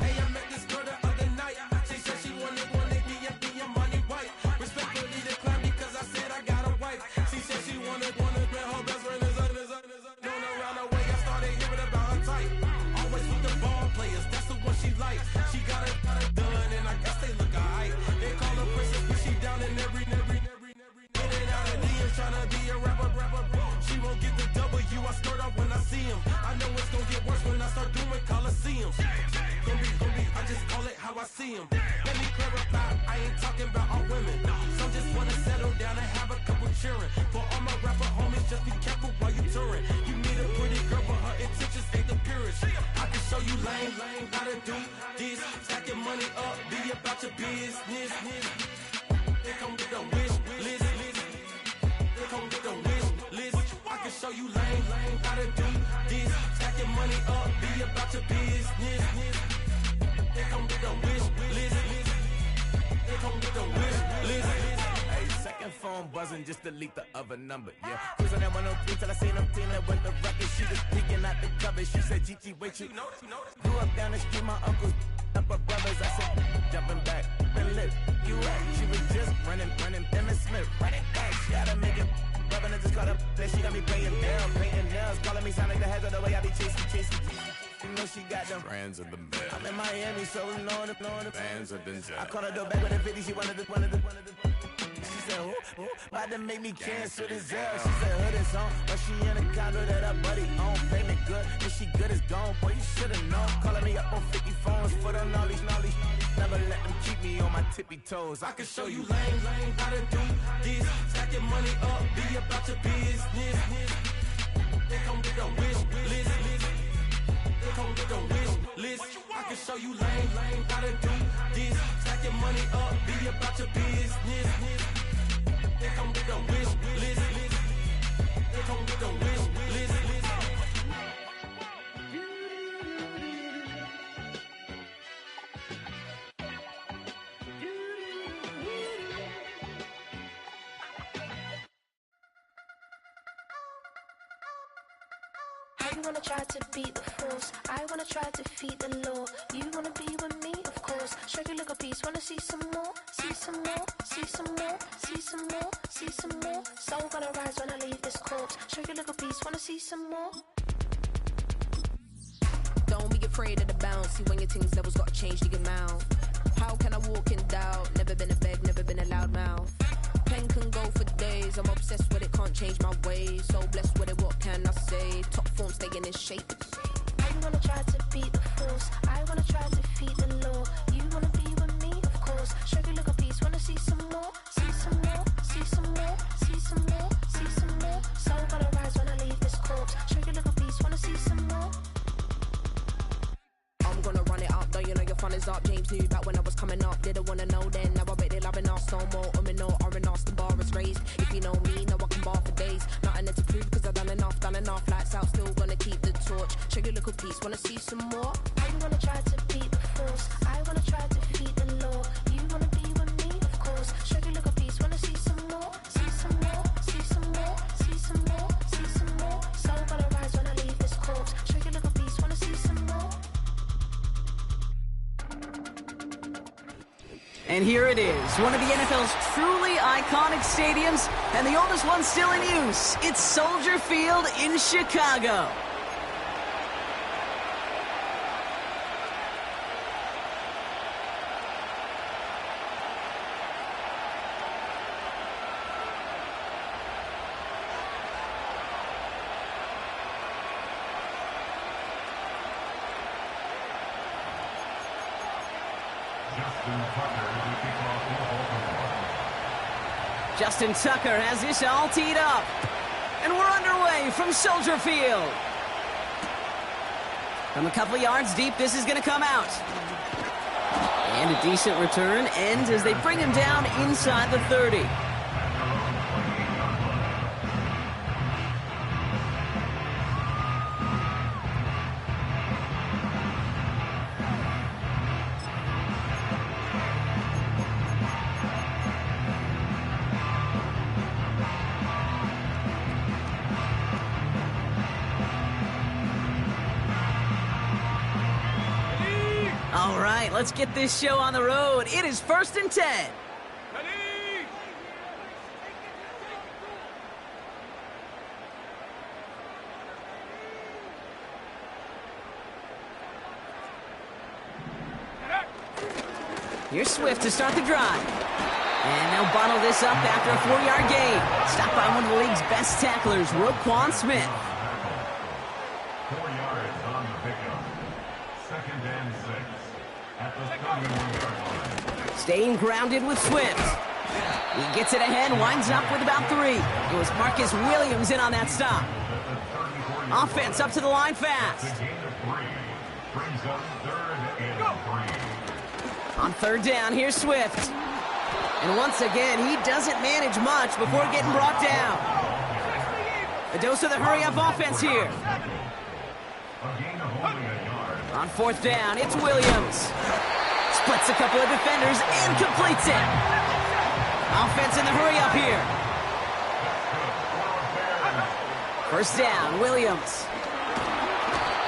Hey, I met this girl the other night. She said she wanted me and be your money white. Respectfully declined because I said I got a wife. She said she wanted man, her best friend is known around the way. I started hearing about her type. Always with the ball players, that's the one she likes. She got it done, and I guess they look alright. They call her princess, but she down in every. In and out of DMs, tryna be a rapper. She won't get the W, I skirt off when I see him. I know it's gonna get worse when I start doing Coliseums. Gonna be, I just call it how I see him. Let me clarify, I ain't talking about all women. Some just wanna settle down and have a couple cheering. For all my rapper homies, just be careful while you touring. You meet a pretty girl, but her intentions ain't the purest. I can show you lane, how to do this. Stack your money up, be about your business. They come with a wish list. They come with a wish list. I can show you lane, how to do this. Stack your money up, be about your business. They come with a wish list. They come with a wish list. Hey, second phone buzzing, just delete the other number, yeah. Cruising at 103 till I seen them teaming with the record. She was peeking out the cover. She said, Gigi, wait, you grew up down the street, my uncles up her brothers. I said, jumping back, been lit. You at? She was just running, Emmitt Smith, running back. She had to make it. Rubbing it just caught up. Then she got me paying down, painting nails, calling me sound like the heads of the way I be chasing. You know she got them Brands of the bell. I'm in Miami, so know the Bands of Denzel. I called her door back with a 50. She wanted the. She said, who? About to make me cancel the Zell. She said, hood is on, but she in a condo that her buddy own. Payment good, if she good is gone. Boy, you should've known. Calling me up on 50 phones, foot on all these. Never let them keep me on my tippy toes. I can show you lane, how to do this. Stack your money up, be about your business. They come with a wish list. They come with a wish list. I can show you lane, how to do this. Stack your money up, be about your business. They come with a wish list. They come with a wish list. I wanna try to beat the force. I wanna try to defeat the law. You wanna be with me, of course. Show you little piece. Wanna see some more? See some more? See some more? See some more? See some more? Soul gonna rise when I leave this corpse. Show you little piece. Wanna see some more? Don't be afraid of the bounce. See when your things levels gotta change to your mouth. How can I walk in doubt? Never been a beg, never been a loud mouth. Pen can go for days. I'm obsessed with it, can't change my ways. So blessed with it, what can I say? Top form staying in shape. I wanna try to beat the force. I wanna try to defeat the law. You wanna be with me, of course. Show you little piece. Wanna see some more? See some more? See some more? See some more? See some more? Soul gonna rise when I leave this corpse. Show you little piece. Wanna see some more? I'm gonna run it up, though you know your fun is up. James knew back when I was coming up. Didn't wanna know then. Now I bet they loving us no more. No R&R's, the bar is raised. If you know me, now I can bar for days. Nothing to prove cause I've done enough. Lights out, still gonna keep the torch. Show you little piece, wanna see some more? I wanna try to beat the force. I wanna try to defeat the law. You wanna be with me, of course. Show you little piece. Wanna see some more? See some more? See some more? See some more? See some more? Soul gonna rise when I leave this corpse. Show you little piece. Wanna see some more? And here it is, one of the NFL's truly iconic stadiums, and the oldest one still in use. It's Soldier Field in Chicago. Justin Tucker has this all teed up. And we're underway from Soldier Field. From a couple yards deep, this is going to come out. And a decent return ends as they bring him down inside the 30. All right, let's get this show on the road. It is 1st and 10. Here's Swift to start the drive. And they'll bottle this up after a 4-yard gain. Stopped by one of the league's best tacklers, Roquan Smith. 4 yards on the pickup. 2nd and 6 at the 31-yard line. Staying grounded with Swift. He gets it ahead, winds up with about 3. It was Marcus Williams in on that stop. Offense up to the line fast. Brings up 3rd and 3. On 3rd down, here's Swift. And once again, he doesn't manage much before getting brought down. A dose of the hurry-up offense here. On 4th down, it's Williams. Splits a couple of defenders and completes it. Offense in the hurry-up here. 1st down, Williams.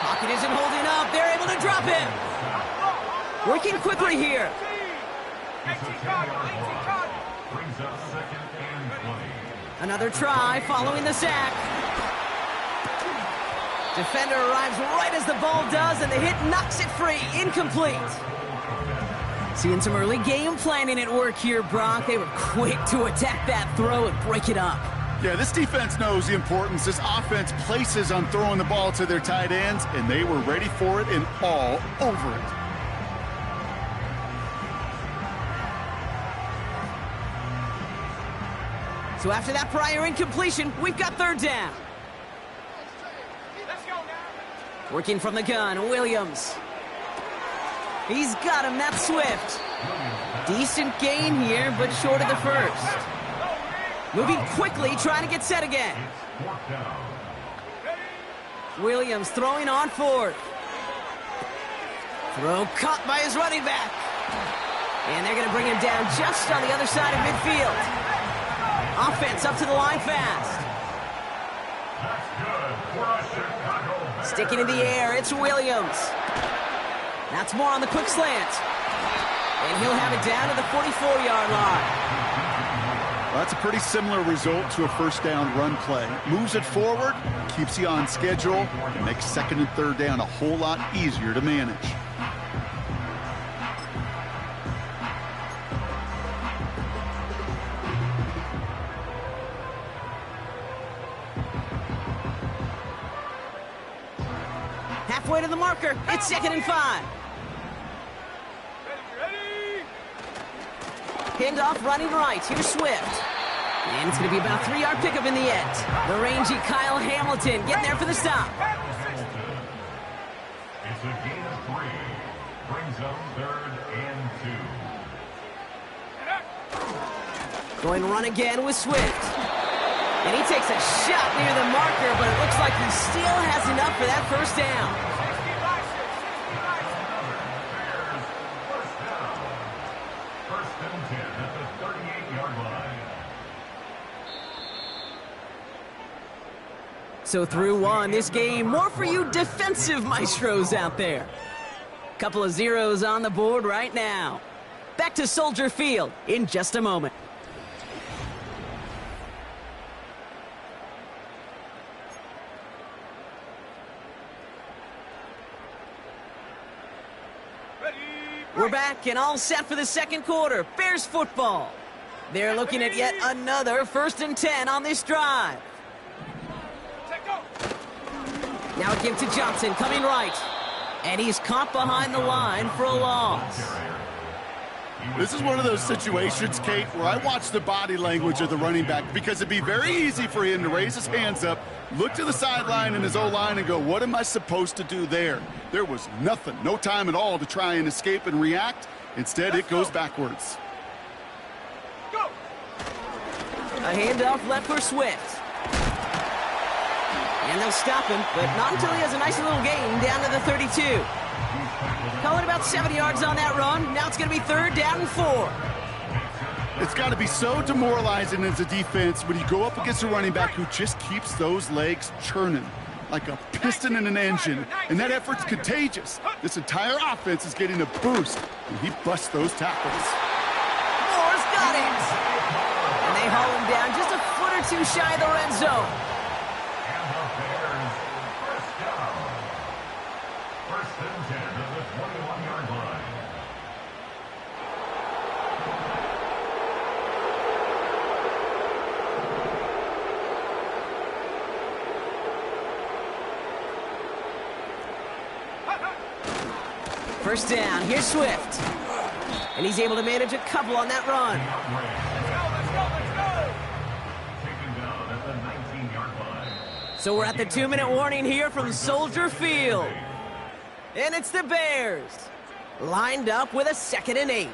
Pocket isn't holding up. They're able to drop him. Working quickly here. Another try following the sack. Defender arrives right as the ball does, and the hit knocks it free. Incomplete. Seeing some early game planning at work here, Brock. They were quick to attack that throw and break it up. Yeah, this defense knows the importance this offense places on throwing the ball to their tight ends, and they were ready for it and all over it. So after that prior incompletion, we've got 3rd down. Working from the gun, Williams. He's got him, that's Swift. Decent gain here, but short of the 1st. Moving quickly, trying to get set again. Williams throwing on 4th. Throw caught by his running back. And they're going to bring him down just on the other side of midfield. Offense up to the line fast. Sticking in the air, it's Williams. That's more on the quick slant. And he'll have it down to the 44-yard line. Well, that's a pretty similar result to a 1st down run play. Moves it forward, keeps you on schedule, and makes 2nd and 3rd down a whole lot easier to manage. Halfway to the marker, it's 2nd and 5. Handoff running right, here's Swift. And it's going to be about a 3-yard pickup in the end. The rangy Kyle Hamilton getting there for the stop. It's a gain of 3. Brings up 3rd and 2. Going run again with Swift. And he takes a shot near the marker, but it looks like he still has enough for that 1st down. So through one, this game, more for you defensive maestros out there. Couple of zeros on the board right now. Back to Soldier Field in just a moment. We're back and all set for the second quarter. Bears football. They're looking at yet another 1st and 10 on this drive. Now a give to Johnson, coming right. And he's caught behind the line for a loss. This is one of those situations, Kate, where I watch the body language of the running back because it'd be very easy for him to raise his hands up, look to the sideline in his O-line and go, what am I supposed to do there? There was nothing, no time at all to try and escape and react. Instead, it goes backwards. A handoff left for Swift. And they'll stop him, but not until he has a nice little gain down to the 32. Call it about 70 yards on that run. Now it's going to be 3rd down and 4. It's got to be so demoralizing as a defense when you go up against a running back who just keeps those legs churning like a piston in an engine, and that effort's contagious. This entire offense is getting a boost when he busts those tackles. Moore's got it! And they haul him down just a foot or two shy of the red zone. First down, here's Swift. And he's able to manage a couple on that run. So we're at the 2-minute warning here from Soldier Field. And it's the Bears, lined up with a 2nd and 8.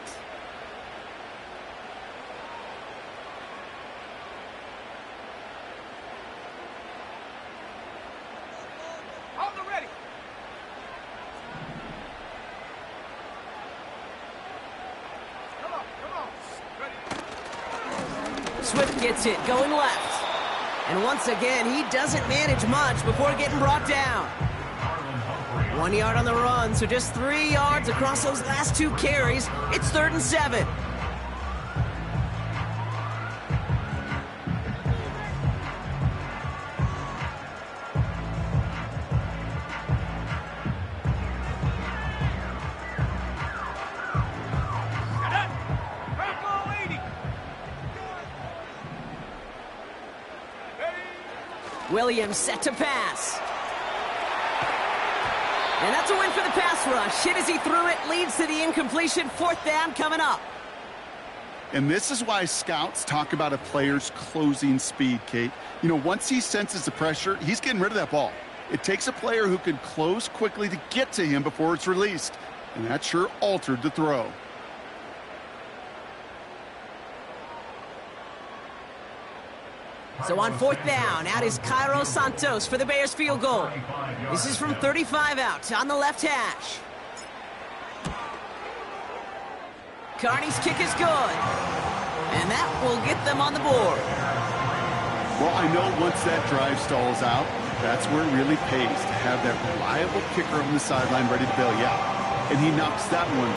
Swift gets it, going left. And once again, he doesn't manage much before getting brought down. 1 yard on the run, so just 3 yards across those last 2 carries. It's 3rd and 7. Williams set to pass. And that's a win for the pass rush. Hit as he threw it, leads to the incompletion. 4th down coming up. And this is why scouts talk about a player's closing speed, Kate. You know, once he senses the pressure, he's getting rid of that ball. It takes a player who can close quickly to get to him before it's released. And that sure altered the throw. So on 4th down, out is Cairo Santos for the Bears field goal. This is from 35 out on the left hash. Carney's kick is good. And that will get them on the board. Well, I know once that drive stalls out, that's where it really pays to have that reliable kicker on the sideline ready to bail you out. And he knocks that one